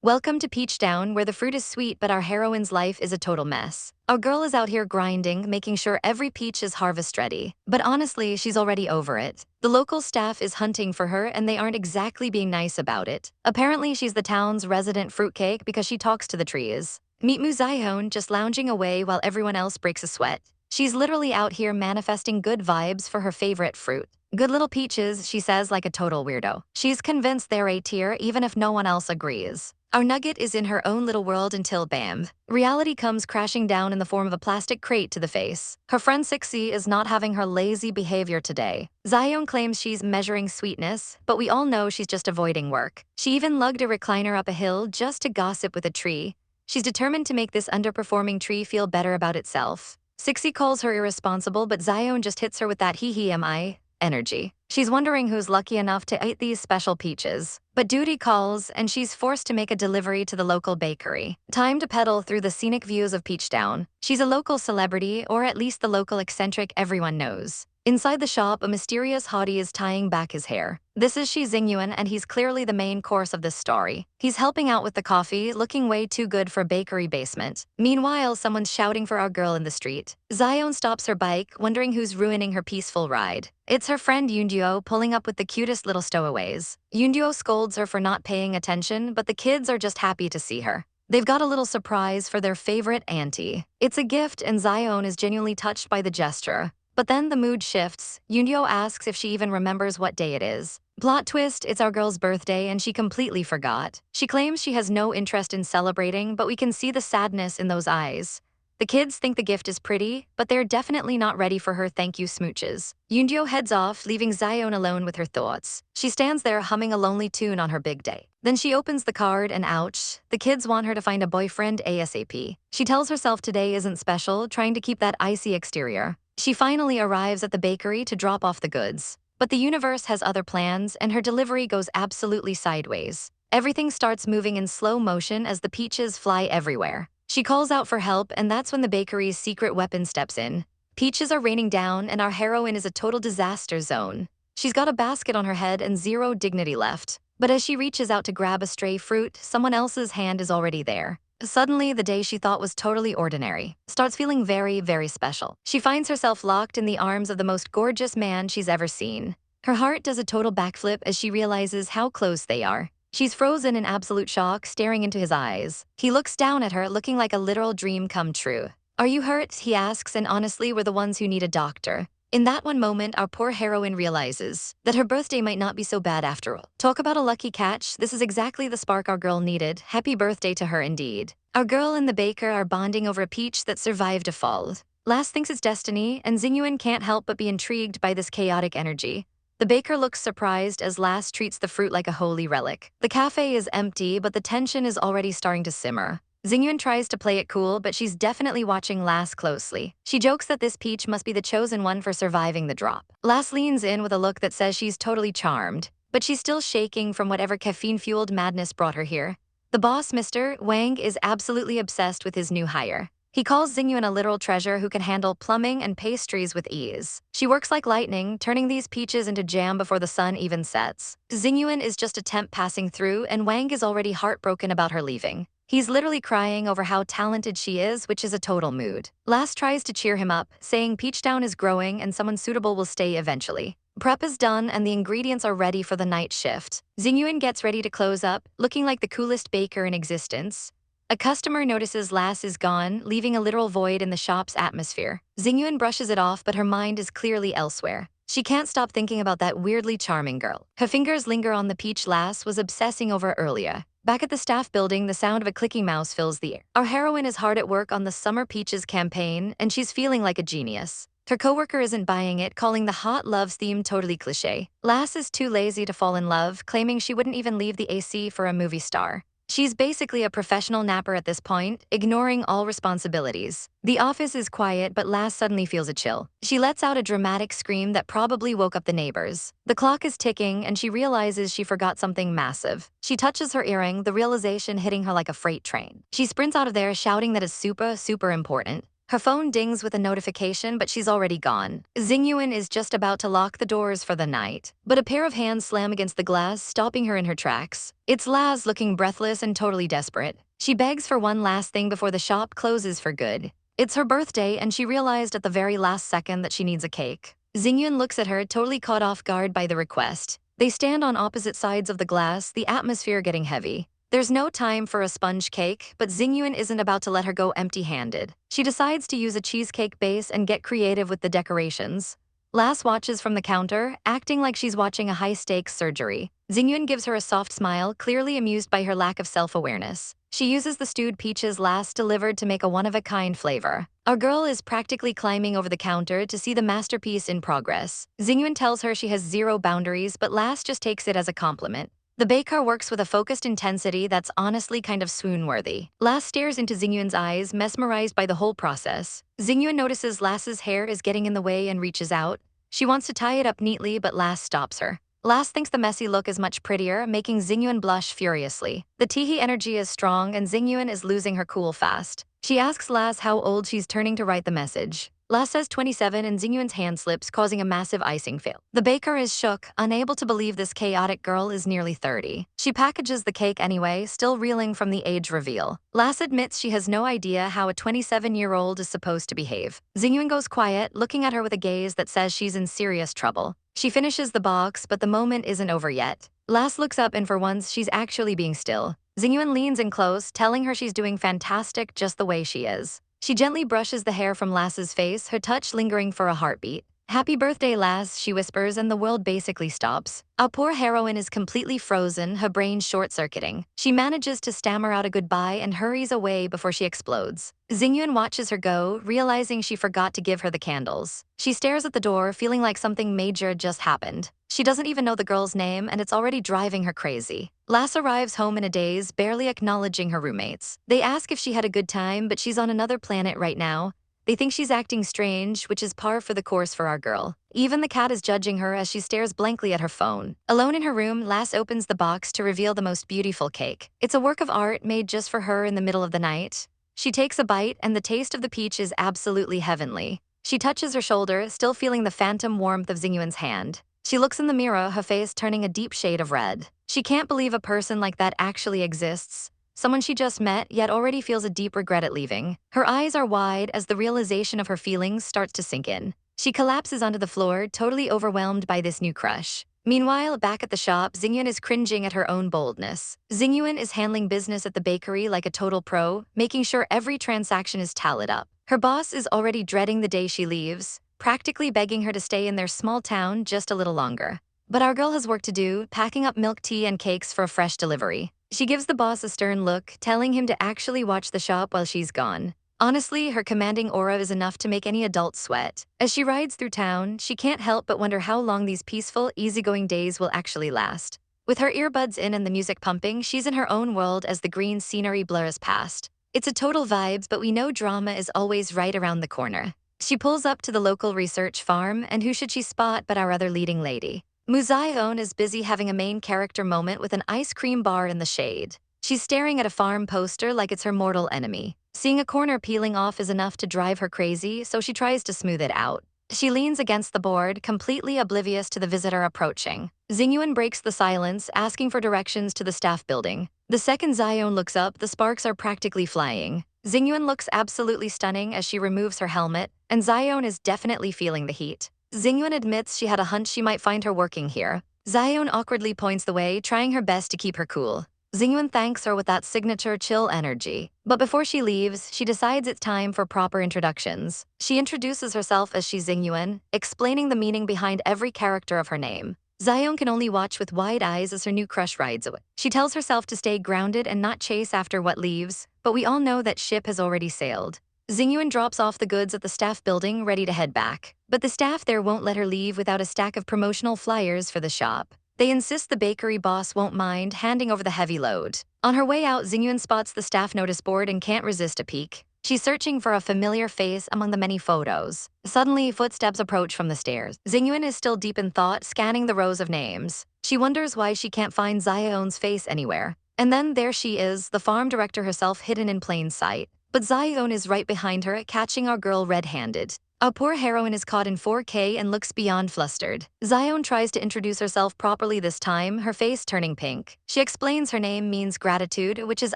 Welcome to Peachtown, where the fruit is sweet but our heroine's life is a total mess. Our girl is out here grinding, making sure every peach is harvest ready. But honestly, she's already over it. The local staff is hunting for her and they aren't exactly being nice about it. Apparently, she's the town's resident fruitcake because she talks to the trees. Meet Xiaoen just lounging away while everyone else breaks a sweat. She's literally out here manifesting good vibes for her favorite fruit. Good little peaches, she says like a total weirdo. She's convinced they're A tier even if no one else agrees. Our nugget is in her own little world until bam. Reality comes crashing down in the form of a plastic crate to the face. Her friend Sixie is not having her lazy behavior today. Xiaoen claims she's measuring sweetness, but we all know she's just avoiding work. She even lugged a recliner up a hill just to gossip with a tree. She's determined to make this underperforming tree feel better about itself. Sixie calls her irresponsible, but Xiaoen just hits her with that hee am I energy. She's wondering who's lucky enough to eat these special peaches. But duty calls, and she's forced to make a delivery to the local bakery. Time to pedal through the scenic views of Peachtown. She's a local celebrity, or at least the local eccentric everyone knows. Inside the shop, a mysterious hottie is tying back his hair. This is Shi Xingyuan, and he's clearly the main course of this story. He's helping out with the coffee, looking way too good for bakery basement. Meanwhile, someone's shouting for our girl in the street. Xiaoen stops her bike, wondering who's ruining her peaceful ride. It's her friend Yunduo pulling up with the cutest little stowaways. Yunduo scolds her for not paying attention, but the kids are just happy to see her. They've got a little surprise for their favorite auntie. It's a gift, and Xiaoen is genuinely touched by the gesture. But then the mood shifts. Yunduo asks if she even remembers what day it is. Plot twist, it's our girl's birthday and she completely forgot. She claims she has no interest in celebrating, but we can see the sadness in those eyes. The kids think the gift is pretty, but they're definitely not ready for her thank you smooches. Yunduo heads off, leaving Xiaoen alone with her thoughts. She stands there humming a lonely tune on her big day. Then she opens the card and ouch, the kids want her to find a boyfriend ASAP. She tells herself today isn't special, trying to keep that icy exterior. She finally arrives at the bakery to drop off the goods. But the universe has other plans, and her delivery goes absolutely sideways. Everything starts moving in slow motion as the peaches fly everywhere. She calls out for help, and that's when the bakery's secret weapon steps in. Peaches are raining down, and our heroine is a total disaster zone. She's got a basket on her head and zero dignity left. But as she reaches out to grab a stray fruit, someone else's hand is already there. Suddenly, the day she thought was totally ordinary starts feeling very, very special. She finds herself locked in the arms of the most gorgeous man she's ever seen. Her heart does a total backflip as she realizes how close they are. She's frozen in absolute shock, staring into his eyes. He looks down at her, looking like a literal dream come true. "Are you hurt?" he asks, and honestly, we're the ones who need a doctor. In that one moment, our poor heroine realizes that her birthday might not be so bad after all. Talk about a lucky catch, this is exactly the spark our girl needed. Happy birthday to her indeed. Our girl and the baker are bonding over a peach that survived a fall. Lass thinks it's destiny, and Xingyuan can't help but be intrigued by this chaotic energy. The baker looks surprised as Lass treats the fruit like a holy relic. The cafe is empty, but the tension is already starting to simmer. Xingyuan tries to play it cool, but she's definitely watching Lass closely. She jokes that this peach must be the chosen one for surviving the drop. Lass leans in with a look that says she's totally charmed, but she's still shaking from whatever caffeine-fueled madness brought her here. The boss, Mr. Wang, is absolutely obsessed with his new hire. He calls Xingyuan a literal treasure who can handle plumbing and pastries with ease. She works like lightning, turning these peaches into jam before the sun even sets. Xingyuan is just a temp passing through, and Wang is already heartbroken about her leaving. He's literally crying over how talented she is, which is a total mood. Lass tries to cheer him up, saying Peachtown is growing and someone suitable will stay eventually. Prep is done and the ingredients are ready for the night shift. Xingyuan gets ready to close up, looking like the coolest baker in existence. A customer notices Lass is gone, leaving a literal void in the shop's atmosphere. Xingyuan brushes it off, but her mind is clearly elsewhere. She can't stop thinking about that weirdly charming girl. Her fingers linger on the peach Lass was obsessing over earlier. Back at the staff building, the sound of a clicking mouse fills the air. Our heroine is hard at work on the Summer Peaches campaign, and she's feeling like a genius. Her coworker isn't buying it, calling the hot loves theme totally cliché. Lass is too lazy to fall in love, claiming she wouldn't even leave the AC for a movie star. She's basically a professional napper at this point, ignoring all responsibilities. The office is quiet, but Lass suddenly feels a chill. She lets out a dramatic scream that probably woke up the neighbors. The clock is ticking, and she realizes she forgot something massive. She touches her earring, the realization hitting her like a freight train. She sprints out of there, shouting that it's super, super important. Her phone dings with a notification, but she's already gone. Xingyuan is just about to lock the doors for the night, but a pair of hands slam against the glass, stopping her in her tracks. It's Laz, looking breathless and totally desperate. She begs for one last thing before the shop closes for good. It's her birthday, and she realized at the very last second that she needs a cake. Xingyuan looks at her, totally caught off guard by the request. They stand on opposite sides of the glass, the atmosphere getting heavy. There's no time for a sponge cake, but Xingyuan isn't about to let her go empty-handed. She decides to use a cheesecake base and get creative with the decorations. Lass watches from the counter, acting like she's watching a high-stakes surgery. Xingyuan gives her a soft smile, clearly amused by her lack of self-awareness. She uses the stewed peaches Lass delivered to make a one-of-a-kind flavor. Our girl is practically climbing over the counter to see the masterpiece in progress. Xingyuan tells her she has zero boundaries, but Lass just takes it as a compliment. The baker works with a focused intensity that's honestly kind of swoon-worthy. Lass stares into Xingyuan's eyes, mesmerized by the whole process. Xingyuan notices Lass's hair is getting in the way and reaches out. She wants to tie it up neatly, but Lass stops her. Lass thinks the messy look is much prettier, making Xingyuan blush furiously. The teehee energy is strong, and Xingyuan is losing her cool fast. She asks Lass how old she's turning to write the message. Lass says 27, and Xingyuan's hand slips, causing a massive icing fail. The baker is shook, unable to believe this chaotic girl is nearly 30. She packages the cake anyway, still reeling from the age reveal. Lass admits she has no idea how a 27-year-old is supposed to behave. Xingyuan goes quiet, looking at her with a gaze that says she's in serious trouble. She finishes the box, but the moment isn't over yet. Lass looks up, and for once, she's actually being still. Xingyuan leans in close, telling her she's doing fantastic just the way she is. She gently brushes the hair from Lass's face, her touch lingering for a heartbeat. "Happy birthday, Lass," she whispers, and the world basically stops. Our poor heroine is completely frozen, her brain short-circuiting. She manages to stammer out a goodbye and hurries away before she explodes. Xingyuan watches her go, realizing she forgot to give her the candles. She stares at the door, feeling like something major just happened. She doesn't even know the girl's name, and it's already driving her crazy. Lass arrives home in a daze, barely acknowledging her roommates. They ask if she had a good time, but she's on another planet right now. They think she's acting strange, which is par for the course for our girl. Even the cat is judging her as she stares blankly at her phone. Alone in her room, Lass opens the box to reveal the most beautiful cake. It's a work of art made just for her in the middle of the night. She takes a bite, and the taste of the peach is absolutely heavenly. She touches her shoulder, still feeling the phantom warmth of Xingyuan's hand. She looks in the mirror, her face turning a deep shade of red. She can't believe a person like that actually exists. Someone she just met, yet already feels a deep regret at leaving. Her eyes are wide as the realization of her feelings starts to sink in. She collapses onto the floor, totally overwhelmed by this new crush. Meanwhile, back at the shop, Xingyuan is cringing at her own boldness. Xingyuan is handling business at the bakery like a total pro, making sure every transaction is tallied up. Her boss is already dreading the day she leaves, practically begging her to stay in their small town just a little longer. But our girl has work to do, packing up milk tea and cakes for a fresh delivery. She gives the boss a stern look, telling him to actually watch the shop while she's gone. Honestly, her commanding aura is enough to make any adult sweat. As she rides through town, she can't help but wonder how long these peaceful, easygoing days will actually last. With her earbuds in and the music pumping, she's in her own world as the green scenery blurs past. It's a total vibes, but we know drama is always right around the corner. She pulls up to the local research farm, and who should she spot but our other leading lady? Xiaoen is busy having a main character moment with an ice cream bar in the shade. She's staring at a farm poster like it's her mortal enemy. Seeing a corner peeling off is enough to drive her crazy, so she tries to smooth it out. She leans against the board, completely oblivious to the visitor approaching. Xingyuan breaks the silence, asking for directions to the staff building. The second Xiaoen looks up, the sparks are practically flying. Xingyuan looks absolutely stunning as she removes her helmet, and Xiaoen is definitely feeling the heat. Xingyuan admits she had a hunch she might find her working here. Xiaoen awkwardly points the way, trying her best to keep her cool. Xingyuan thanks her with that signature chill energy. But before she leaves, she decides it's time for proper introductions. She introduces herself as Shi Xingyuan, explaining the meaning behind every character of her name. Xiaoen can only watch with wide eyes as her new crush rides away. She tells herself to stay grounded and not chase after what leaves, but we all know that ship has already sailed. Xingyuan drops off the goods at the staff building, ready to head back. But the staff there won't let her leave without a stack of promotional flyers for the shop. They insist the bakery boss won't mind handing over the heavy load. On her way out, Xingyuan spots the staff notice board and can't resist a peek. She's searching for a familiar face among the many photos. Suddenly, footsteps approach from the stairs. Xingyuan is still deep in thought, scanning the rows of names. She wonders why she can't find Xiaoen's face anywhere. And then there she is, the farm director herself hidden in plain sight. But Xiaoen is right behind her, catching our girl red-handed. Our poor heroine is caught in 4K and looks beyond flustered. Xiaoen tries to introduce herself properly this time, her face turning pink. She explains her name means gratitude, which is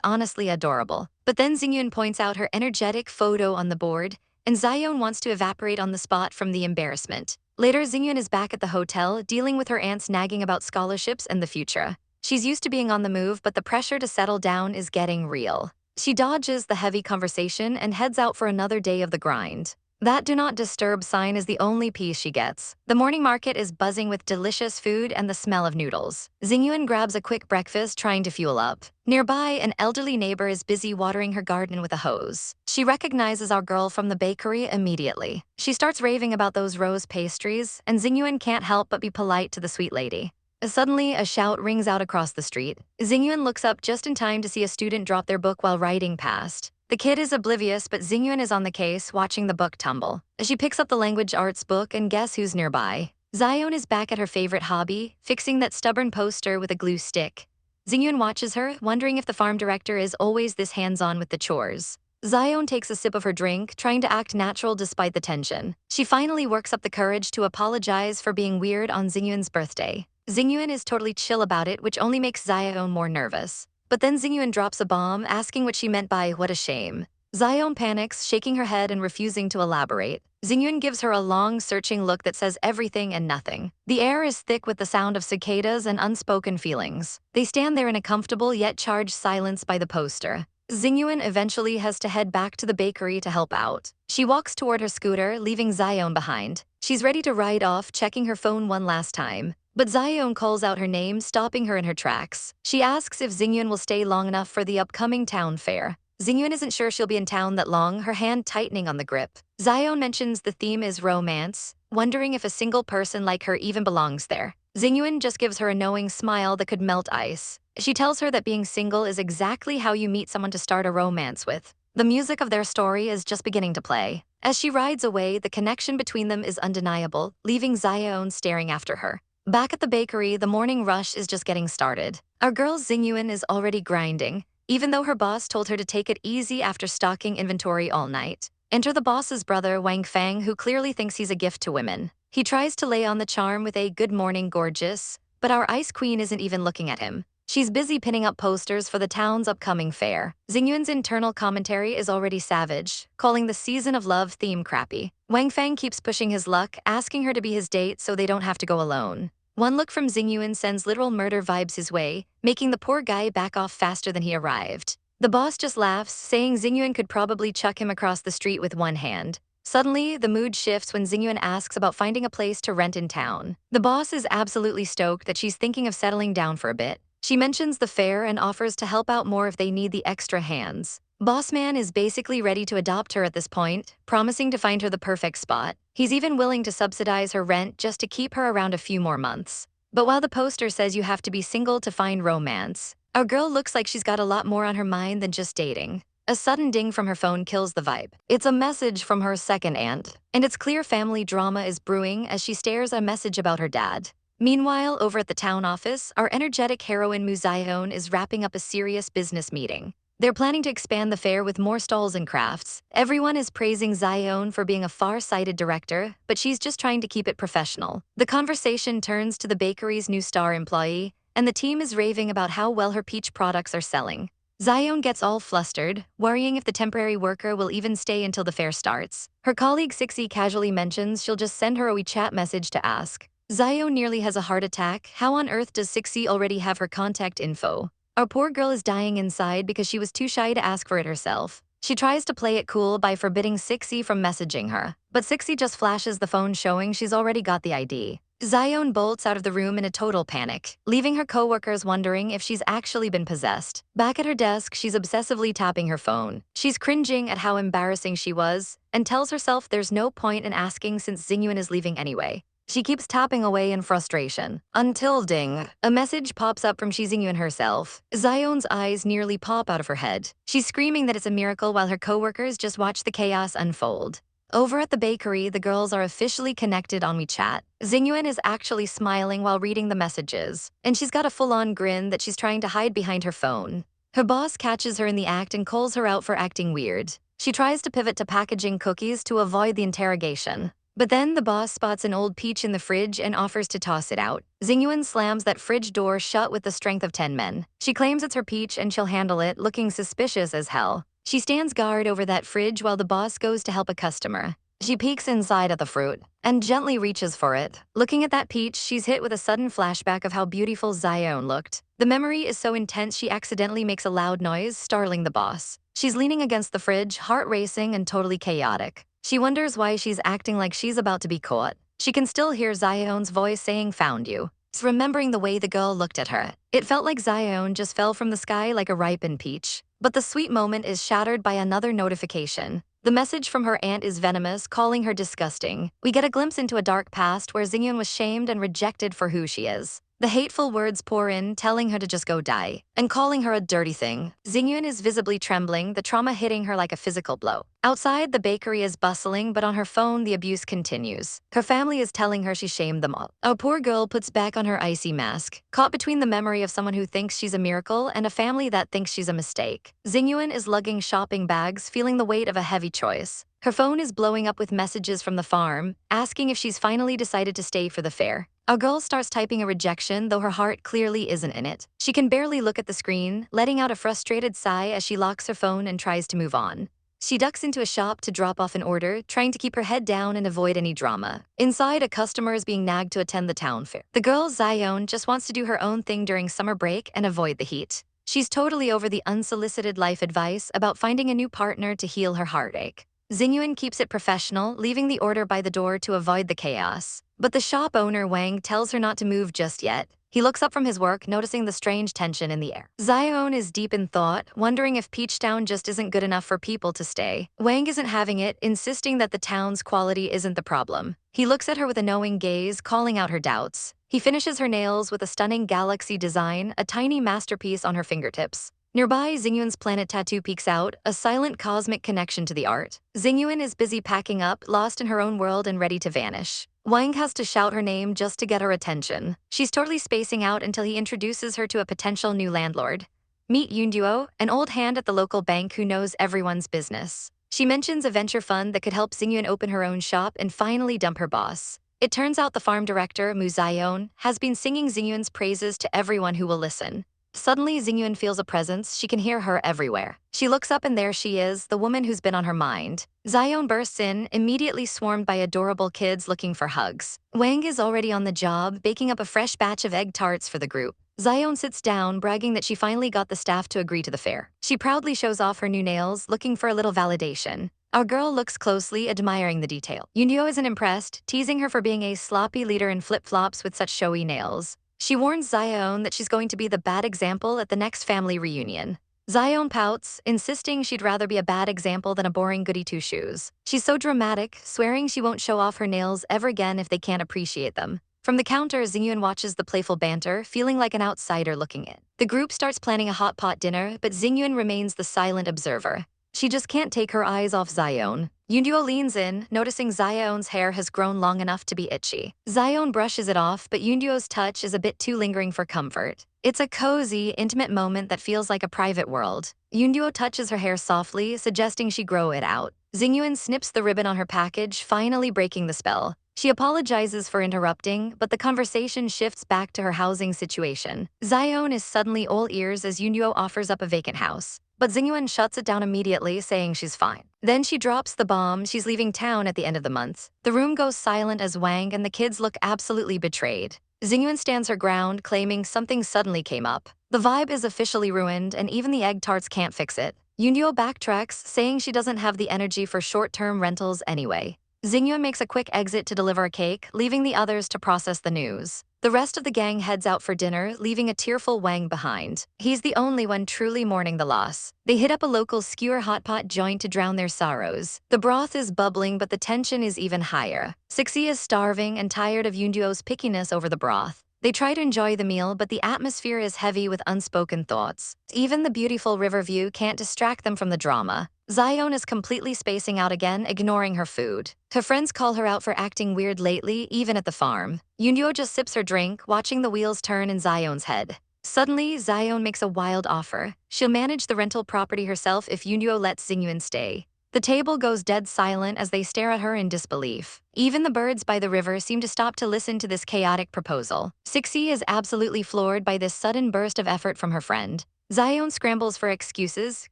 honestly adorable. But then Xingyuan points out her energetic photo on the board, and Xiaoen wants to evaporate on the spot from the embarrassment. Later, Xingyuan is back at the hotel, dealing with her aunt's nagging about scholarships and the future. She's used to being on the move, but the pressure to settle down is getting real. She dodges the heavy conversation and heads out for another day of the grind. That do not disturb sign is the only peace she gets. The morning market is buzzing with delicious food and the smell of noodles. Xingyuan grabs a quick breakfast, trying to fuel up. Nearby, an elderly neighbor is busy watering her garden with a hose. She recognizes our girl from the bakery immediately. She starts raving about those rose pastries, and Xingyuan can't help but be polite to the sweet lady. Suddenly, a shout rings out across the street. Xingyuan looks up just in time to see a student drop their book while riding past. The kid is oblivious, but Xingyuan is on the case, watching the book tumble. She picks up the language arts book, and guess who's nearby? Xiaoen is back at her favorite hobby, fixing that stubborn poster with a glue stick. Xingyuan watches her, wondering if the farm director is always this hands-on with the chores. Xiaoen takes a sip of her drink, trying to act natural despite the tension. She finally works up the courage to apologize for being weird on Xingyuan's birthday. Xingyuan is totally chill about it, which only makes Xiaoen more nervous. But then Xingyuan drops a bomb, asking what she meant by "what a shame." Xiaoen panics, shaking her head and refusing to elaborate. Xingyuan gives her a long, searching look that says everything and nothing. The air is thick with the sound of cicadas and unspoken feelings. They stand there in a comfortable yet charged silence by the poster. Xingyuan eventually has to head back to the bakery to help out. She walks toward her scooter, leaving Xiaoen behind. She's ready to ride off, checking her phone one last time. But Xiaoen calls out her name, stopping her in her tracks. She asks if Xingyuan will stay long enough for the upcoming town fair. Xingyuan isn't sure she'll be in town that long, her hand tightening on the grip. Xiaoen mentions the theme is romance, wondering if a single person like her even belongs there. Xingyuan just gives her a knowing smile that could melt ice. She tells her that being single is exactly how you meet someone to start a romance with. The music of their story is just beginning to play. As she rides away, the connection between them is undeniable, leaving Xiaoen staring after her. Back at the bakery, the morning rush is just getting started. Our girl Xingyuan is already grinding, even though her boss told her to take it easy after stocking inventory all night. Enter the boss's brother, Wang Fang, who clearly thinks he's a gift to women. He tries to lay on the charm with a "good morning, gorgeous," but our ice queen isn't even looking at him. She's busy pinning up posters for the town's upcoming fair. Xingyuan's internal commentary is already savage, calling the Season of Love theme crappy. Wang Fang keeps pushing his luck, asking her to be his date so they don't have to go alone. One look from Xingyuan sends literal murder vibes his way, making the poor guy back off faster than he arrived. The boss just laughs, saying Xingyuan could probably chuck him across the street with one hand. Suddenly, the mood shifts when Xingyuan asks about finding a place to rent in town. The boss is absolutely stoked that she's thinking of settling down for a bit. She mentions the fair and offers to help out more if they need the extra hands. Bossman is basically ready to adopt her at this point, promising to find her the perfect spot. He's even willing to subsidize her rent just to keep her around a few more months. But while the poster says you have to be single to find romance, our girl looks like she's got a lot more on her mind than just dating. A sudden ding from her phone kills the vibe. It's a message from her second aunt, and it's clear family drama is brewing as she stares at a message about her dad. Meanwhile, over at the town office, our energetic heroine Mu Xiaoen is wrapping up a serious business meeting. They're planning to expand the fair with more stalls and crafts. Everyone is praising Xiaoen for being a far-sighted director, but she's just trying to keep it professional. The conversation turns to the bakery's new star employee, and the team is raving about how well her peach products are selling. Xiaoen gets all flustered, worrying if the temporary worker will even stay until the fair starts. Her colleague Sixi casually mentions she'll just send her a WeChat message to ask. Xiaoen nearly has a heart attack. How on earth does Sixi already have her contact info? Our poor girl is dying inside because she was too shy to ask for it herself. She tries to play it cool by forbidding Sixi from messaging her, but Sixi just flashes the phone showing she's already got the ID. Xiaoen bolts out of the room in a total panic, leaving her coworkers wondering if she's actually been possessed. Back at her desk, she's obsessively tapping her phone. She's cringing at how embarrassing she was, and tells herself there's no point in asking since Xingyuan is leaving anyway. She keeps tapping away in frustration, until ding, a message pops up from Shi Xingyuan herself. Xiaoen's eyes nearly pop out of her head. She's screaming that it's a miracle while her coworkers just watch the chaos unfold. Over at the bakery, the girls are officially connected on WeChat. Xingyuan is actually smiling while reading the messages, and she's got a full-on grin that she's trying to hide behind her phone. Her boss catches her in the act and calls her out for acting weird. She tries to pivot to packaging cookies to avoid the interrogation. But then the boss spots an old peach in the fridge and offers to toss it out. Xingyuan slams that fridge door shut with the strength of 10 men. She claims it's her peach and she'll handle it, looking suspicious as hell. She stands guard over that fridge while the boss goes to help a customer. She peeks inside at the fruit and gently reaches for it. Looking at that peach, she's hit with a sudden flashback of how beautiful Xiaoen looked. The memory is so intense she accidentally makes a loud noise, startling the boss. She's leaning against the fridge, heart racing and totally chaotic. She wonders why she's acting like she's about to be caught. She can still hear Xiaoen's voice saying, "Found you." Remembering the way the girl looked at her, it felt like Xiaoen just fell from the sky like a ripened peach. But the sweet moment is shattered by another notification. The message from her aunt is venomous, calling her disgusting. We get a glimpse into a dark past where Xingyuan was shamed and rejected for who she is. The hateful words pour in, telling her to just go die, and calling her a dirty thing. Xingyuan is visibly trembling, the trauma hitting her like a physical blow. Outside, the bakery is bustling, but on her phone, the abuse continues. Her family is telling her she shamed them all. A poor girl puts back on her icy mask, caught between the memory of someone who thinks she's a miracle and a family that thinks she's a mistake. Xingyuan is lugging shopping bags, feeling the weight of a heavy choice. Her phone is blowing up with messages from the farm, asking if she's finally decided to stay for the fair. A girl starts typing a rejection, though her heart clearly isn't in it. She can barely look at the screen, letting out a frustrated sigh as she locks her phone and tries to move on. She ducks into a shop to drop off an order, trying to keep her head down and avoid any drama. Inside, a customer is being nagged to attend the town fair. The girl, Xiaoen, just wants to do her own thing during summer break and avoid the heat. She's totally over the unsolicited life advice about finding a new partner to heal her heartache. Xingyuan keeps it professional, leaving the order by the door to avoid the chaos. But the shop owner, Wang, tells her not to move just yet. He looks up from his work, noticing the strange tension in the air. Xiaoen is deep in thought, wondering if Peachtown just isn't good enough for people to stay. Wang isn't having it, insisting that the town's quality isn't the problem. He looks at her with a knowing gaze, calling out her doubts. He finishes her nails with a stunning galaxy design, a tiny masterpiece on her fingertips. Nearby, Xingyuan's planet tattoo peeks out, a silent cosmic connection to the art. Xingyuan is busy packing up, lost in her own world and ready to vanish. Wang has to shout her name just to get her attention. She's totally spacing out until he introduces her to a potential new landlord. Meet Yunduo, an old hand at the local bank who knows everyone's business. She mentions a venture fund that could help Xingyuan open her own shop and finally dump her boss. It turns out the farm director, Mu Xiaoen, has been singing Xingyuan's praises to everyone who will listen. Suddenly, Xingyuan feels a presence. She can hear her everywhere. She looks up and there she is, the woman who's been on her mind. Xiaoen bursts in, immediately swarmed by adorable kids looking for hugs. Wang is already on the job, baking up a fresh batch of egg tarts for the group. Xiaoen sits down, bragging that she finally got the staff to agree to the fair. She proudly shows off her new nails, looking for a little validation. Our girl looks closely, admiring the detail. Yunduo isn't impressed, teasing her for being a sloppy leader in flip-flops with such showy nails. She warns Xiaoen that she's going to be the bad example at the next family reunion. Xiaoen pouts, insisting she'd rather be a bad example than a boring goody two-shoes. She's so dramatic, swearing she won't show off her nails ever again if they can't appreciate them. From the counter, Xingyuan watches the playful banter, feeling like an outsider looking in. The group starts planning a hot pot dinner, but Xingyuan remains the silent observer. She just can't take her eyes off Xiaoen. Yunduo leans in, noticing Xiaoen's hair has grown long enough to be itchy. Xiaoen brushes it off, but Yunduo's touch is a bit too lingering for comfort. It's a cozy, intimate moment that feels like a private world. Yunduo touches her hair softly, suggesting she grow it out. Xingyuan snips the ribbon on her package, finally breaking the spell. She apologizes for interrupting, but the conversation shifts back to her housing situation. Xiaoen is suddenly all ears as Yunduo offers up a vacant house. But Xingyuan shuts it down immediately, saying she's fine. Then she drops the bomb. She's leaving town at the end of the month. The room goes silent as Wang and the kids look absolutely betrayed. Xingyuan stands her ground, claiming something suddenly came up. The vibe is officially ruined, and even the egg tarts can't fix it. Yunduo backtracks, saying she doesn't have the energy for short-term rentals anyway. Xingyuan makes a quick exit to deliver a cake, leaving the others to process the news. The rest of the gang heads out for dinner, leaving a tearful Wang behind. He's the only one truly mourning the loss. They hit up a local skewer hot pot joint to drown their sorrows. The broth is bubbling, but the tension is even higher. Sixi is starving and tired of Yunduo's pickiness over the broth. They try to enjoy the meal, but the atmosphere is heavy with unspoken thoughts. Even the beautiful river view can't distract them from the drama. Xiaoen is completely spacing out again, ignoring her food. Her friends call her out for acting weird lately, even at the farm. Yunduo just sips her drink, watching the wheels turn in Xiaoen's head. Suddenly, Xiaoen makes a wild offer. She'll manage the rental property herself if Yunduo lets Xingyuan stay. The table goes dead silent as they stare at her in disbelief. Even the birds by the river seem to stop to listen to this chaotic proposal. Sixi is absolutely floored by this sudden burst of effort from her friend. Xiaoen scrambles for excuses,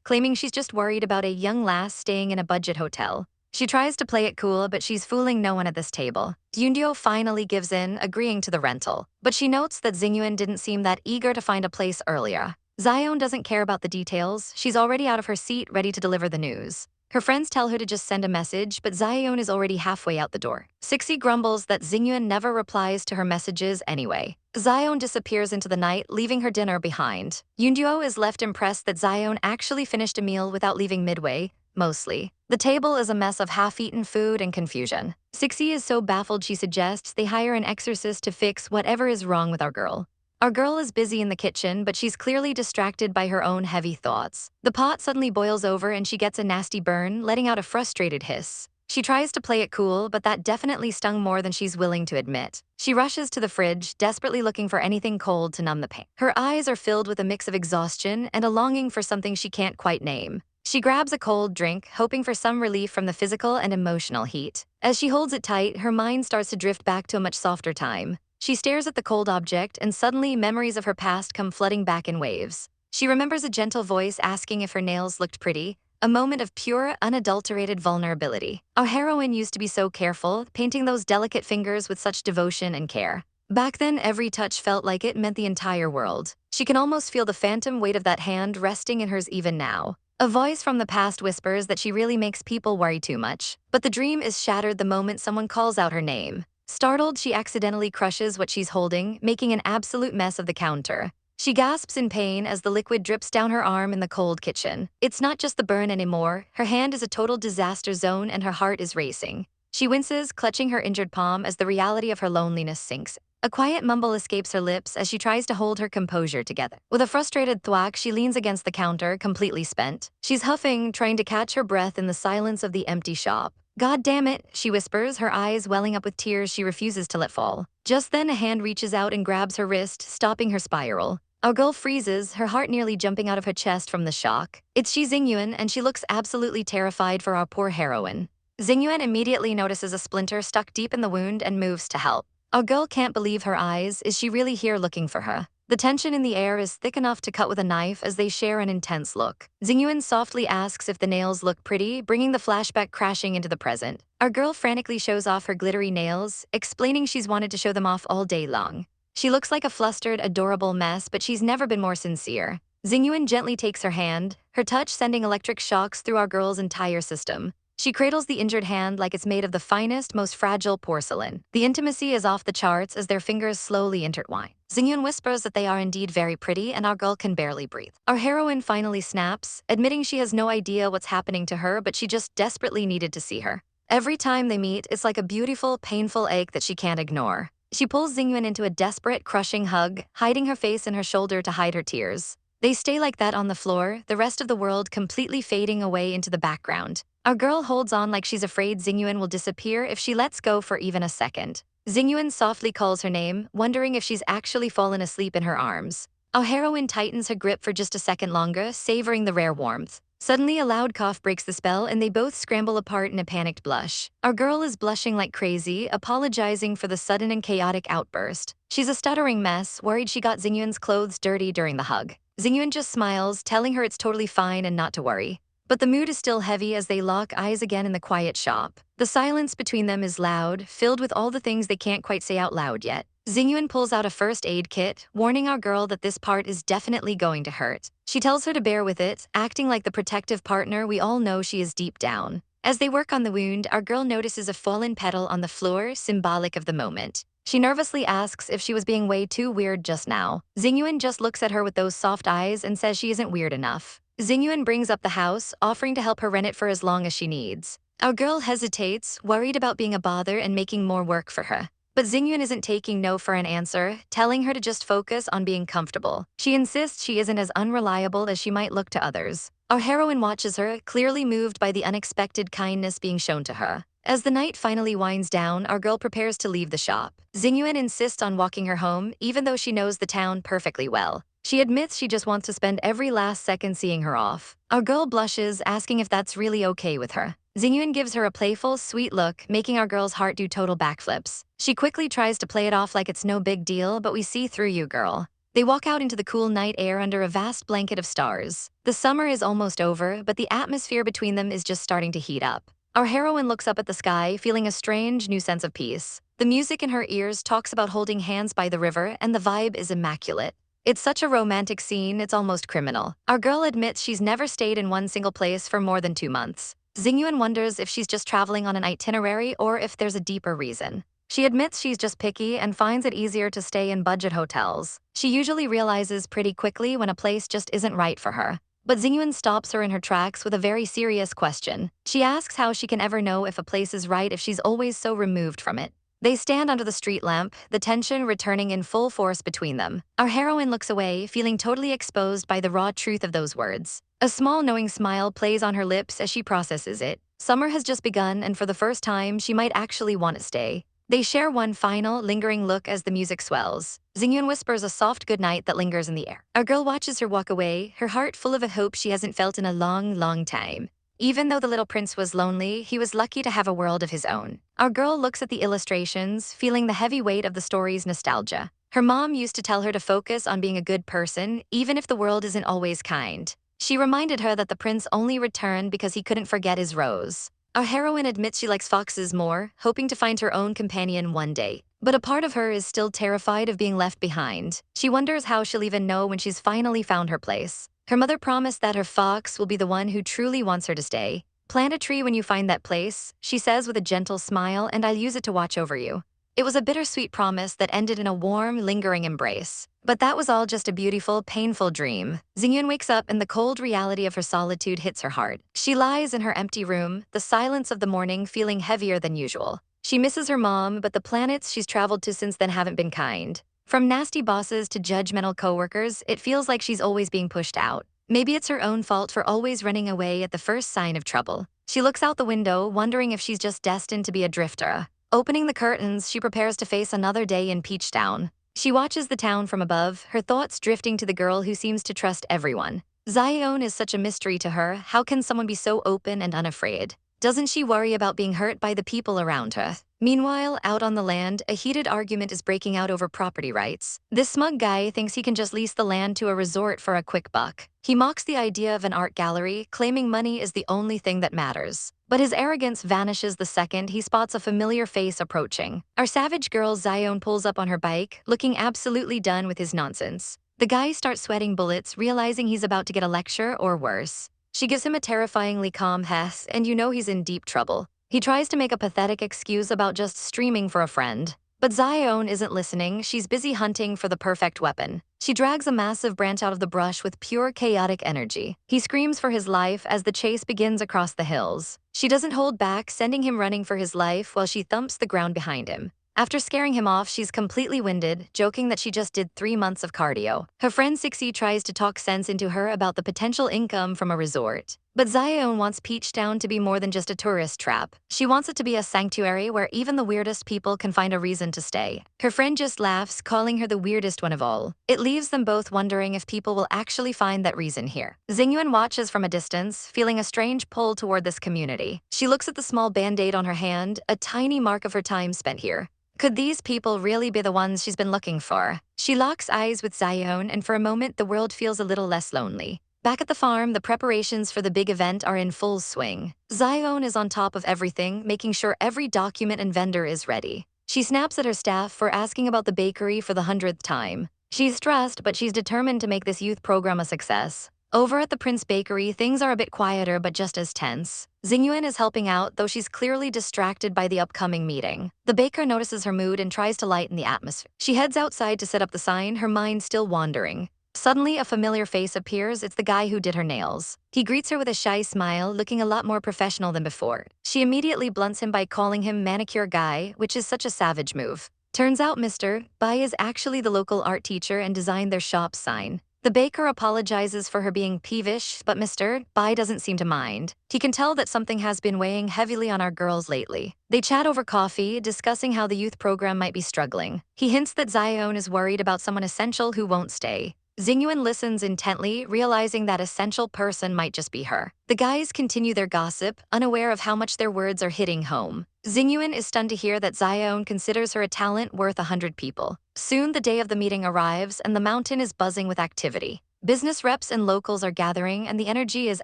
claiming she's just worried about a young lass staying in a budget hotel. She tries to play it cool, but she's fooling no one at this table. Yundio finally gives in, agreeing to the rental. But she notes that Xingyuan didn't seem that eager to find a place earlier. Xiaoen doesn't care about the details. She's already out of her seat, ready to deliver the news. Her friends tell her to just send a message, but Xiaoen is already halfway out the door. Sixi grumbles that Xingyuan never replies to her messages anyway. Xiaoen disappears into the night, leaving her dinner behind. Yundio is left impressed that Xiaoen actually finished a meal without leaving midway, mostly. The table is a mess of half-eaten food and confusion. Sixi is so baffled she suggests they hire an exorcist to fix whatever is wrong with our girl. Our girl is busy in the kitchen, but she's clearly distracted by her own heavy thoughts. The pot suddenly boils over and she gets a nasty burn, letting out a frustrated hiss. She tries to play it cool, but that definitely stung more than she's willing to admit. She rushes to the fridge, desperately looking for anything cold to numb the pain. Her eyes are filled with a mix of exhaustion and a longing for something she can't quite name. She grabs a cold drink, hoping for some relief from the physical and emotional heat. As she holds it tight, her mind starts to drift back to a much softer time. She stares at the cold object, and suddenly memories of her past come flooding back in waves. She remembers a gentle voice asking if her nails looked pretty, a moment of pure, unadulterated vulnerability. Our heroine used to be so careful, painting those delicate fingers with such devotion and care. Back then, every touch felt like it meant the entire world. She can almost feel the phantom weight of that hand resting in hers even now. A voice from the past whispers that she really makes people worry too much. But the dream is shattered the moment someone calls out her name. Startled, she accidentally crushes what she's holding, making an absolute mess of the counter. She gasps in pain as the liquid drips down her arm in the cold kitchen. It's not just the burn anymore. Her hand is a total disaster zone and her heart is racing. She winces, clutching her injured palm as the reality of her loneliness sinks. A quiet mumble escapes her lips as she tries to hold her composure together. With a frustrated thwack, she leans against the counter, completely spent. She's huffing, trying to catch her breath in the silence of the empty shop. "God damn it," she whispers, her eyes welling up with tears she refuses to let fall. Just then, a hand reaches out and grabs her wrist, stopping her spiral. Our girl freezes, her heart nearly jumping out of her chest from the shock. It's Shi Xingyuan, and she looks absolutely terrified for our poor heroine. Xingyuan immediately notices a splinter stuck deep in the wound and moves to help. Our girl can't believe her eyes. Is she really here looking for her? The tension in the air is thick enough to cut with a knife as they share an intense look. Xingyuan softly asks if the nails look pretty, bringing the flashback crashing into the present. Our girl frantically shows off her glittery nails, explaining she's wanted to show them off all day long. She looks like a flustered, adorable mess, but she's never been more sincere. Xingyuan gently takes her hand, her touch sending electric shocks through our girl's entire system. She cradles the injured hand like it's made of the finest, most fragile porcelain. The intimacy is off the charts as their fingers slowly intertwine. Xingyuan whispers that they are indeed very pretty, and our girl can barely breathe. Our heroine finally snaps, admitting she has no idea what's happening to her, but she just desperately needed to see her. Every time they meet, it's like a beautiful, painful ache that she can't ignore. She pulls Xingyuan into a desperate, crushing hug, hiding her face in her shoulder to hide her tears. They stay like that on the floor, the rest of the world completely fading away into the background. Our girl holds on like she's afraid Xingyuan will disappear if she lets go for even a second. Xingyuan softly calls her name, wondering if she's actually fallen asleep in her arms. Our heroine tightens her grip for just a second longer, savoring the rare warmth. Suddenly, a loud cough breaks the spell, and they both scramble apart in a panicked blush. Our girl is blushing like crazy, apologizing for the sudden and chaotic outburst. She's a stuttering mess, worried she got Xingyuan's clothes dirty during the hug. Xingyuan just smiles, telling her it's totally fine and not to worry. But the mood is still heavy as they lock eyes again in the quiet shop. The silence between them is loud, filled with all the things they can't quite say out loud yet. Xingyuan pulls out a first aid kit, warning our girl that this part is definitely going to hurt. She tells her to bear with it, acting like the protective partner we all know she is deep down. As they work on the wound, our girl notices a fallen petal on the floor, symbolic of the moment. She nervously asks if she was being way too weird just now. Xingyuan just looks at her with those soft eyes and says she isn't weird enough. Xingyuan brings up the house, offering to help her rent it for as long as she needs. Our girl hesitates, worried about being a bother and making more work for her. But Xingyuan isn't taking no for an answer, telling her to just focus on being comfortable. She insists she isn't as unreliable as she might look to others. Our heroine watches her, clearly moved by the unexpected kindness being shown to her. As the night finally winds down, our girl prepares to leave the shop. Xingyuan insists on walking her home, even though she knows the town perfectly well. She admits she just wants to spend every last second seeing her off. Our girl blushes, asking if that's really okay with her. Xingyuan gives her a playful, sweet look, making our girl's heart do total backflips. She quickly tries to play it off like it's no big deal, but we see through you, girl. They walk out into the cool night air under a vast blanket of stars. The summer is almost over, but the atmosphere between them is just starting to heat up. Our heroine looks up at the sky, feeling a strange new sense of peace. The music in her ears talks about holding hands by the river, and the vibe is immaculate. It's such a romantic scene, it's almost criminal. Our girl admits she's never stayed in one single place for more than 2 months. Xingyuan wonders if she's just traveling on an itinerary or if there's a deeper reason. She admits she's just picky and finds it easier to stay in budget hotels. She usually realizes pretty quickly when a place just isn't right for her. But Xingyuan stops her in her tracks with a very serious question. She asks how she can ever know if a place is right if she's always so removed from it. They stand under the street lamp, the tension returning in full force between them. Our heroine looks away, feeling totally exposed by the raw truth of those words. A small knowing smile plays on her lips as she processes it. Summer has just begun, and for the first time, she might actually want to stay. They share one final, lingering look as the music swells. Xingyuan whispers a soft goodnight that lingers in the air. Our girl watches her walk away, her heart full of a hope she hasn't felt in a long, long time. Even though the little prince was lonely, he was lucky to have a world of his own. Our girl looks at the illustrations, feeling the heavy weight of the story's nostalgia. Her mom used to tell her to focus on being a good person, even if the world isn't always kind. She reminded her that the prince only returned because he couldn't forget his rose. Our heroine admits she likes foxes more, hoping to find her own companion one day. But a part of her is still terrified of being left behind. She wonders how she'll even know when she's finally found her place. Her mother promised that her fox will be the one who truly wants her to stay. Plant a tree when you find that place, she says with a gentle smile, and I'll use it to watch over you. It was a bittersweet promise that ended in a warm, lingering embrace. But that was all just a beautiful, painful dream. Xingyuan wakes up and the cold reality of her solitude hits her heart. She lies in her empty room, the silence of the morning feeling heavier than usual. She misses her mom, but the planets she's traveled to since then haven't been kind. From nasty bosses to judgmental coworkers, it feels like she's always being pushed out. Maybe it's her own fault for always running away at the first sign of trouble. She looks out the window, wondering if she's just destined to be a drifter. Opening the curtains, she prepares to face another day in Peachtown. She watches the town from above, her thoughts drifting to the girl who seems to trust everyone. Xiaoen is such a mystery to her. How can someone be so open and unafraid? Doesn't she worry about being hurt by the people around her? Meanwhile, out on the land, a heated argument is breaking out over property rights. This smug guy thinks he can just lease the land to a resort for a quick buck. He mocks the idea of an art gallery, claiming money is the only thing that matters. But his arrogance vanishes the second he spots a familiar face approaching. Our savage girl Xiaoen pulls up on her bike, looking absolutely done with his nonsense. The guy starts sweating bullets, realizing he's about to get a lecture or worse. She gives him a terrifyingly calm hess, and you know he's in deep trouble. He tries to make a pathetic excuse about just streaming for a friend. But Xiaoen isn't listening, she's busy hunting for the perfect weapon. She drags a massive branch out of the brush with pure chaotic energy. He screams for his life as the chase begins across the hills. She doesn't hold back, sending him running for his life while she thumps the ground behind him. After scaring him off, she's completely winded, joking that she just did 3 months of cardio. Her friend Sixie tries to talk sense into her about the potential income from a resort. But Xiaoen wants Peachtown to be more than just a tourist trap. She wants it to be a sanctuary where even the weirdest people can find a reason to stay. Her friend just laughs, calling her the weirdest one of all. It leaves them both wondering if people will actually find that reason here. Xingyuan watches from a distance, feeling a strange pull toward this community. She looks at the small band-aid on her hand, a tiny mark of her time spent here. Could these people really be the ones she's been looking for? She locks eyes with Xiaoen, and for a moment the world feels a little less lonely. Back at the farm, the preparations for the big event are in full swing. Xiaoen is on top of everything, making sure every document and vendor is ready. She snaps at her staff for asking about the bakery for the 100th time. She's stressed, but she's determined to make this youth program a success. Over at the Prince Bakery, things are a bit quieter but just as tense. Xingyuan is helping out, though she's clearly distracted by the upcoming meeting. The baker notices her mood and tries to lighten the atmosphere. She heads outside to set up the sign, her mind still wandering. Suddenly, a familiar face appears. It's the guy who did her nails. He greets her with a shy smile, looking a lot more professional than before. She immediately blunts him by calling him manicure guy, which is such a savage move. Turns out Mr. Bai is actually the local art teacher and designed their shop's sign. The baker apologizes for her being peevish, but Mr. Bai doesn't seem to mind. He can tell that something has been weighing heavily on our girls lately. They chat over coffee, discussing how the youth program might be struggling. He hints that Xiaoen is worried about someone essential who won't stay. Xingyuan listens intently, realizing that essential person might just be her. The guys continue their gossip, unaware of how much their words are hitting home. Xingyuan is stunned to hear that Xiaoen considers her a talent worth 100 people. Soon the day of the meeting arrives, and the mountain is buzzing with activity. Business reps and locals are gathering, and the energy is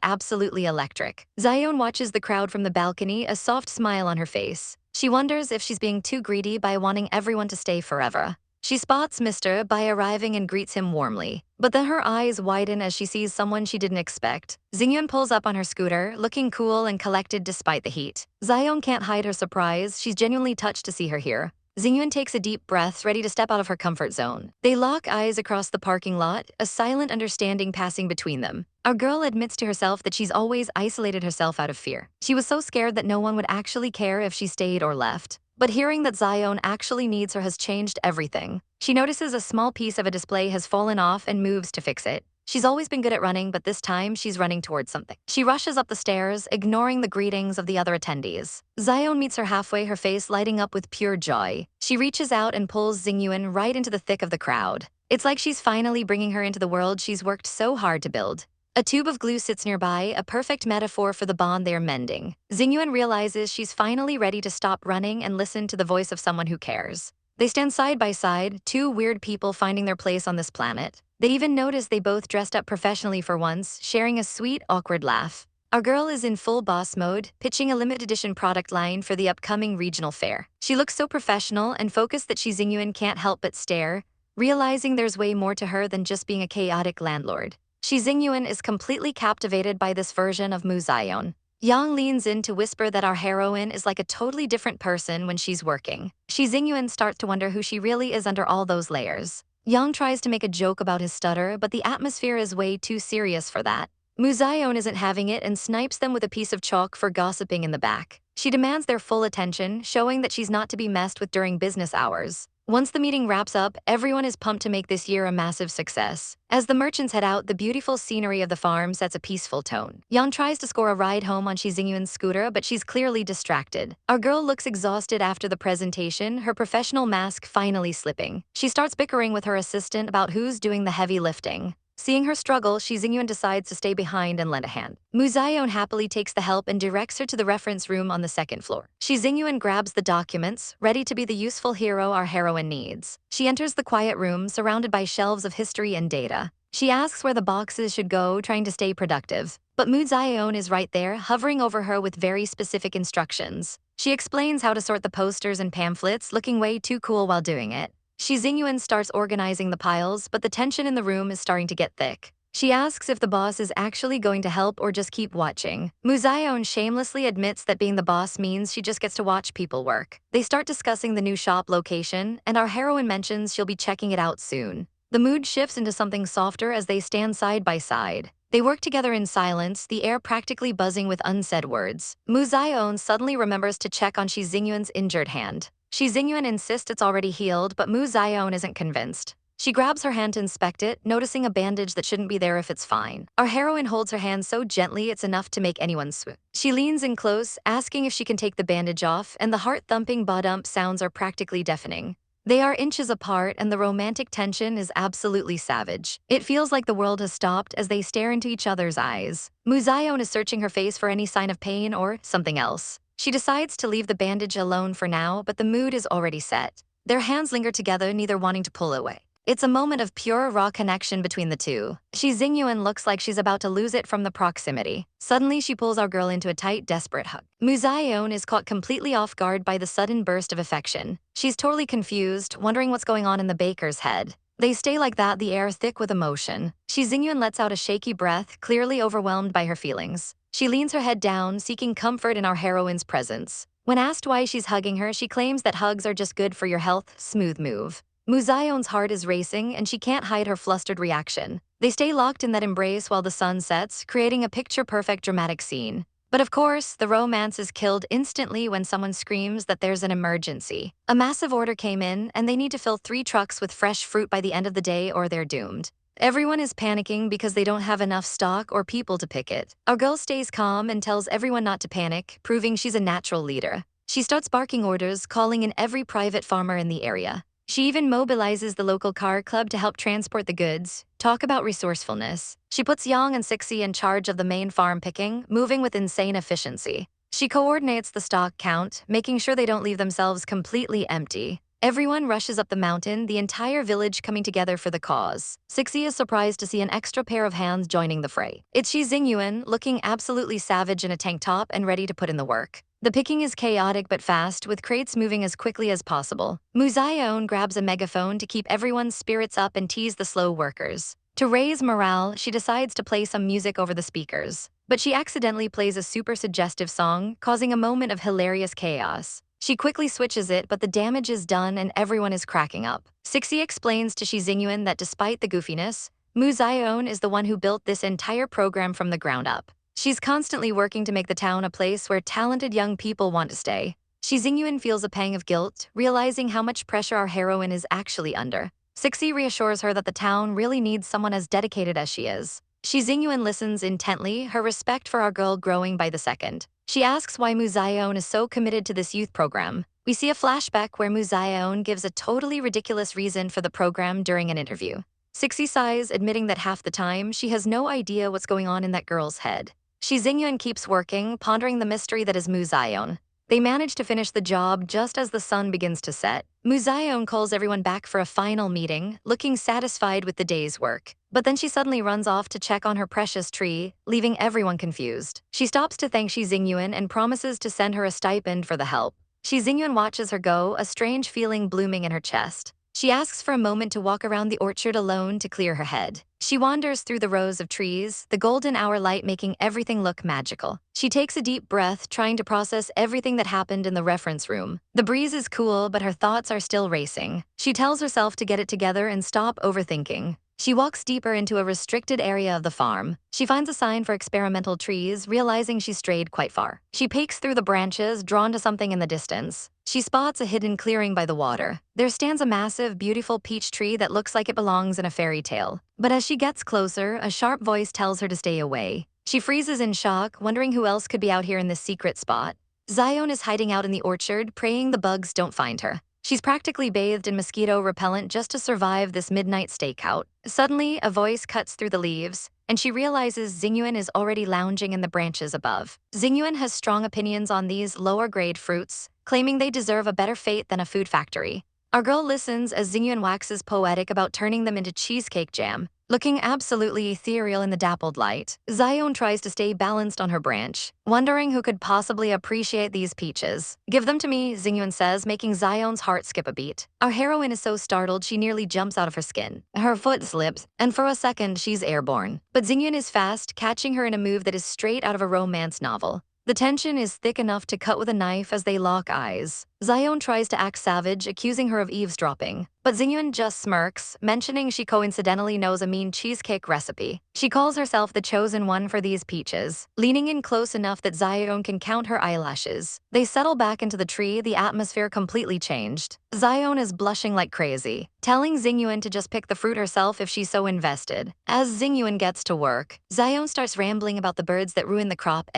absolutely electric. Xiaoen watches the crowd from the balcony, a soft smile on her face. She wonders if she's being too greedy by wanting everyone to stay forever. She spots Mr. by arriving and greets him warmly. But then her eyes widen as she sees someone she didn't expect. Xingyuan pulls up on her scooter, looking cool and collected despite the heat. Xiaoen can't hide her surprise. She's genuinely touched to see her here. Xingyuan takes a deep breath, ready to step out of her comfort zone. They lock eyes across the parking lot, a silent understanding passing between them. Our girl admits to herself that she's always isolated herself out of fear. She was so scared that no one would actually care if she stayed or left. But hearing that Xiaoen actually needs her has changed everything. She notices a small piece of a display has fallen off and moves to fix it. She's always been good at running, but this time she's running towards something. She rushes up the stairs, ignoring the greetings of the other attendees. Xiaoen meets her halfway, her face lighting up with pure joy. She reaches out and pulls Xingyuan right into the thick of the crowd. It's like she's finally bringing her into the world she's worked so hard to build. A tube of glue sits nearby, a perfect metaphor for the bond they are mending. Xingyuan realizes she's finally ready to stop running and listen to the voice of someone who cares. They stand side by side, two weird people finding their place on this planet. They even notice they both dressed up professionally for once, sharing a sweet, awkward laugh. Our girl is in full boss mode, pitching a limited edition product line for the upcoming regional fair. She looks so professional and focused that Shi Xingyuan can't help but stare, realizing there's way more to her than just being a chaotic landlord. Shi Xingyuan is completely captivated by this version of Mu Xiaoen. Yang leans in to whisper that our heroine is like a totally different person when she's working. Shi Xingyuan starts to wonder who she really is under all those layers. Yang tries to make a joke about his stutter, but the atmosphere is way too serious for that. Mu Xiaoen isn't having it and snipes them with a piece of chalk for gossiping in the back. She demands their full attention, showing that she's not to be messed with during business hours. Once the meeting wraps up, everyone is pumped to make this year a massive success. As the merchants head out, the beautiful scenery of the farm sets a peaceful tone. Yang tries to score a ride home on Shi Xingyuan's scooter, but she's clearly distracted. Our girl looks exhausted after the presentation, her professional mask finally slipping. She starts bickering with her assistant about who's doing the heavy lifting. Seeing her struggle, Shi Xingyuan decides to stay behind and lend a hand. Mu Xiaoen happily takes the help and directs her to the reference room on the second floor. Shi Xingyuan grabs the documents, ready to be the useful hero our heroine needs. She enters the quiet room, surrounded by shelves of history and data. She asks where the boxes should go, trying to stay productive. But Mu Xiaoen is right there, hovering over her with very specific instructions. She explains how to sort the posters and pamphlets, looking way too cool while doing it. Shi Xingyuan starts organizing the piles, but the tension in the room is starting to get thick. She asks if the boss is actually going to help or just keep watching. Mu Xiaoen shamelessly admits that being the boss means she just gets to watch people work. They start discussing the new shop location, and our heroine mentions she'll be checking it out soon. The mood shifts into something softer as they stand side by side. They work together in silence, the air practically buzzing with unsaid words. Mu Xiaoen suddenly remembers to check on Shi Xingyuan's injured hand. Shi Xingyuan insists it's already healed, but Mu Xiaoen isn't convinced. She grabs her hand to inspect it, noticing a bandage that shouldn't be there if it's fine. Our heroine holds her hand so gently it's enough to make anyone swoon. She leans in close, asking if she can take the bandage off, and the heart-thumping ba-dump sounds are practically deafening. They are inches apart, and the romantic tension is absolutely savage. It feels like the world has stopped as they stare into each other's eyes. Mu Xiaoen is searching her face for any sign of pain or something else. She decides to leave the bandage alone for now, but the mood is already set. Their hands linger together, neither wanting to pull away. It's a moment of pure, raw connection between the two. Shi Xingyuan looks like she's about to lose it from the proximity. Suddenly, she pulls our girl into a tight, desperate hug. Mu Xiaoen is caught completely off guard by the sudden burst of affection. She's totally confused, wondering what's going on in the baker's head. They stay like that, the air thick with emotion. Shi Xingyuan lets out a shaky breath, clearly overwhelmed by her feelings. She leans her head down, seeking comfort in our heroine's presence. When asked why she's hugging her, she claims that hugs are just good for your health. Smooth move. Mu Xiaoen's heart is racing, and she can't hide her flustered reaction. They stay locked in that embrace while the sun sets, creating a picture-perfect dramatic scene. But of course, the romance is killed instantly when someone screams that there's an emergency. A massive order came in, and they need to fill 3 trucks with fresh fruit by the end of the day or they're doomed. Everyone is panicking because they don't have enough stock or people to pick it. Our girl stays calm and tells everyone not to panic, proving she's a natural leader. She starts barking orders, calling in every private farmer in the area. She even mobilizes the local car club to help transport the goods. Talk about resourcefulness. She puts Yang and Sixi in charge of the main farm picking, moving with insane efficiency. She coordinates the stock count, making sure they don't leave themselves completely empty. Everyone rushes up the mountain, the entire village coming together for the cause. Sixi is surprised to see an extra pair of hands joining the fray. It's Shi Xingyuan, looking absolutely savage in a tank top and ready to put in the work. The picking is chaotic but fast, with crates moving as quickly as possible. Xiaoen grabs a megaphone to keep everyone's spirits up and tease the slow workers. To raise morale, she decides to play some music over the speakers. But she accidentally plays a super suggestive song, causing a moment of hilarious chaos. She quickly switches it, but the damage is done and everyone is cracking up. Sixi explains to Shi Xingyuan that despite the goofiness, Xiaoen is the one who built this entire program from the ground up. She's constantly working to make the town a place where talented young people want to stay. Shi Xingyuan feels a pang of guilt, realizing how much pressure our heroine is actually under. Sixi reassures her that the town really needs someone as dedicated as she is. Shi Xingyuan listens intently, her respect for our girl growing by the second. She asks why Xiaoen is so committed to this youth program. We see a flashback where Xiaoen gives a totally ridiculous reason for the program during an interview. Sixi sighs, admitting that half the time she has no idea what's going on in that girl's head. Shi Xingyuan keeps working, pondering the mystery that is Xiaoen. They manage to finish the job just as the sun begins to set. Xiaoen calls everyone back for a final meeting, looking satisfied with the day's work. But then she suddenly runs off to check on her precious tree, leaving everyone confused. She stops to thank Shi Xingyuan and promises to send her a stipend for the help. Shi Xingyuan watches her go, a strange feeling blooming in her chest. She asks for a moment to walk around the orchard alone to clear her head. She wanders through the rows of trees, the golden hour light making everything look magical. She takes a deep breath, trying to process everything that happened in the reference room. The breeze is cool, but her thoughts are still racing. She tells herself to get it together and stop overthinking. She walks deeper into a restricted area of the farm. She finds a sign for experimental trees, realizing she strayed quite far. She peeks through the branches, drawn to something in the distance. She spots a hidden clearing by the water. There stands a massive, beautiful peach tree that looks like it belongs in a fairy tale. But as she gets closer, a sharp voice tells her to stay away. She freezes in shock, wondering who else could be out here in this secret spot. Xiaoen is hiding out in the orchard, praying the bugs don't find her. She's practically bathed in mosquito repellent just to survive this midnight stakeout. Suddenly, a voice cuts through the leaves, and she realizes Xingyuan is already lounging in the branches above. Xingyuan has strong opinions on these lower-grade fruits, claiming they deserve a better fate than a food factory. Our girl listens as Xingyuan waxes poetic about turning them into cheesecake jam. Looking absolutely ethereal in the dappled light, Xiaoen tries to stay balanced on her branch, wondering who could possibly appreciate these peaches. "Give them to me," Xingyuan says, making Xiaoen's heart skip a beat. Our heroine is so startled she nearly jumps out of her skin. Her foot slips, and for a second she's airborne. But Xingyuan is fast, catching her in a move that is straight out of a romance novel. The tension is thick enough to cut with a knife as they lock eyes. Xiaoen tries to act savage, accusing her of eavesdropping. But Xingyuan just smirks, mentioning she coincidentally knows a mean cheesecake recipe. She calls herself the chosen one for these peaches, leaning in close enough that Xiaoen can count her eyelashes. They settle back into the tree, the atmosphere completely changed. Xiaoen is blushing like crazy, telling Xingyuan to just pick the fruit herself if she's so invested. As Xingyuan gets to work, Xiaoen starts rambling about the birds that ruin the crop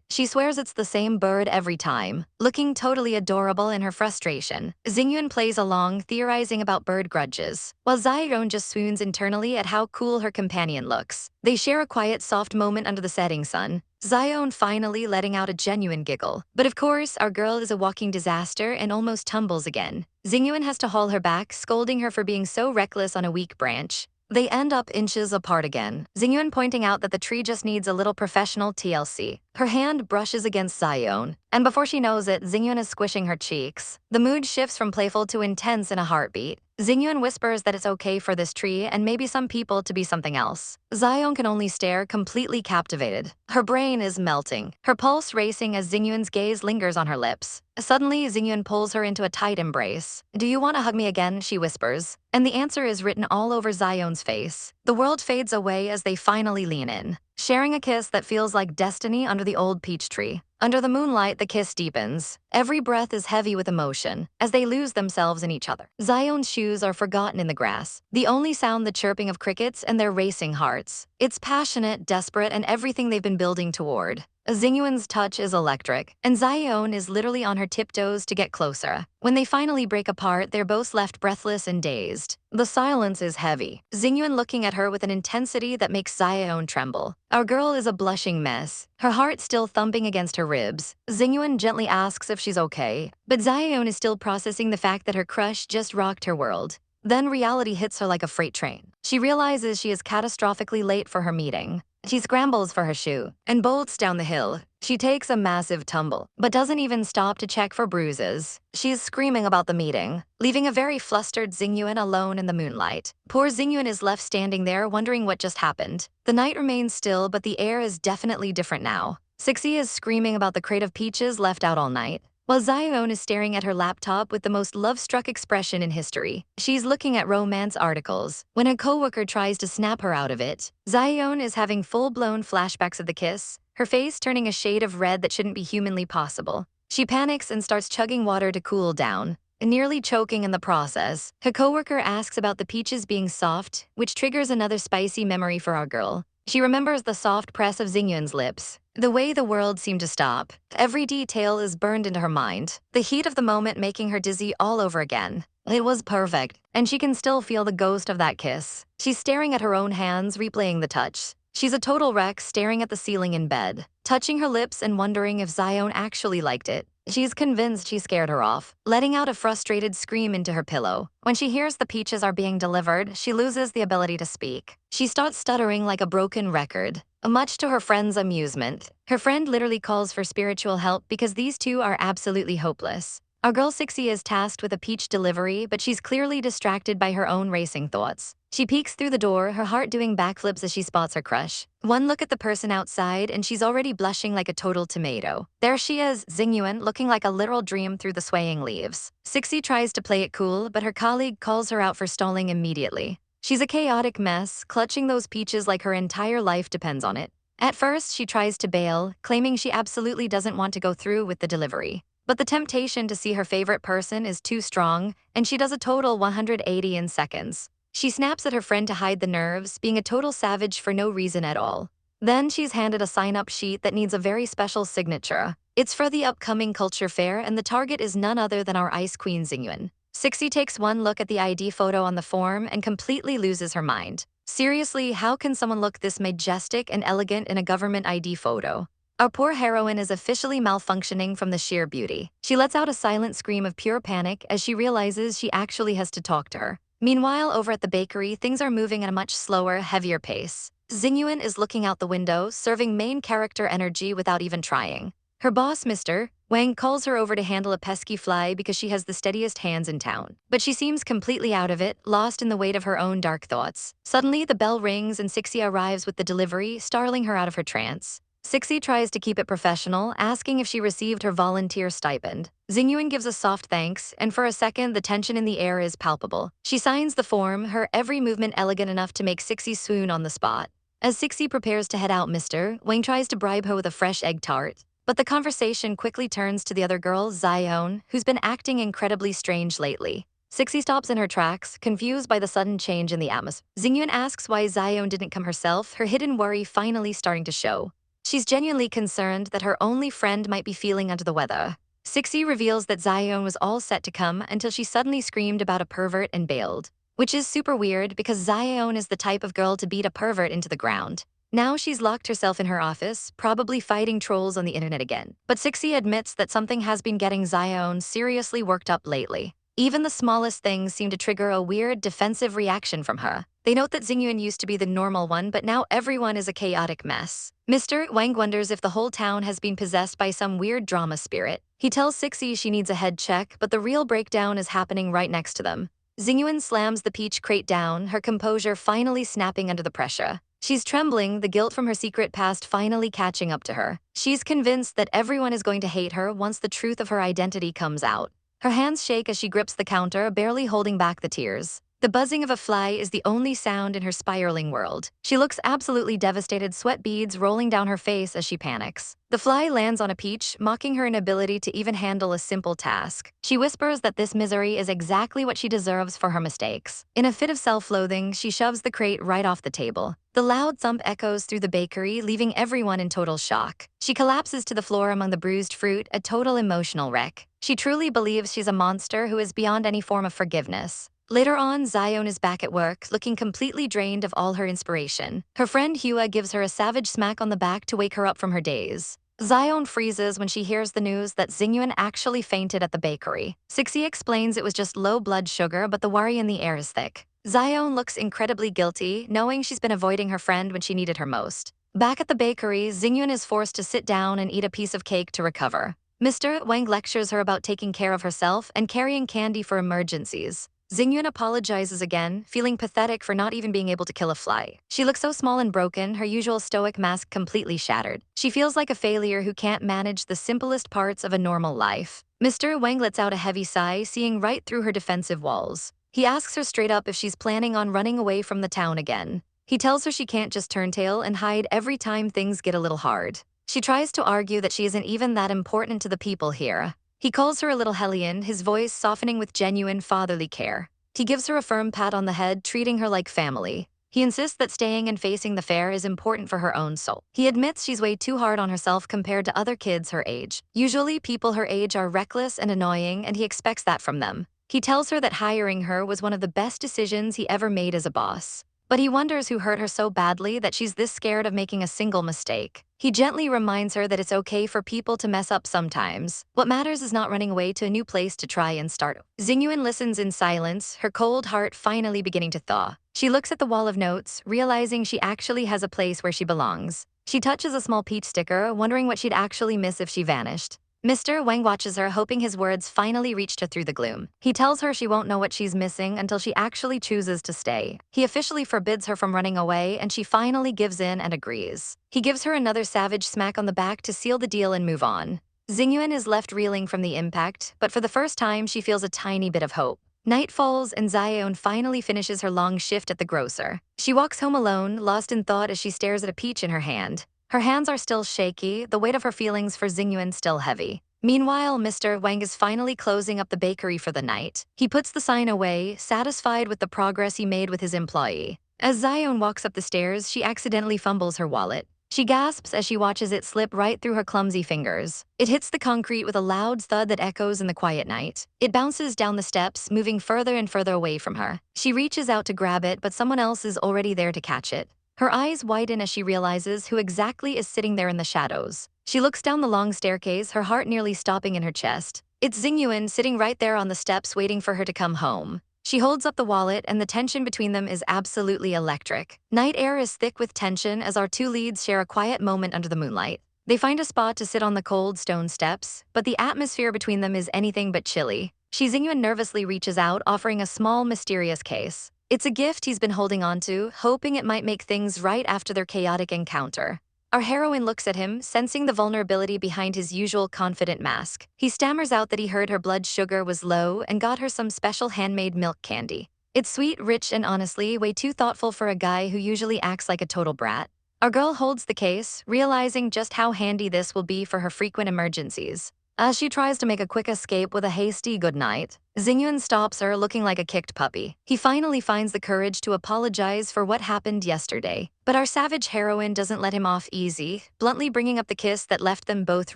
She swears it's the same bird every time, looking totally adorable in her frustration. Xingyuan plays along, theorizing about bird grudges, while Xiaoen just swoons internally at how cool her companion looks. They share a quiet, soft moment under the setting sun, Xiaoen finally letting out a genuine giggle. But of course, our girl is a walking disaster and almost tumbles again. Xingyuan has to haul her back, scolding her for being so reckless on a weak branch. They end up inches apart again, Xingyuan pointing out that the tree just needs a little professional TLC. Her hand brushes against Xiaoen, and before she knows it, Xingyuan is squishing her cheeks. The mood shifts from playful to intense in a heartbeat. Xingyuan whispers that it's okay for this tree and maybe some people to be something else. Xiaoen can only stare, completely captivated. Her brain is melting, her pulse racing as Xingyuan's gaze lingers on her lips. Suddenly, Xingyuan pulls her into a tight embrace. "Do you want to hug me again?" she whispers. And the answer is written all over Xiaoen's face. The world fades away as they finally lean in, sharing a kiss that feels like destiny under the old peach tree. Under the moonlight, the kiss deepens. Every breath is heavy with emotion, as they lose themselves in each other. Xiaoen's shoes are forgotten in the grass, the only sound the chirping of crickets and their racing hearts. It's passionate, desperate, and everything they've been building toward. Xingyuan's touch is electric, and Xiaoen is literally on her tiptoes to get closer. When they finally break apart, they're both left breathless and dazed. The silence is heavy, Xingyuan looking at her with an intensity that makes Xiaoen tremble. Our girl is a blushing mess, her heart still thumping against her ribs. Xingyuan gently asks if she's okay, but Xiaoen is still processing the fact that her crush just rocked her world. Then reality hits her like a freight train. She realizes she is catastrophically late for her meeting. She scrambles for her shoe and bolts down the hill. She takes a massive tumble, but doesn't even stop to check for bruises. She's screaming about the meeting, leaving a very flustered Xingyuan alone in the moonlight. Poor Xingyuan is left standing there wondering what just happened. The night remains still, but the air is definitely different now. Sixy is screaming about the crate of peaches left out all night, while Xiaoen is staring at her laptop with the most love-struck expression in history. She's looking at romance articles when a coworker tries to snap her out of it. Xiaoen is having full-blown flashbacks of the kiss, her face turning a shade of red that shouldn't be humanly possible. She panics and starts chugging water to cool down, nearly choking in the process. Her coworker asks about the peaches being soft, which triggers another spicy memory for our girl. She remembers the soft press of Xingyuan's lips, the way the world seemed to stop. Every detail is burned into her mind, the heat of the moment making her dizzy all over again. It was perfect, and she can still feel the ghost of that kiss. She's staring at her own hands, replaying the touch. She's a total wreck, staring at the ceiling in bed, touching her lips and wondering if Xiaoen actually liked it. She's convinced she scared her off, letting out a frustrated scream into her pillow. When she hears the peaches are being delivered, she loses the ability to speak. She starts stuttering like a broken record, much to her friend's amusement. Her friend literally calls for spiritual help because these two are absolutely hopeless. Our girl Sixy is tasked with a peach delivery, but she's clearly distracted by her own racing thoughts. She peeks through the door, her heart doing backflips as she spots her crush. One look at the person outside, and she's already blushing like a total tomato. There she is, Xingyuan, looking like a literal dream through the swaying leaves. Sixy tries to play it cool, but her colleague calls her out for stalling immediately. She's a chaotic mess, clutching those peaches like her entire life depends on it. At first, she tries to bail, claiming she absolutely doesn't want to go through with the delivery. But the temptation to see her favorite person is too strong, and she does a total 180 in seconds. She snaps at her friend to hide the nerves, being a total savage for no reason at all. Then she's handed a sign-up sheet that needs a very special signature. It's for the upcoming culture fair, and the target is none other than our ice queen Xingyuan. Sixy takes one look at the ID photo on the form and completely loses her mind. Seriously, how can someone look this majestic and elegant in a government ID photo? Our poor heroine is officially malfunctioning from the sheer beauty. She lets out a silent scream of pure panic as she realizes she actually has to talk to her. Meanwhile, over at the bakery, things are moving at a much slower, heavier pace. Xingyuan is looking out the window, serving main character energy without even trying. Her boss, Mr. Wang, calls her over to handle a pesky fly because she has the steadiest hands in town. But she seems completely out of it, lost in the weight of her own dark thoughts. Suddenly, the bell rings and Sixy arrives with the delivery, startling her out of her trance. Sixy tries to keep it professional, asking if she received her volunteer stipend. Xingyuan gives a soft thanks, and for a second, the tension in the air is palpable. She signs the form, her every movement elegant enough to make Sixy swoon on the spot. As Sixy prepares to head out, Mr. Wang tries to bribe her with a fresh egg tart. But the conversation quickly turns to the other girl, Xiaoen, who's been acting incredibly strange lately. Sixy stops in her tracks, confused by the sudden change in the atmosphere. Xingyuan asks why Xiaoen didn't come herself, her hidden worry finally starting to show. She's genuinely concerned that her only friend might be feeling under the weather. Sixy reveals that Xiaoen was all set to come until she suddenly screamed about a pervert and bailed. Which is super weird because Xiaoen is the type of girl to beat a pervert into the ground. Now she's locked herself in her office, probably fighting trolls on the internet again. But Sixy admits that something has been getting Xiaoen seriously worked up lately. Even the smallest things seem to trigger a weird defensive reaction from her. They note that Xingyuan used to be the normal one, but now everyone is a chaotic mess. Mr. Wang wonders if the whole town has been possessed by some weird drama spirit. He tells Sixy she needs a head check, but the real breakdown is happening right next to them. Xingyuan slams the peach crate down, her composure finally snapping under the pressure. She's trembling, the guilt from her secret past finally catching up to her. She's convinced that everyone is going to hate her once the truth of her identity comes out. Her hands shake as she grips the counter, barely holding back the tears. The buzzing of a fly is the only sound in her spiraling world. She looks absolutely devastated, sweat beads rolling down her face as she panics. The fly lands on a peach, mocking her inability to even handle a simple task. She whispers that this misery is exactly what she deserves for her mistakes. In a fit of self-loathing, she shoves the crate right off the table. The loud thump echoes through the bakery, leaving everyone in total shock. She collapses to the floor among the bruised fruit, a total emotional wreck. She truly believes she's a monster who is beyond any form of forgiveness. Later on, Xiaoen is back at work, looking completely drained of all her inspiration. Her friend Hua gives her a savage smack on the back to wake her up from her daze. Xiaoen freezes when she hears the news that Xingyuan actually fainted at the bakery. Sixi explains it was just low blood sugar, but the worry in the air is thick. Xiaoen looks incredibly guilty, knowing she's been avoiding her friend when she needed her most. Back at the bakery, Xingyuan is forced to sit down and eat a piece of cake to recover. Mr. Wang lectures her about taking care of herself and carrying candy for emergencies. Xingyuan apologizes again, feeling pathetic for not even being able to kill a fly. She looks so small and broken, her usual stoic mask completely shattered. She feels like a failure who can't manage the simplest parts of a normal life. Mr. Wang lets out a heavy sigh, seeing right through her defensive walls. He asks her straight up if she's planning on running away from the town again. He tells her she can't just turn tail and hide every time things get a little hard. She tries to argue that she isn't even that important to the people here. He calls her a little hellion, his voice softening with genuine fatherly care. He gives her a firm pat on the head, treating her like family. He insists that staying and facing the fair is important for her own soul. He admits she's way too hard on herself compared to other kids her age. Usually, people her age are reckless and annoying, and he expects that from them. He tells her that hiring her was one of the best decisions he ever made as a boss. But he wonders who hurt her so badly that she's this scared of making a single mistake. He gently reminds her that it's okay for people to mess up sometimes. What matters is not running away to a new place to try and start. Xingyuan listens in silence, her cold heart finally beginning to thaw. She looks at the wall of notes, realizing she actually has a place where she belongs. She touches a small peach sticker, wondering what she'd actually miss if she vanished. Mr. Wang watches her, hoping his words finally reached her through the gloom. He tells her she won't know what she's missing until she actually chooses to stay. He officially forbids her from running away, and she finally gives in and agrees. He gives her another savage smack on the back to seal the deal and move on. Xingyuan is left reeling from the impact, but for the first time she feels a tiny bit of hope. Night falls and Xiaoen finally finishes her long shift at the grocer. She walks home alone, lost in thought as she stares at a peach in her hand. Her hands are still shaky, the weight of her feelings for Xingyuan still heavy. Meanwhile, Mr. Wang is finally closing up the bakery for the night. He puts the sign away, satisfied with the progress he made with his employee. As Xiaoen walks up the stairs, she accidentally fumbles her wallet. She gasps as she watches it slip right through her clumsy fingers. It hits the concrete with a loud thud that echoes in the quiet night. It bounces down the steps, moving further and further away from her. She reaches out to grab it, but someone else is already there to catch it. Her eyes widen as she realizes who exactly is sitting there in the shadows. She looks down the long staircase, her heart nearly stopping in her chest. It's Xingyuan sitting right there on the steps waiting for her to come home. She holds up the wallet, and the tension between them is absolutely electric. Night air is thick with tension as our two leads share a quiet moment under the moonlight. They find a spot to sit on the cold stone steps, but the atmosphere between them is anything but chilly. Xingyuan nervously reaches out, offering a small, mysterious case. It's a gift he's been holding on to, hoping it might make things right after their chaotic encounter. Our heroine looks at him, sensing the vulnerability behind his usual confident mask. He stammers out that he heard her blood sugar was low and got her some special handmade milk candy. It's sweet, rich, and honestly way too thoughtful for a guy who usually acts like a total brat. Our girl holds the case, realizing just how handy this will be for her frequent emergencies. As she tries to make a quick escape with a hasty goodnight, Xingyuan stops her, looking like a kicked puppy. He finally finds the courage to apologize for what happened yesterday. But our savage heroine doesn't let him off easy, bluntly bringing up the kiss that left them both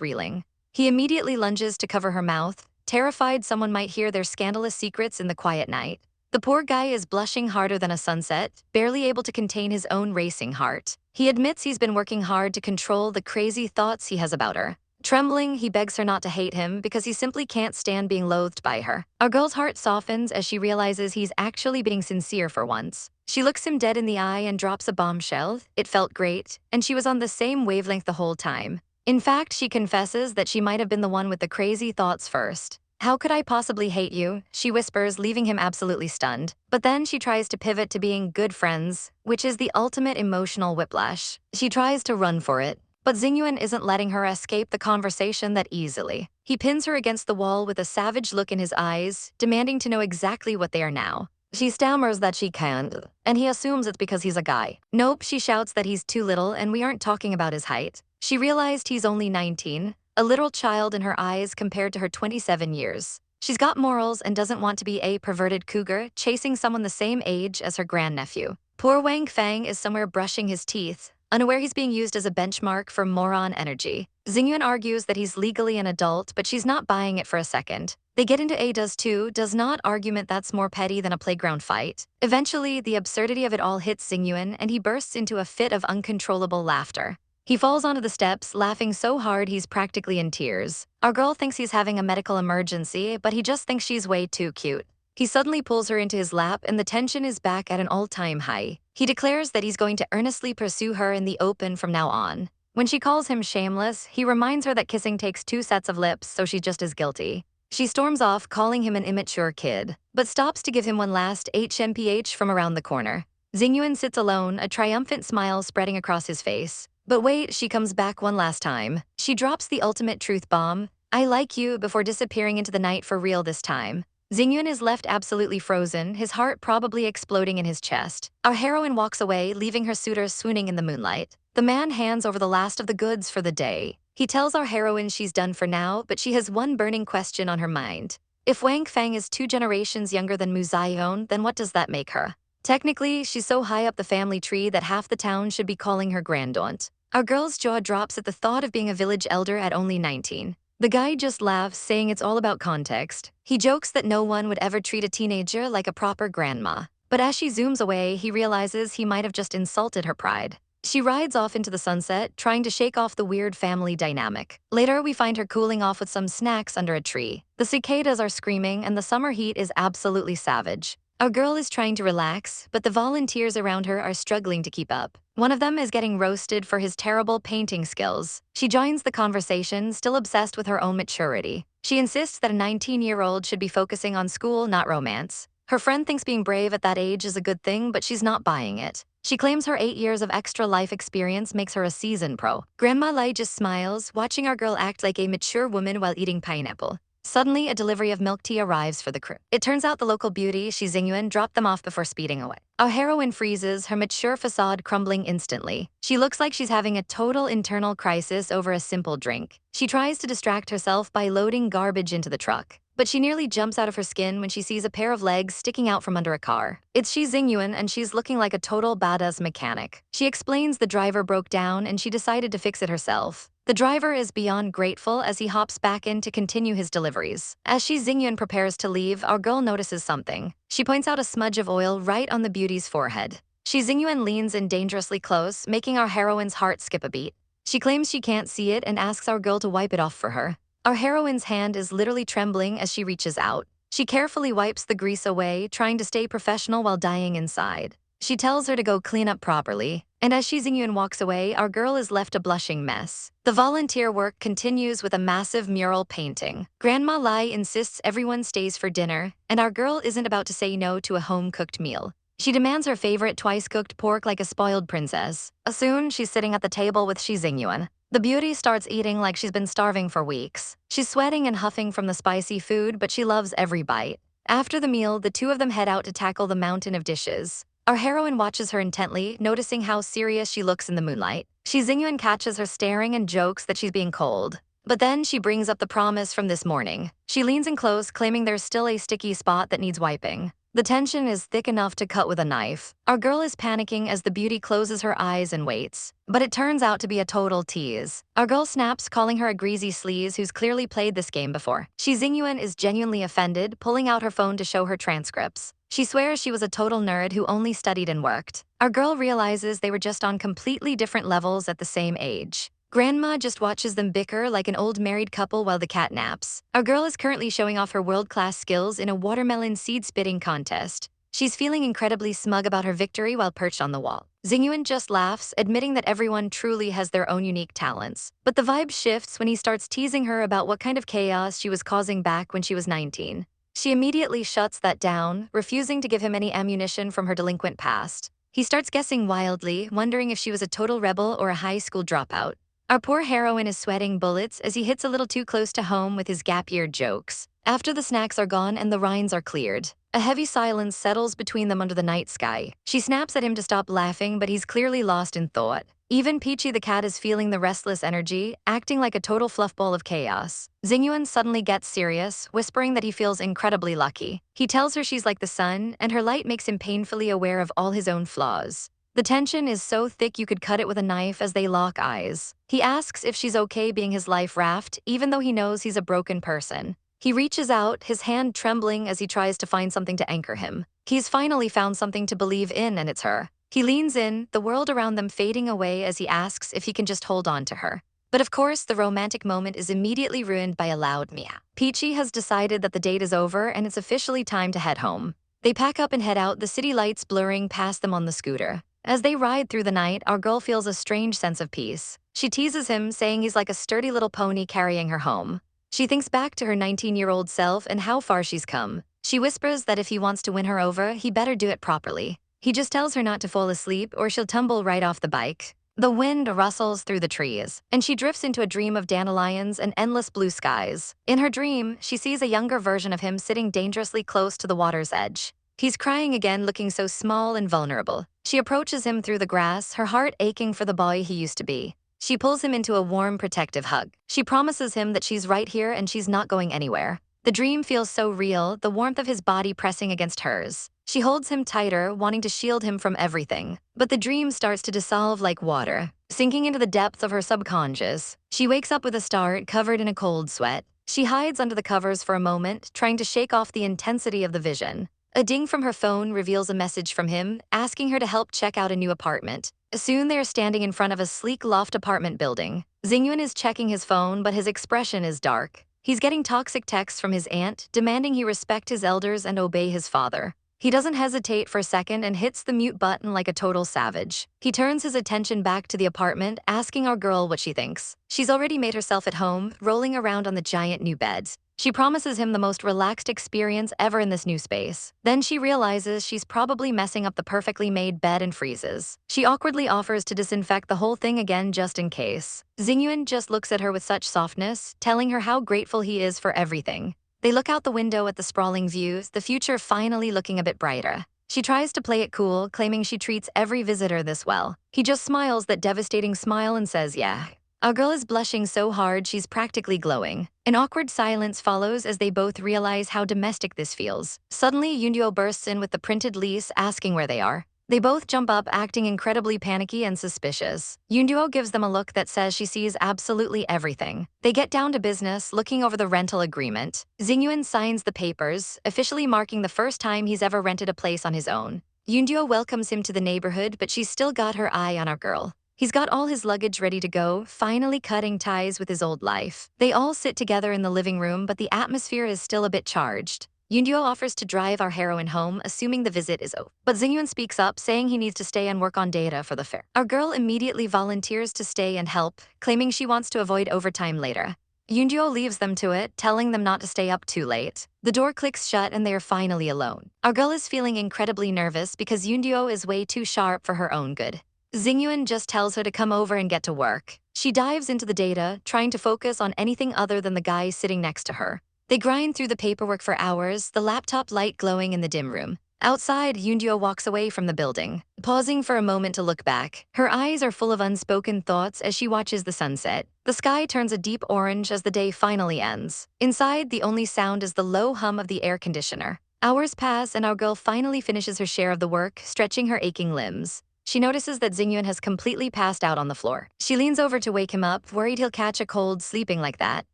reeling. He immediately lunges to cover her mouth, terrified someone might hear their scandalous secrets in the quiet night. The poor guy is blushing harder than a sunset, barely able to contain his own racing heart. He admits he's been working hard to control the crazy thoughts he has about her. Trembling, he begs her not to hate him because he simply can't stand being loathed by her. Our girl's heart softens as she realizes he's actually being sincere for once. She looks him dead in the eye and drops a bombshell. It felt great, and she was on the same wavelength the whole time. In fact, she confesses that she might have been the one with the crazy thoughts first. "How could I possibly hate you?" she whispers, leaving him absolutely stunned. But then she tries to pivot to being good friends, which is the ultimate emotional whiplash. She tries to run for it, but Xingyuan isn't letting her escape the conversation that easily. He pins her against the wall with a savage look in his eyes, demanding to know exactly what they are now. She stammers that she can't, and he assumes it's because he's a guy. Nope, she shouts that he's too little and we aren't talking about his height. She realized he's only 19, a literal child in her eyes compared to her 27 years. She's got morals and doesn't want to be a perverted cougar chasing someone the same age as her grandnephew. Poor Wang Feng is somewhere brushing his teeth, unaware he's being used as a benchmark for moron energy. Xingyuan argues that he's legally an adult, but she's not buying it for a second. They get into a does too, does not argument that's more petty than a playground fight. Eventually, the absurdity of it all hits Xingyuan and he bursts into a fit of uncontrollable laughter. He falls onto the steps, laughing so hard he's practically in tears. Our girl thinks he's having a medical emergency, but he just thinks she's way too cute. He suddenly pulls her into his lap and the tension is back at an all-time high. He declares that he's going to earnestly pursue her in the open from now on. When she calls him shameless, he reminds her that kissing takes 2 sets of lips, so she's just as guilty. She storms off, calling him an immature kid, but stops to give him one last HMPH from around the corner. Xingyuan sits alone, a triumphant smile spreading across his face. But wait, she comes back one last time. She drops the ultimate truth bomb, "I like you," before disappearing into the night for real this time. Xingyuan is left absolutely frozen, his heart probably exploding in his chest. Our heroine walks away, leaving her suitor swooning in the moonlight. The man hands over the last of the goods for the day. He tells our heroine she's done for now, but she has one burning question on her mind. If Wang Feng is 2 generations younger than Mu Zaiyon, then what does that make her? Technically, she's so high up the family tree that half the town should be calling her grandaunt. Our girl's jaw drops at the thought of being a village elder at only 19. The guy just laughs, saying it's all about context. He jokes that no one would ever treat a teenager like a proper grandma. But as she zooms away, he realizes he might have just insulted her pride. She rides off into the sunset, trying to shake off the weird family dynamic. Later, we find her cooling off with some snacks under a tree. The cicadas are screaming, and the summer heat is absolutely savage. Our girl is trying to relax, but the volunteers around her are struggling to keep up. One of them is getting roasted for his terrible painting skills. She joins the conversation, still obsessed with her own maturity. She insists that a 19-year-old should be focusing on school, not romance. Her friend thinks being brave at that age is a good thing, but she's not buying it. She claims her 8 years of extra life experience makes her a seasoned pro. Grandma Lai just smiles, watching our girl act like a mature woman while eating pineapple. Suddenly, a delivery of milk tea arrives for the crew. It turns out the local beauty, Shi Xingyuan, dropped them off before speeding away. Our heroine freezes, her mature facade crumbling instantly. She looks like she's having a total internal crisis over a simple drink. She tries to distract herself by loading garbage into the truck, but she nearly jumps out of her skin when she sees a pair of legs sticking out from under a car. It's Shi Xingyuan, and she's looking like a total badass mechanic. She explains the driver broke down and she decided to fix it herself. The driver is beyond grateful as he hops back in to continue his deliveries. As Shi Xingyuan prepares to leave, our girl notices something. She points out a smudge of oil right on the beauty's forehead. Shi Xingyuan leans in dangerously close, making our heroine's heart skip a beat. She claims she can't see it and asks our girl to wipe it off for her. Our heroine's hand is literally trembling as she reaches out. She carefully wipes the grease away, trying to stay professional while dying inside. She tells her to go clean up properly, and as Shi Xingyuan walks away, our girl is left a blushing mess. The volunteer work continues with a massive mural painting. Grandma Lai insists everyone stays for dinner, and our girl isn't about to say no to a home-cooked meal. She demands her favorite twice-cooked pork like a spoiled princess. Soon, she's sitting at the table with Shi Xingyuan. The beauty starts eating like she's been starving for weeks. She's sweating and huffing from the spicy food, but she loves every bite. After the meal, the two of them head out to tackle the mountain of dishes. Our heroine watches her intently, noticing how serious she looks in the moonlight. Shi Xingyuan catches her staring and jokes that she's being cold. But then she brings up the promise from this morning. She leans in close, claiming there's still a sticky spot that needs wiping. The tension is thick enough to cut with a knife. Our girl is panicking as the beauty closes her eyes and waits. But it turns out to be a total tease. Our girl snaps, calling her a greasy sleaze who's clearly played this game before. Shi Xingyuan is genuinely offended, pulling out her phone to show her transcripts. She swears she was a total nerd who only studied and worked. Our girl realizes they were just on completely different levels at the same age. Grandma just watches them bicker like an old married couple while the cat naps. Our girl is currently showing off her world-class skills in a watermelon seed-spitting contest. She's feeling incredibly smug about her victory while perched on the wall. Xingyuan just laughs, admitting that everyone truly has their own unique talents. But the vibe shifts when he starts teasing her about what kind of chaos she was causing back when she was 19. She immediately shuts that down, refusing to give him any ammunition from her delinquent past. He starts guessing wildly, wondering if she was a total rebel or a high school dropout. Our poor heroine is sweating bullets as he hits a little too close to home with his gap year jokes. After the snacks are gone and the rinds are cleared, A heavy silence settles between them under the night sky. She snaps at him to stop laughing, but he's clearly lost in thought. Even Peachy the cat is feeling the restless energy, acting like a total fluffball of chaos. Xingyuan suddenly gets serious, whispering that he feels incredibly lucky. He tells her she's like the sun, and her light makes him painfully aware of all his own flaws. The tension is so thick you could cut it with a knife as they lock eyes. He asks if she's okay being his life raft, even though he knows he's a broken person. He reaches out, his hand trembling as he tries to find something to anchor him. He's finally found something to believe in, and it's her. He leans in, the world around them fading away as he asks if he can just hold on to her. But of course, the romantic moment is immediately ruined by a loud meow. Peachy has decided that the date is over and it's officially time to head home. They pack up and head out, the city lights blurring past them on the scooter. As they ride through the night, our girl feels a strange sense of peace. She teases him, saying he's like a sturdy little pony carrying her home. She thinks back to her 19-year-old self and how far she's come. She whispers that if he wants to win her over, he better do it properly. He just tells her not to fall asleep or she'll tumble right off the bike. The wind rustles through the trees, and she drifts into a dream of dandelions and endless blue skies. In her dream, she sees a younger version of him sitting dangerously close to the water's edge. He's crying again, looking so small and vulnerable. She approaches him through the grass, her heart aching for the boy he used to be. She pulls him into a warm, protective hug. She promises him that she's right here and she's not going anywhere. The dream feels so real, the warmth of his body pressing against hers. She holds him tighter, wanting to shield him from everything. But the dream starts to dissolve like water, sinking into the depths of her subconscious. She wakes up with a start, covered in a cold sweat. She hides under the covers for a moment, trying to shake off the intensity of the vision. A ding from her phone reveals a message from him, asking her to help check out a new apartment. Soon they are standing in front of a sleek loft apartment building. Xingyuan is checking his phone, but his expression is dark. He's getting toxic texts from his aunt, demanding he respect his elders and obey his father. He doesn't hesitate for a second and hits the mute button like a total savage. He turns his attention back to the apartment, asking our girl what she thinks. She's already made herself at home, rolling around on the giant new bed. She promises him the most relaxed experience ever in this new space. Then she realizes she's probably messing up the perfectly made bed and freezes. She awkwardly offers to disinfect the whole thing again just in case. Xingyuan just looks at her with such softness, telling her how grateful he is for everything. They look out the window at the sprawling views, the future finally looking a bit brighter. She tries to play it cool, claiming she treats every visitor this well. He just smiles that devastating smile and says, yeah. Our girl is blushing so hard she's practically glowing. An awkward silence follows as they both realize how domestic this feels. Suddenly, Yunduo bursts in with the printed lease, asking where they are. They both jump up, acting incredibly panicky and suspicious. Yunduo gives them a look that says she sees absolutely everything. They get down to business, looking over the rental agreement. Xingyuan signs the papers, officially marking the first time he's ever rented a place on his own. Yunduo welcomes him to the neighborhood, but she's still got her eye on our girl. He's got all his luggage ready to go, finally cutting ties with his old life. They all sit together in the living room, but the atmosphere is still a bit charged. Yunduo offers to drive our heroine home, assuming the visit is over. But Xingyuan speaks up, saying he needs to stay and work on data for the fair. Our girl immediately volunteers to stay and help, claiming she wants to avoid overtime later. Yunduo leaves them to it, telling them not to stay up too late. The door clicks shut and they are finally alone. Our girl is feeling incredibly nervous because Yunduo is way too sharp for her own good. Xingyuan just tells her to come over and get to work. She dives into the data, trying to focus on anything other than the guy sitting next to her. They grind through the paperwork for hours, the laptop light glowing in the dim room. Outside, Yunduo walks away from the building, pausing for a moment to look back. Her eyes are full of unspoken thoughts as she watches the sunset. The sky turns a deep orange as the day finally ends. Inside, the only sound is the low hum of the air conditioner. Hours pass and our girl finally finishes her share of the work, stretching her aching limbs. She notices that Xingyuan has completely passed out on the floor. She leans over to wake him up, worried he'll catch a cold sleeping like that.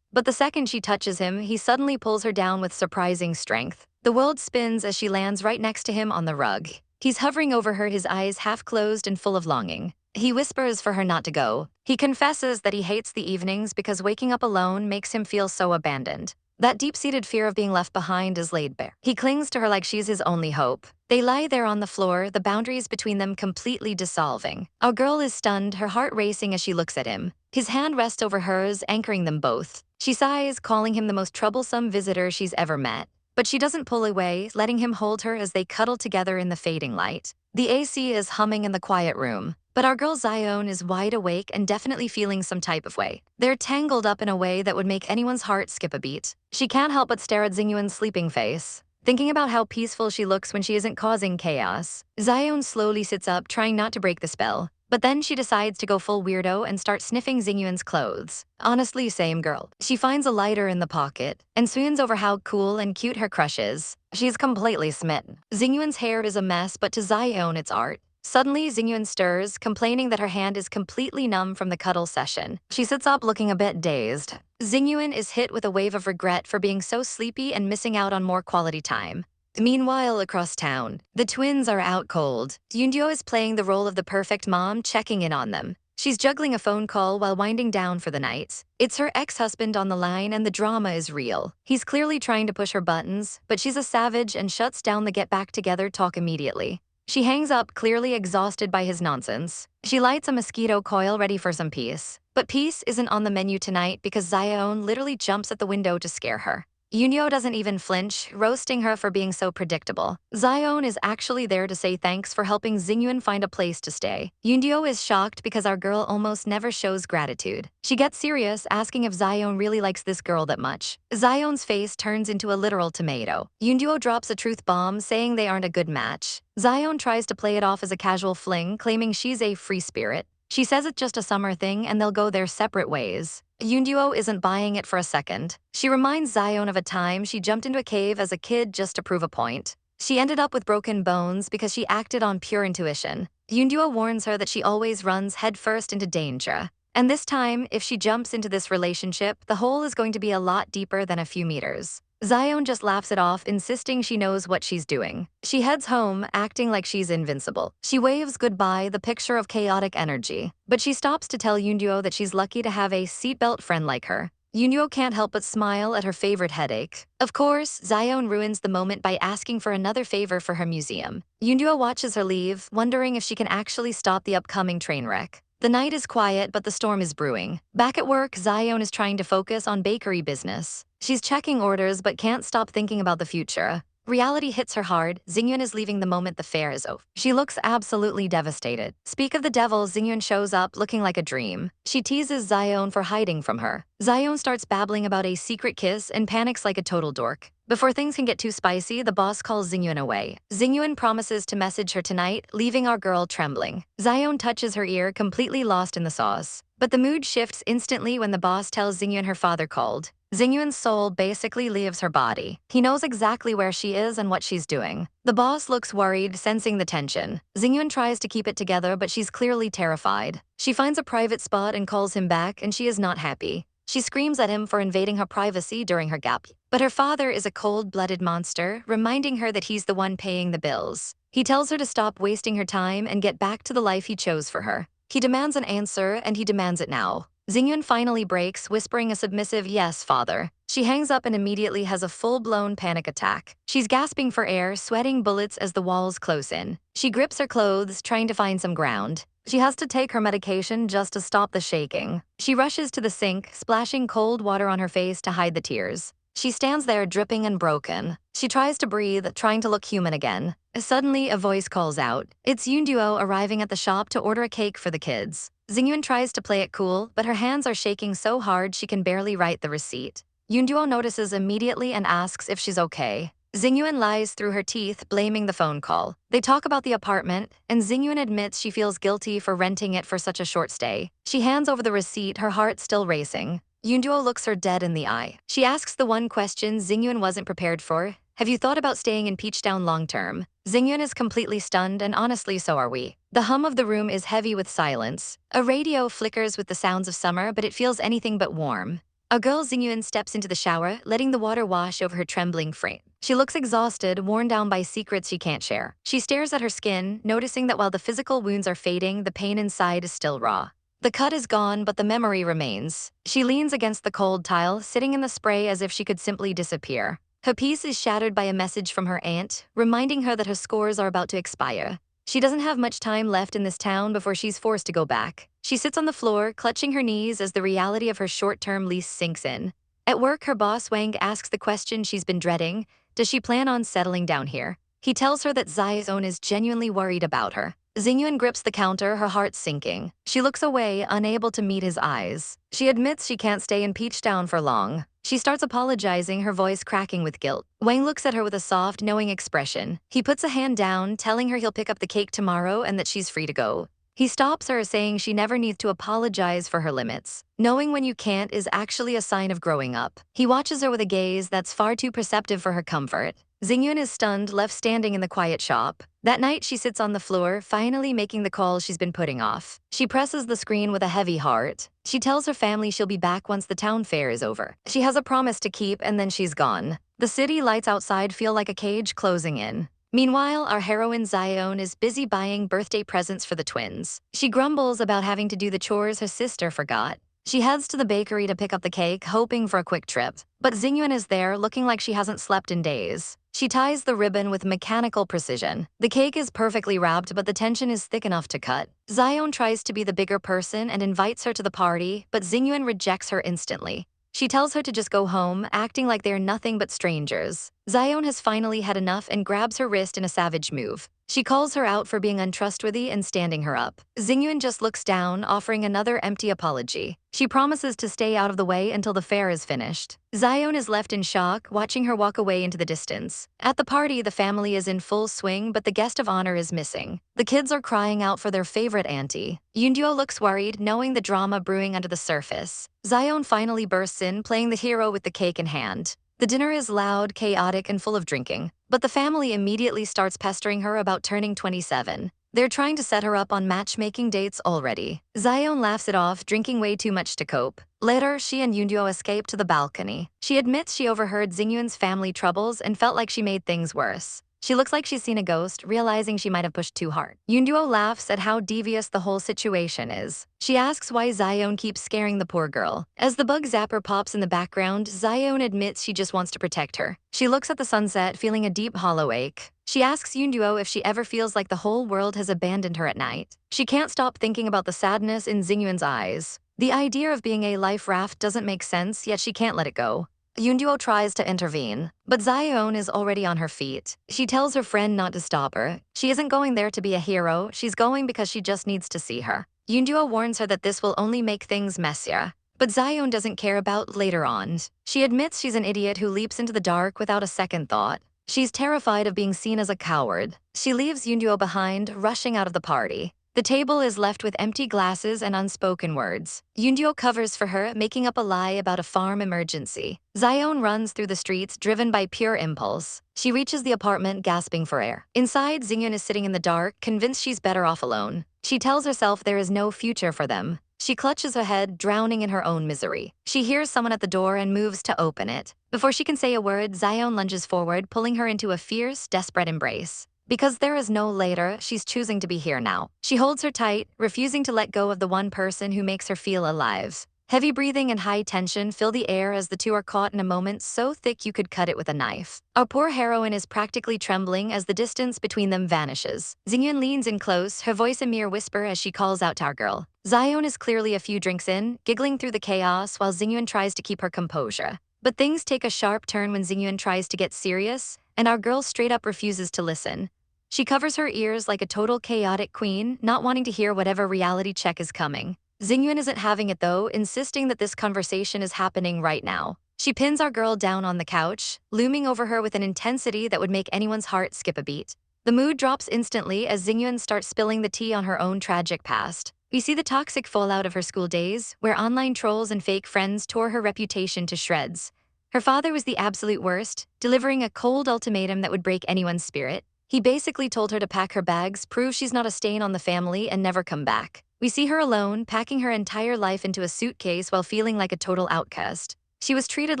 But the second she touches him, he suddenly pulls her down with surprising strength. The world spins as she lands right next to him on the rug. He's hovering over her, his eyes half closed and full of longing. He whispers for her not to go. He confesses that he hates the evenings because waking up alone makes him feel so abandoned. That deep-seated fear of being left behind is laid bare. He clings to her like she's his only hope. They lie there on the floor, the boundaries between them completely dissolving. Our girl is stunned, her heart racing as she looks at him. His hand rests over hers, anchoring them both. She sighs, calling him the most troublesome visitor she's ever met. But she doesn't pull away, letting him hold her as they cuddle together in the fading light. The AC is humming in the quiet room. But our girl Xiaoen is wide awake and definitely feeling some type of way. They're tangled up in a way that would make anyone's heart skip a beat. She can't help but stare at Xingyuan's sleeping face. thinking about how peaceful she looks when she isn't causing chaos. Xiaoen slowly sits up, trying not to break the spell. But then she decides to go full weirdo and start sniffing Xingyuan's clothes. Honestly, same girl. She finds a lighter in the pocket and swoons over how cool and cute her crush is. She's completely smitten. Xingyuan's hair is a mess, but to Xiaoen it's art. Suddenly, Xingyuan stirs, complaining that her hand is completely numb from the cuddle session. She sits up looking a bit dazed. Xingyuan is hit with a wave of regret for being so sleepy and missing out on more quality time. Meanwhile, across town, the twins are out cold. Yoonduo is playing the role of the perfect mom, checking in on them. She's juggling a phone call while winding down for the night. It's her ex-husband on the line and the drama is real. He's clearly trying to push her buttons, but she's a savage and shuts down the get back together talk immediately. She hangs up, clearly exhausted by his nonsense. She lights a mosquito coil ready for some peace. But peace isn't on the menu tonight because Xiaoen literally jumps at the window to scare her. Yoonduo doesn't even flinch, roasting her for being so predictable. Xiaoen is actually there to say thanks for helping Xingyuan find a place to stay. Yoonduo is shocked because our girl almost never shows gratitude. She gets serious, asking if Xiaoen really likes this girl that much. Xiaoen's face turns into a literal tomato. Yoonduo drops a truth bomb, saying they aren't a good match. Xiaoen tries to play it off as a casual fling, claiming she's a free spirit. She says it's just a summer thing and they'll go their separate ways. Yoonduo isn't buying it for a second. She reminds Xiaoen of a time she jumped into a cave as a kid just to prove a point. She ended up with broken bones because she acted on pure intuition. Yoonduo warns her that she always runs headfirst into danger. And this time, if she jumps into this relationship, the hole is going to be a lot deeper than a few meters. Xiaoen just laughs it off, insisting she knows what she's doing. She heads home, acting like she's invincible. She waves goodbye, the picture of chaotic energy. But she stops to tell Yoonduo that she's lucky to have a seatbelt friend like her. Yoonduo can't help but smile at her favorite headache. Of course, Xiaoen ruins the moment by asking for another favor for her museum. Yoonduo watches her leave, wondering if she can actually stop the upcoming train wreck. The night is quiet, but the storm is brewing. Back at work, Xiaoen is trying to focus on bakery business. She's checking orders but can't stop thinking about the future. Reality hits her hard. Xingyuan is leaving the moment the fair is over. She looks absolutely devastated. Speak of the devil, Xingyuan shows up looking like a dream. She teases Xiaoen for hiding from her. Xiaoen starts babbling about a secret kiss and panics like a total dork. Before things can get too spicy, the boss calls Xingyuan away. Xingyuan promises to message her tonight, leaving our girl trembling. Xiaoen touches her ear, completely lost in the sauce. But the mood shifts instantly when the boss tells Xingyuan her father called. Xingyuan's soul basically leaves her body. He knows exactly where she is and what she's doing. The boss looks worried, sensing the tension. Xingyuan tries to keep it together, but she's clearly terrified. She finds a private spot and calls him back, and she is not happy. She screams at him for invading her privacy during her gap. But her father is a cold-blooded monster, reminding her that he's the one paying the bills. He tells her to stop wasting her time and get back to the life he chose for her. He demands an answer, and he demands it now. Xingyuan finally breaks, whispering a submissive "yes, father." She hangs up and immediately has a full-blown panic attack. She's gasping for air, sweating bullets as the walls close in. She grips her clothes, trying to find some ground. She has to take her medication just to stop the shaking. She rushes to the sink, splashing cold water on her face to hide the tears. She stands there dripping and broken. She tries to breathe, trying to look human again. Suddenly, a voice calls out. It's Yoonduo arriving at the shop to order a cake for the kids. Xingyuan tries to play it cool, but her hands are shaking so hard she can barely write the receipt. Yoonduo notices immediately and asks if she's okay. Xingyuan lies through her teeth, blaming the phone call. They talk about the apartment, and Xingyuan admits she feels guilty for renting it for such a short stay. She hands over the receipt, her heart still racing. Yoonduo looks her dead in the eye. She asks the one question Xingyuan wasn't prepared for. Have you thought about staying in Peachtown long-term? Xingyuan is completely stunned, and honestly, so are we. The hum of the room is heavy with silence. A radio flickers with the sounds of summer, but it feels anything but warm. A girl Xingyuan steps into the shower, letting the water wash over her trembling frame. She looks exhausted, worn down by secrets she can't share. She stares at her skin, noticing that while the physical wounds are fading, the pain inside is still raw. The cut is gone, but the memory remains. She leans against the cold tile, sitting in the spray as if she could simply disappear. Her peace is shattered by a message from her aunt, reminding her that her scores are about to expire. She doesn't have much time left in this town before she's forced to go back. She sits on the floor, clutching her knees as the reality of her short-term lease sinks in. At work, her boss Wang asks the question she's been dreading. Does she plan on settling down here? He tells her that Xiaoen is genuinely worried about her. Xingyuan grips the counter, her heart sinking. She looks away, unable to meet his eyes. She admits she can't stay in Peachtown for long. She starts apologizing, her voice cracking with guilt. Wang looks at her with a soft, knowing expression. He puts a hand down, telling her he'll pick up the cake tomorrow and that she's free to go. He stops her, saying she never needs to apologize for her limits. Knowing when you can't is actually a sign of growing up. He watches her with a gaze that's far too perceptive for her comfort. Xingyuan is stunned, left standing in the quiet shop. That night, she sits on the floor, finally making the call she's been putting off. She presses the screen with a heavy heart. She tells her family she'll be back once the town fair is over. She has a promise to keep, and then she's gone. The city lights outside feel like a cage closing in. Meanwhile, our heroine Xiaoen is busy buying birthday presents for the twins. She grumbles about having to do the chores her sister forgot. She heads to the bakery to pick up the cake, hoping for a quick trip. But Xingyuan is there, looking like she hasn't slept in days. She ties the ribbon with mechanical precision. The cake is perfectly wrapped, but the tension is thick enough to cut. Xiaoen tries to be the bigger person and invites her to the party, but Xingyuan rejects her instantly. She tells her to just go home, acting like they're nothing but strangers. Xiaoen has finally had enough and grabs her wrist in a savage move. She calls her out for being untrustworthy and standing her up. Xingyuan just looks down, offering another empty apology. She promises to stay out of the way until the fair is finished. Xiaoen is left in shock, watching her walk away into the distance. At the party, the family is in full swing, but the guest of honor is missing. The kids are crying out for their favorite auntie. Yunduo looks worried, knowing the drama brewing under the surface. Xiaoen finally bursts in, playing the hero with the cake in hand. The dinner is loud, chaotic, and full of drinking, but the family immediately starts pestering her about turning 27. They're trying to set her up on matchmaking dates already. Xiaoen laughs it off, drinking way too much to cope. Later, she and Yunduo escape to the balcony. She admits she overheard Xingyuan's family troubles and felt like she made things worse. She looks like she's seen a ghost, realizing she might have pushed too hard. Yunduo laughs at how devious the whole situation is. She asks why Xiaoen keeps scaring the poor girl. As the bug zapper pops in the background, Xiaoen admits she just wants to protect her. She looks at the sunset, feeling a deep hollow ache. She asks Yunduo if she ever feels like the whole world has abandoned her at night. She can't stop thinking about the sadness in Xingyuan's eyes. The idea of being a life raft doesn't make sense, yet she can't let it go. Yunduo tries to intervene, but Xiaoen is already on her feet. She tells her friend not to stop her. She isn't going there to be a hero, she's going because she just needs to see her. Yunduo warns her that this will only make things messier, but Xiaoen doesn't care about later on. She admits she's an idiot who leaps into the dark without a second thought. She's terrified of being seen as a coward. She leaves Yunduo behind, rushing out of the party. The table is left with empty glasses and unspoken words. Yunduo covers for her, making up a lie about a farm emergency. Xiaoen runs through the streets, driven by pure impulse. She reaches the apartment, gasping for air. Inside, Xingyuan is sitting in the dark, convinced she's better off alone. She tells herself there is no future for them. She clutches her head, drowning in her own misery. She hears someone at the door and moves to open it. Before she can say a word, Xiaoen lunges forward, pulling her into a fierce, desperate embrace. Because there is no later, she's choosing to be here now. She holds her tight, refusing to let go of the one person who makes her feel alive. Heavy breathing and high tension fill the air as the two are caught in a moment so thick you could cut it with a knife. Our poor heroine is practically trembling as the distance between them vanishes. Xingyuan leans in close, her voice a mere whisper as she calls out to our girl. Xiaoen is clearly a few drinks in, giggling through the chaos while Xingyuan tries to keep her composure. But things take a sharp turn when Xingyuan tries to get serious, and our girl straight up refuses to listen. She covers her ears like a total chaotic queen, not wanting to hear whatever reality check is coming. Xingyuan isn't having it though, insisting that this conversation is happening right now. She pins our girl down on the couch, looming over her with an intensity that would make anyone's heart skip a beat. The mood drops instantly as Xingyuan starts spilling the tea on her own tragic past. We see the toxic fallout of her school days, where online trolls and fake friends tore her reputation to shreds. Her father was the absolute worst, delivering a cold ultimatum that would break anyone's spirit. He basically told her to pack her bags, prove she's not a stain on the family, and never come back. We see her alone, packing her entire life into a suitcase while feeling like a total outcast. She was treated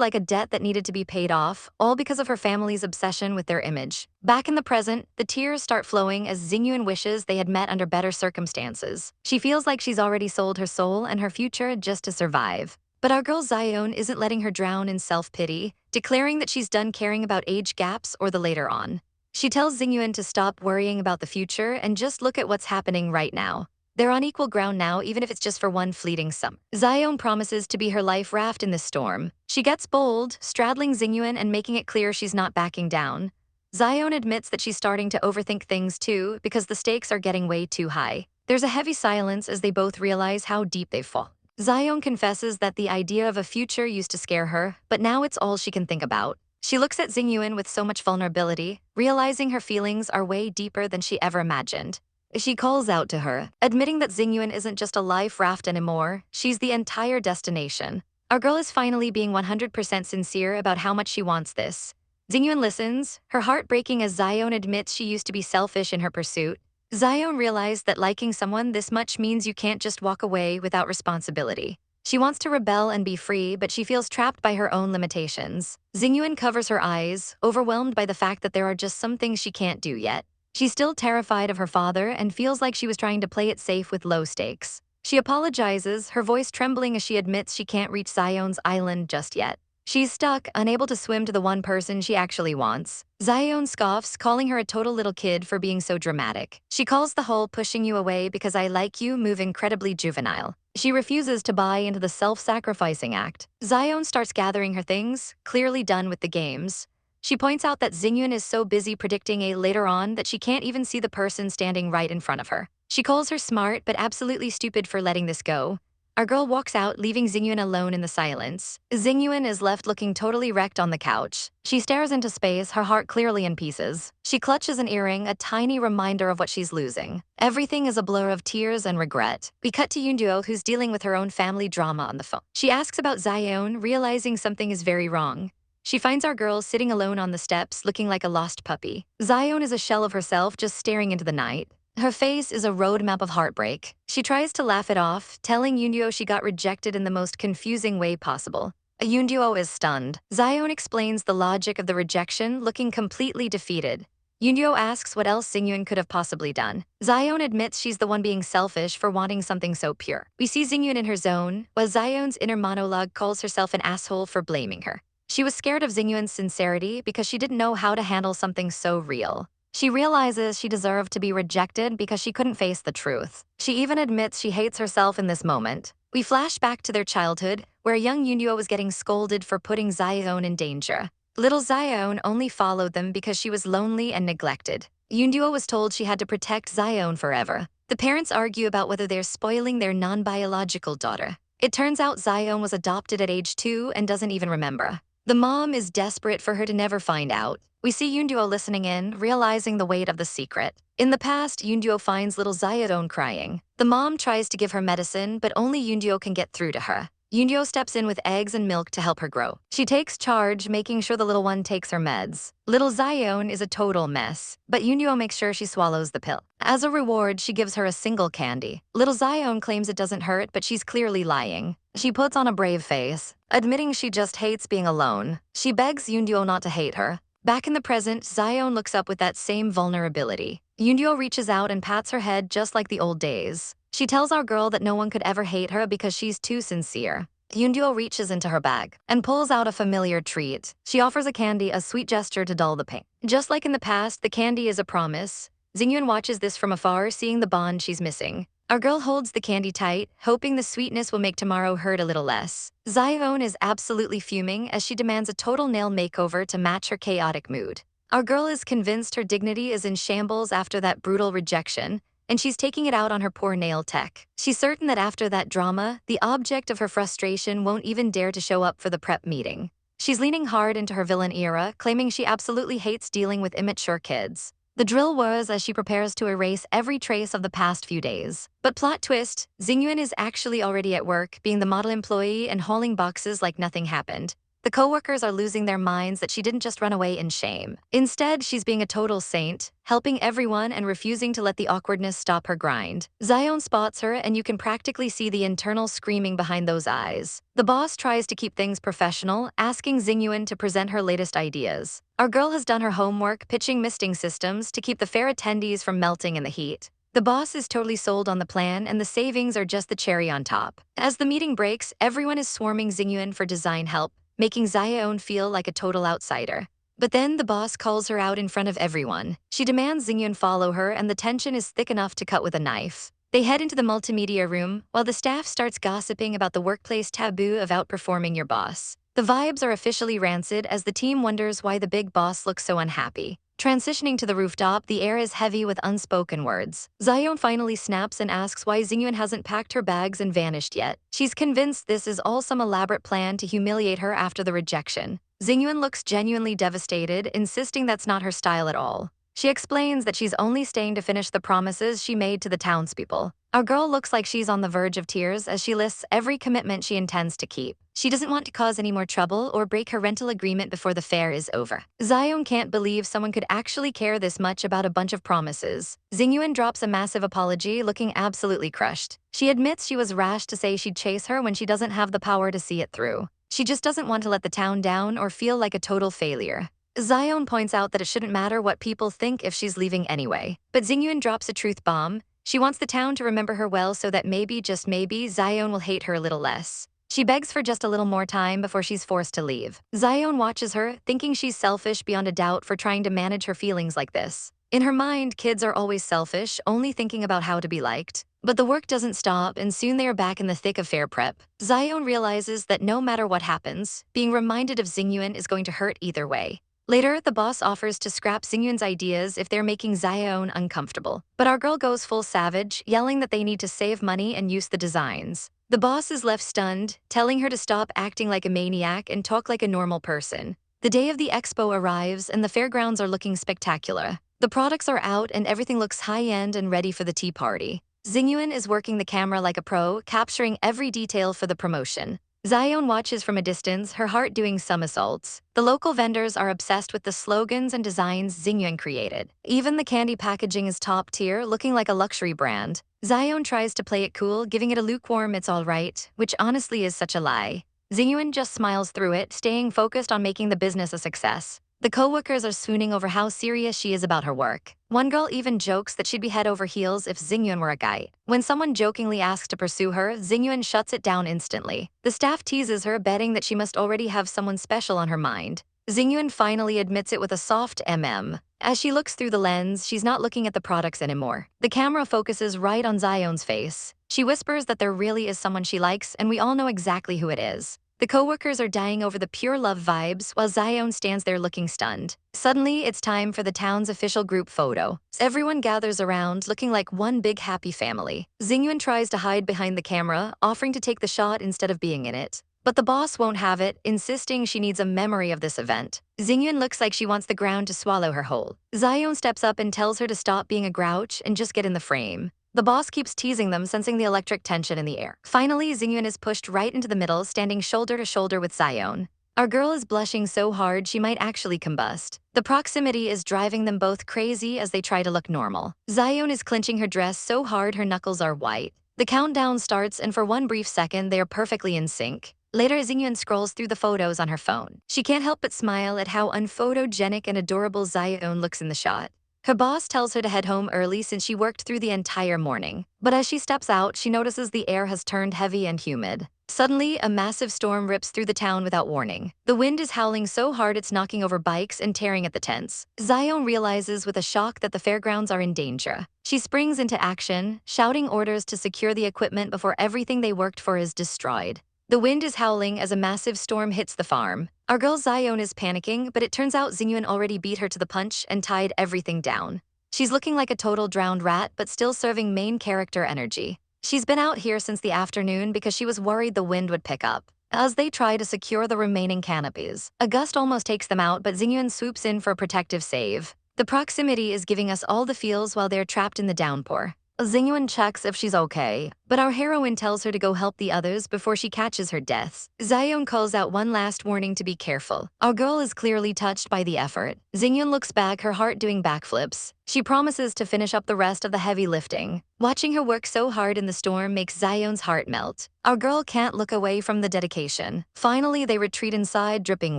like a debt that needed to be paid off, all because of her family's obsession with their image. Back in the present, the tears start flowing as Xingyuan wishes they had met under better circumstances. She feels like she's already sold her soul and her future just to survive. But our girl Xiaoen isn't letting her drown in self-pity, declaring that she's done caring about age gaps or the later on. She tells Xingyuan to stop worrying about the future and just look at what's happening right now. They're on equal ground now, even if it's just for one fleeting summer. Xiaoen promises to be her life raft in this storm. She gets bold, straddling Xingyuan and making it clear she's not backing down. Xiaoen admits that she's starting to overthink things too, because the stakes are getting way too high. There's a heavy silence as they both realize how deep they've fallen. Xiaoen confesses that the idea of a future used to scare her, but now it's all she can think about. She looks at Xingyuan with so much vulnerability, realizing her feelings are way deeper than she ever imagined. She calls out to her, admitting that Xingyuan isn't just a life raft anymore, she's the entire destination. Our girl is finally being 100% sincere about how much she wants this. Xingyuan listens, her heart breaking as Xiaoen admits she used to be selfish in her pursuit. Xiaoen realized that liking someone this much means you can't just walk away without responsibility. She wants to rebel and be free, but she feels trapped by her own limitations. Xingyuan covers her eyes, overwhelmed by the fact that there are just some things she can't do yet. She's still terrified of her father and feels like she was trying to play it safe with low stakes. She apologizes, her voice trembling as she admits she can't reach Xiaoen's island just yet. She's stuck, unable to swim to the one person she actually wants. Xiaoen scoffs, calling her a total little kid for being so dramatic. She calls the whole pushing you away because I like you move incredibly juvenile. She refuses to buy into the self-sacrificing act. Xiaoen starts gathering her things, clearly done with the games. She points out that Xingyuan is so busy predicting a later on that she can't even see the person standing right in front of her. She calls her smart but absolutely stupid for letting this go. Our girl walks out, leaving Xingyuan alone in the silence. Xingyuan is left looking totally wrecked on the couch. She stares into space, her heart clearly in pieces. She clutches an earring, a tiny reminder of what she's losing. Everything is a blur of tears and regret. We cut to Yunduo, who's dealing with her own family drama on the phone. She asks about Xiaoen, realizing something is very wrong. She finds our girl sitting alone on the steps, looking like a lost puppy. Xiaoen is a shell of herself, just staring into the night. Her face is a roadmap of heartbreak. She tries to laugh it off, telling Yunduo she got rejected in the most confusing way possible. Yunduo is stunned. Xiaoen explains the logic of the rejection, looking completely defeated. Yunduo asks what else Xingyuan could have possibly done. Xiaoen admits she's the one being selfish for wanting something so pure. We see Xingyuan in her zone, while Xiaoen's inner monologue calls herself an asshole for blaming her. She was scared of Xingyuan's sincerity because she didn't know how to handle something so real. She realizes she deserved to be rejected because she couldn't face the truth. She even admits she hates herself in this moment. We flash back to their childhood, where young Yunduo was getting scolded for putting Xiaoen in danger. Little Xiaoen only followed them because she was lonely and neglected. Yunduo was told she had to protect Xiaoen forever. The parents argue about whether they're spoiling their non-biological daughter. It turns out Xiaoen was adopted at age 2 and doesn't even remember. The mom is desperate for her to never find out. We see Yunduo listening in, realizing the weight of the secret. In the past, Yunduo finds little Xiaoen crying. The mom tries to give her medicine, but only Yunduo can get through to her. Yunduo steps in with eggs and milk to help her grow. She takes charge, making sure the little one takes her meds. Little Xiaoen is a total mess, but Yunduo makes sure she swallows the pill. As a reward, she gives her a single candy. Little Xiaoen claims it doesn't hurt, but she's clearly lying. She puts on a brave face, admitting she just hates being alone. She begs Yunduo not to hate her. Back in the present, Xiaoen looks up with that same vulnerability. Yunduo reaches out and pats her head just like the old days. She tells our girl that no one could ever hate her because she's too sincere. Yunduo reaches into her bag and pulls out a familiar treat. She offers a candy, a sweet gesture to dull the pain. Just like in the past, the candy is a promise. Xingyuan watches this from afar, seeing the bond she's missing. Our girl holds the candy tight, hoping the sweetness will make tomorrow hurt a little less. Xiaoen is absolutely fuming as she demands a total nail makeover to match her chaotic mood. Our girl is convinced her dignity is in shambles after that brutal rejection, and she's taking it out on her poor nail tech. She's certain that after that drama, the object of her frustration won't even dare to show up for the prep meeting. She's leaning hard into her villain era, claiming she absolutely hates dealing with immature kids. The drill whirs as she prepares to erase every trace of the past few days. But plot twist, Xingyuan is actually already at work, being the model employee and hauling boxes like nothing happened. The coworkers are losing their minds that she didn't just run away in shame. Instead, she's being a total saint, helping everyone and refusing to let the awkwardness stop her grind. Xiaoen spots her, and you can practically see the internal screaming behind those eyes. The boss tries to keep things professional, asking Xingyuan to present her latest ideas. Our girl has done her homework, pitching misting systems to keep the fair attendees from melting in the heat. The boss is totally sold on the plan, and the savings are just the cherry on top. As the meeting breaks, everyone is swarming Xingyuan for design help, making Xiaoen feel like a total outsider. But then the boss calls her out in front of everyone. She demands Xingyuan follow her, and the tension is thick enough to cut with a knife. They head into the multimedia room, while the staff starts gossiping about the workplace taboo of outperforming your boss. The vibes are officially rancid as the team wonders why the big boss looks so unhappy. Transitioning to the rooftop, the air is heavy with unspoken words. Xiaoen finally snaps and asks why Xingyuan hasn't packed her bags and vanished yet. She's convinced this is all some elaborate plan to humiliate her after the rejection. Xingyuan looks genuinely devastated, insisting that's not her style at all. She explains that she's only staying to finish the promises she made to the townspeople. Our girl looks like she's on the verge of tears as she lists every commitment she intends to keep. She doesn't want to cause any more trouble or break her rental agreement before the fair is over. Xiaoen can't believe someone could actually care this much about a bunch of promises. Xingyuan drops a massive apology, looking absolutely crushed. She admits she was rash to say she'd chase her when she doesn't have the power to see it through. She just doesn't want to let the town down or feel like a total failure. Xiaoen points out that it shouldn't matter what people think if she's leaving anyway. But Xingyuan drops a truth bomb. She wants the town to remember her well so that maybe, just maybe, Xiaoen will hate her a little less. She begs for just a little more time before she's forced to leave. Xiaoen watches her, thinking she's selfish beyond a doubt for trying to manage her feelings like this. In her mind, kids are always selfish, only thinking about how to be liked. But the work doesn't stop, and soon they are back in the thick of fair prep. Xiaoen realizes that no matter what happens, being reminded of Xingyuan is going to hurt either way. Later, the boss offers to scrap Xingyuan's ideas if they're making Xiaoen uncomfortable. But our girl goes full savage, yelling that they need to save money and use the designs. The boss is left stunned, telling her to stop acting like a maniac and talk like a normal person. The day of the expo arrives and the fairgrounds are looking spectacular. The products are out and everything looks high-end and ready for the tea party. Xingyuan is working the camera like a pro, capturing every detail for the promotion. Xiaoen watches from a distance, her heart doing somersaults. The local vendors are obsessed with the slogans and designs Xingyuan created. Even the candy packaging is top tier, looking like a luxury brand. Xiaoen tries to play it cool, giving it a lukewarm "it's all right," which honestly is such a lie. Xingyuan just smiles through it, staying focused on making the business a success. The co-workers are swooning over how serious she is about her work. One girl even jokes that she'd be head over heels if Xingyuan were a guy. When someone jokingly asks to pursue her, Xingyuan shuts it down instantly. The staff teases her, betting that she must already have someone special on her mind. Xingyuan finally admits it with a soft As she looks through the lens, she's not looking at the products anymore. The camera focuses right on Xiaoen's face. She whispers that there really is someone she likes, and we all know exactly who it is. The co-workers are dying over the pure love vibes, while Xiaoen stands there looking stunned. Suddenly, it's time for the town's official group photo. Everyone gathers around, looking like one big happy family. Xingyuan tries to hide behind the camera, offering to take the shot instead of being in it. But the boss won't have it, insisting she needs a memory of this event. Xingyuan looks like she wants the ground to swallow her whole. Xiaoen steps up and tells her to stop being a grouch and just get in the frame. The boss keeps teasing them, sensing the electric tension in the air. Finally, Xingyuan is pushed right into the middle, standing shoulder to shoulder with Xiaoen. Our girl is blushing so hard she might actually combust. The proximity is driving them both crazy as they try to look normal. Xiaoen is clenching her dress so hard her knuckles are white. The countdown starts, and for one brief second, they are perfectly in sync. Later, Xingyuan scrolls through the photos on her phone. She can't help but smile at how unphotogenic and adorable Xiaoen looks in the shot. Her boss tells her to head home early since she worked through the entire morning. But as she steps out, she notices the air has turned heavy and humid. Suddenly, a massive storm rips through the town without warning. The wind is howling so hard it's knocking over bikes and tearing at the tents. Xiaoen realizes with a shock that the fairgrounds are in danger. She springs into action, shouting orders to secure the equipment before everything they worked for is destroyed. The wind is howling as a massive storm hits the farm. Our girl Xiaoen is panicking, but it turns out Xingyuan already beat her to the punch and tied everything down. She's looking like a total drowned rat, but still serving main character energy. She's been out here since the afternoon because she was worried the wind would pick up. As they try to secure the remaining canopies, a gust almost takes them out, but Xingyuan swoops in for a protective save. The proximity is giving us all the feels while they're trapped in the downpour. Xingyuan checks if she's okay, but our heroine tells her to go help the others before she catches her deaths. Xiaoen calls out one last warning to be careful. Our girl is clearly touched by the effort. Xingyuan looks back, her heart doing backflips. She promises to finish up the rest of the heavy lifting. Watching her work so hard in the storm makes Xiaoen's heart melt. Our girl can't look away from the dedication. Finally, they retreat inside, dripping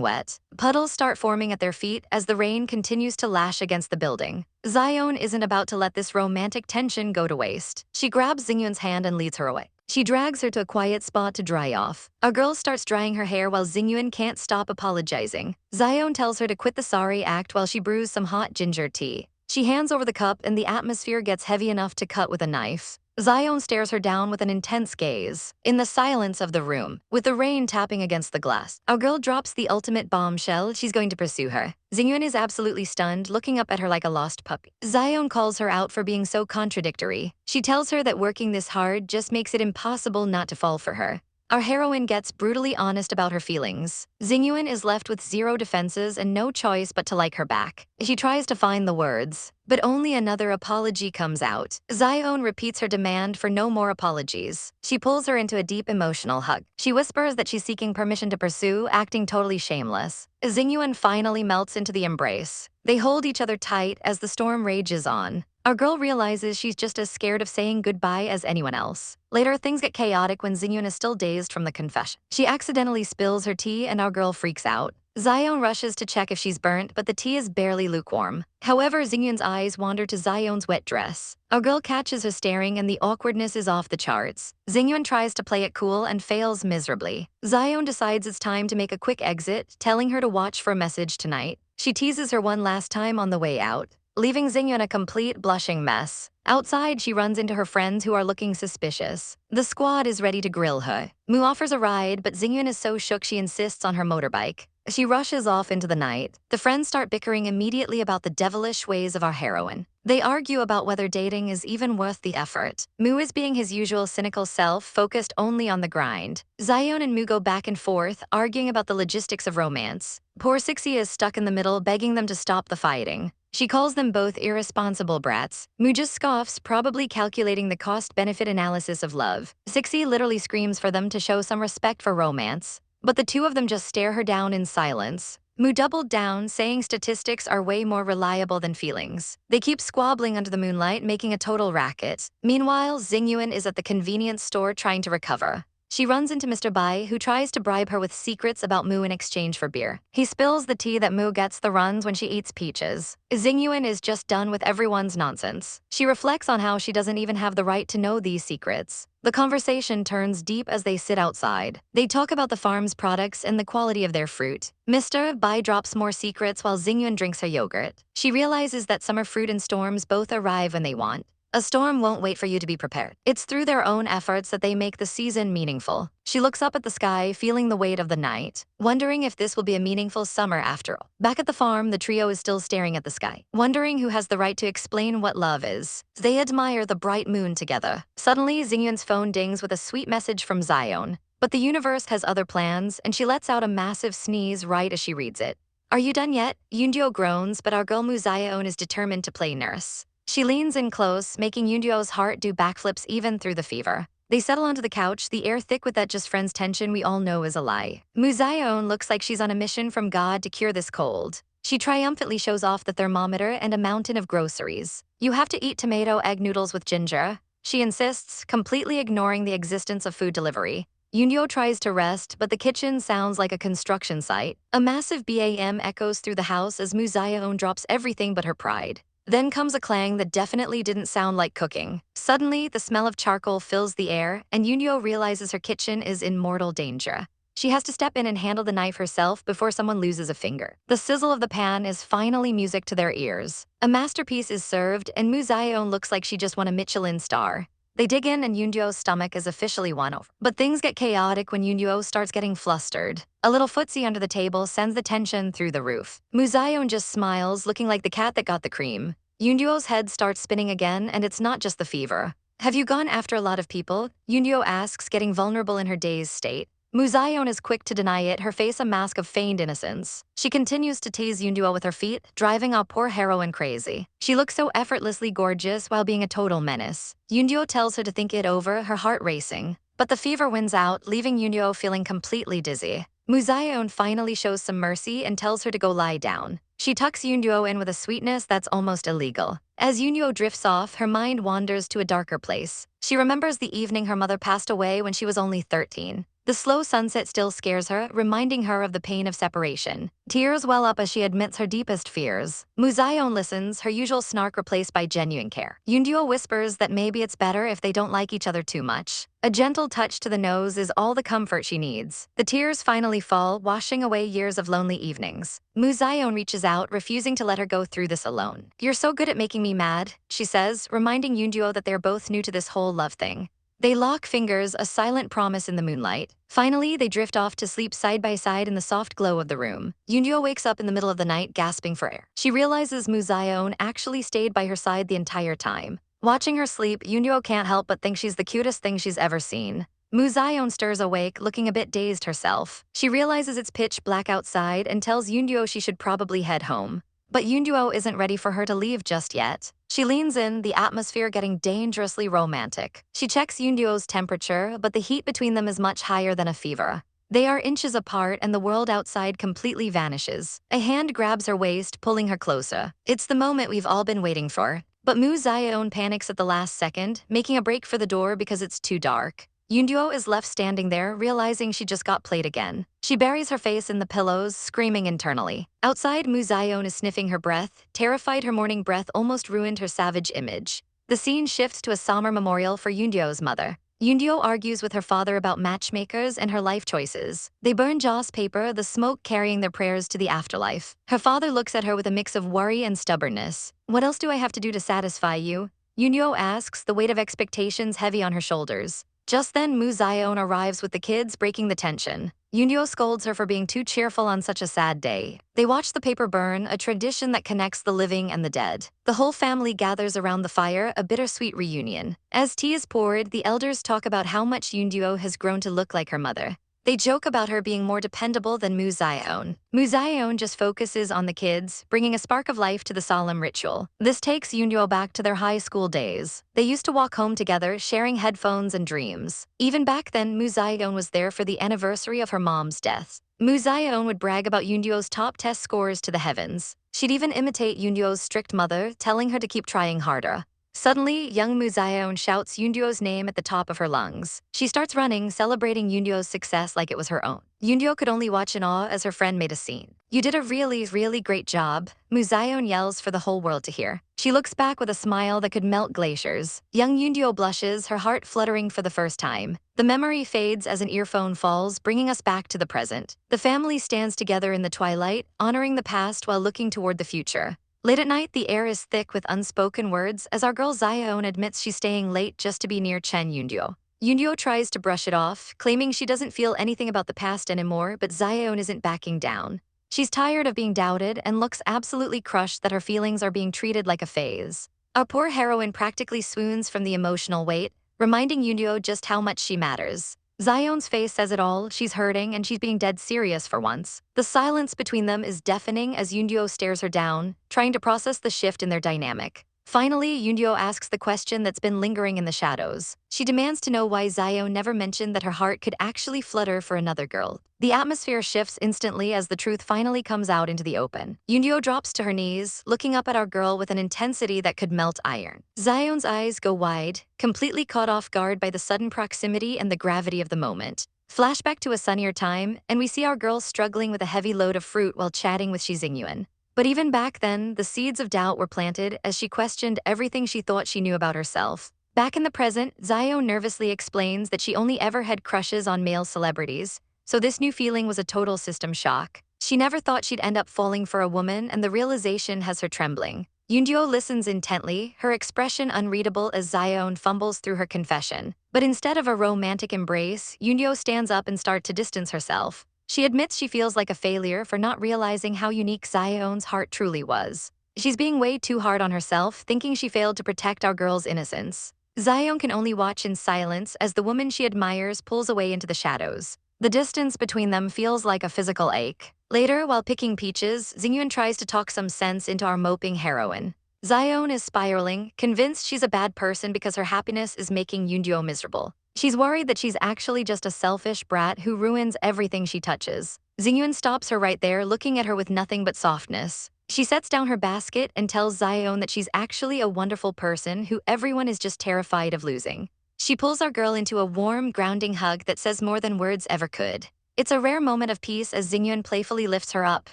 wet. Puddles start forming at their feet as the rain continues to lash against the building. Xiaoen isn't about to let this romantic tension go to waste. She grabs Xingyuan's hand and leads her away. She drags her to a quiet spot to dry off. Our girl starts drying her hair while Xingyuan can't stop apologizing. Xiaoen tells her to quit the sorry act while she brews some hot ginger tea. She hands over the cup and the atmosphere gets heavy enough to cut with a knife. Xiaoen stares her down with an intense gaze. In the silence of the room, with the rain tapping against the glass, our girl drops the ultimate bombshell: she's going to pursue her. Xingyuan is absolutely stunned, looking up at her like a lost puppy. Xiaoen calls her out for being so contradictory. She tells her that working this hard just makes it impossible not to fall for her. Our heroine gets brutally honest about her feelings. Xingyuan is left with zero defenses and no choice but to like her back. She tries to find the words, but only another apology comes out. Xiaoen repeats her demand for no more apologies. She pulls her into a deep emotional hug. She whispers that she's seeking permission to pursue, acting totally shameless. Xingyuan finally melts into the embrace. They hold each other tight as the storm rages on. Our girl realizes she's just as scared of saying goodbye as anyone else. Later, things get chaotic when Xingyuan is still dazed from the confession. She accidentally spills her tea and our girl freaks out. Xiaoen rushes to check if she's burnt, but the tea is barely lukewarm. However, Xingyuan's eyes wander to Xiaoen's wet dress. Our girl catches her staring and the awkwardness is off the charts. Xingyuan tries to play it cool and fails miserably. Xiaoen decides it's time to make a quick exit, telling her to watch for a message tonight. She teases her one last time on the way out, leaving Xingyuan a complete blushing mess. Outside, she runs into her friends who are looking suspicious. The squad is ready to grill her. Mu offers a ride, but Xingyuan is so shook she insists on her motorbike. She rushes off into the night. The friends start bickering immediately about the devilish ways of our heroine. They argue about whether dating is even worth the effort. Mu is being his usual cynical self, focused only on the grind. Xiaoen and Mu go back and forth, arguing about the logistics of romance. Poor Sixie is stuck in the middle, begging them to stop the fighting. She calls them both irresponsible brats. Mu just scoffs, probably calculating the cost-benefit analysis of love. Sixie literally screams for them to show some respect for romance, but the two of them just stare her down in silence. Mu doubled down, saying statistics are way more reliable than feelings. They keep squabbling under the moonlight, making a total racket. Meanwhile, Xingyuan is at the convenience store trying to recover. She runs into Mr. Bai, who tries to bribe her with secrets about Mu in exchange for beer. He spills the tea that Mu gets the runs when she eats peaches. Xingyuan is just done with everyone's nonsense. She reflects on how she doesn't even have the right to know these secrets. The conversation turns deep as they sit outside. They talk about the farm's products and the quality of their fruit. Mr. Bai drops more secrets while Xingyuan drinks her yogurt. She realizes that summer fruit and storms both arrive when they want. A storm won't wait for you to be prepared. It's through their own efforts that they make the season meaningful. She looks up at the sky, feeling the weight of the night, wondering if this will be a meaningful summer after all. Back at the farm, the trio is still staring at the sky, wondering who has the right to explain what love is. They admire the bright moon together. Suddenly, Xingyuan's phone dings with a sweet message from Xiaoen. But the universe has other plans, and she lets out a massive sneeze right as she reads it. "Are you done yet?" Yundio groans, but our girl Mu Xiaoen is determined to play nurse. She leans in close, making Yundio's heart do backflips even through the fever. They settle onto the couch, the air thick with that just friends tension we all know is a lie. Mu Xiaoen looks like she's on a mission from God to cure this cold. She triumphantly shows off the thermometer and a mountain of groceries. "You have to eat tomato egg noodles with ginger," she insists, completely ignoring the existence of food delivery. Yundio tries to rest, but the kitchen sounds like a construction site. A massive BAM echoes through the house as Mu Xiaoen drops everything but her pride. Then comes a clang that definitely didn't sound like cooking. Suddenly, the smell of charcoal fills the air, and Yunyo realizes her kitchen is in mortal danger. She has to step in and handle the knife herself before someone loses a finger. The sizzle of the pan is finally music to their ears. A masterpiece is served, and Mu Xiaoen looks like she just won a Michelin star. They dig in, and Yunyo's stomach is officially won over. But things get chaotic when Yunyo starts getting flustered. A little footsie under the table sends the tension through the roof. Mu Xiaoen just smiles, looking like the cat that got the cream. Yunyo's head starts spinning again, and it's not just the fever. "Have you gone after a lot of people?" Yunyo asks, getting vulnerable in her dazed state. Mu Xiaoen is quick to deny it, her face a mask of feigned innocence. She continues to tease Yunduo with her feet, driving our poor heroine crazy. She looks so effortlessly gorgeous while being a total menace. Yunduo tells her to think it over, her heart racing. But the fever wins out, leaving Yunduo feeling completely dizzy. Mu Xiaoen finally shows some mercy and tells her to go lie down. She tucks Yunduo in with a sweetness that's almost illegal. As Yunduo drifts off, her mind wanders to a darker place. She remembers the evening her mother passed away when she was only 13. The slow sunset still scares her, reminding her of the pain of separation. Tears well up as she admits her deepest fears. Musaeon listens, her usual snark replaced by genuine care. Yoonduo whispers that maybe it's better if they don't like each other too much. A gentle touch to the nose is all the comfort she needs. The tears finally fall, washing away years of lonely evenings. Musaeon reaches out, refusing to let her go through this alone. "You're so good at making me mad," she says, reminding Yoonduo that they're both new to this whole love thing. They lock fingers, a silent promise in the moonlight. Finally, they drift off to sleep side by side in the soft glow of the room. Yoonduo wakes up in the middle of the night, gasping for air. She realizes Musaeon actually stayed by her side the entire time. Watching her sleep, Yoonduo can't help but think she's the cutest thing she's ever seen. Musaeon stirs awake, looking a bit dazed herself. She realizes it's pitch black outside and tells Yoonduo she should probably head home. But Yoonduo isn't ready for her to leave just yet. She leans in, the atmosphere getting dangerously romantic. She checks Yoonduo's temperature, but the heat between them is much higher than a fever. They are inches apart and the world outside completely vanishes. A hand grabs her waist, pulling her closer. It's the moment we've all been waiting for. But Musaeon panics at the last second, making a break for the door because it's too dark. Yoonduo is left standing there, realizing she just got played again. She buries her face in the pillows, screaming internally. Outside, Musaeon is sniffing her breath. Terrified, her morning breath almost ruined her savage image. The scene shifts to a somber memorial for Yoonduo's mother. Yoonduo argues with her father about matchmakers and her life choices. They burn joss paper, the smoke carrying their prayers to the afterlife. Her father looks at her with a mix of worry and stubbornness. "What else do I have to do to satisfy you?" Yoonduo asks, the weight of expectations heavy on her shoulders. Just then, Musaeon arrives with the kids, breaking the tension. Yoonduo scolds her for being too cheerful on such a sad day. They watch the paper burn, a tradition that connects the living and the dead. The whole family gathers around the fire, a bittersweet reunion. As tea is poured, the elders talk about how much Yoonduo has grown to look like her mother. They joke about her being more dependable than Musaeon. Musaeon just focuses on the kids, bringing a spark of life to the solemn ritual. This takes Yoonduo back to their high school days. They used to walk home together, sharing headphones and dreams. Even back then, Musaeon was there for the anniversary of her mom's death. Musaeon would brag about Yoonduo's top test scores to the heavens. She'd even imitate Yoonduo's strict mother, telling her to keep trying harder. Suddenly, young Musaeon shouts Yoonduo's name at the top of her lungs. She starts running, celebrating Yoonduo's success like it was her own. Yoonduo could only watch in awe as her friend made a scene. "You did a really, really great job," Musaeon yells for the whole world to hear. She looks back with a smile that could melt glaciers. Young Yoonduo blushes, her heart fluttering for the first time. The memory fades as an earphone falls, bringing us back to the present. The family stands together in the twilight, honoring the past while looking toward the future. Late at night, the air is thick with unspoken words as our girl Xiaoen admits she's staying late just to be near Chen Yoonduo. Yoonduo tries to brush it off, claiming she doesn't feel anything about the past anymore, but Xiaoen isn't backing down. She's tired of being doubted and looks absolutely crushed that her feelings are being treated like a phase. Our poor heroine practically swoons from the emotional weight, reminding Yoonduo just how much she matters. Xiaoen's face says it all, she's hurting and she's being dead serious for once. The silence between them is deafening as Yoonduo stares her down, trying to process the shift in their dynamic. Finally, Yoonduo asks the question that's been lingering in the shadows. She demands to know why Xiaoen never mentioned that her heart could actually flutter for another girl. The atmosphere shifts instantly as the truth finally comes out into the open. Yoonduo drops to her knees, looking up at our girl with an intensity that could melt iron. Xiaoen's eyes go wide, completely caught off guard by the sudden proximity and the gravity of the moment. Flashback to a sunnier time, and we see our girl struggling with a heavy load of fruit while chatting with Shi Xingyuan. But even back then, the seeds of doubt were planted as she questioned everything she thought she knew about herself. Back in the present, Xiaoen nervously explains that she only ever had crushes on male celebrities, so this new feeling was a total system shock. She never thought she'd end up falling for a woman, and the realization has her trembling. Yoonduo listens intently, her expression unreadable as Xiaoen fumbles through her confession. But instead of a romantic embrace, Yoonduo stands up and starts to distance herself. She admits she feels like a failure for not realizing how unique Xiaoen's heart truly was. She's being way too hard on herself, thinking she failed to protect our girl's innocence. Xiaoen can only watch in silence as the woman she admires pulls away into the shadows. The distance between them feels like a physical ache. Later, while picking peaches, Xingyuan tries to talk some sense into our moping heroine. Xiaoen is spiraling, convinced she's a bad person because her happiness is making Yoonduo miserable. She's worried that she's actually just a selfish brat who ruins everything she touches. Xingyuan stops her right there, looking at her with nothing but softness. She sets down her basket and tells Xiaoen that she's actually a wonderful person who everyone is just terrified of losing. She pulls our girl into a warm, grounding hug that says more than words ever could. It's a rare moment of peace as Xingyuan playfully lifts her up,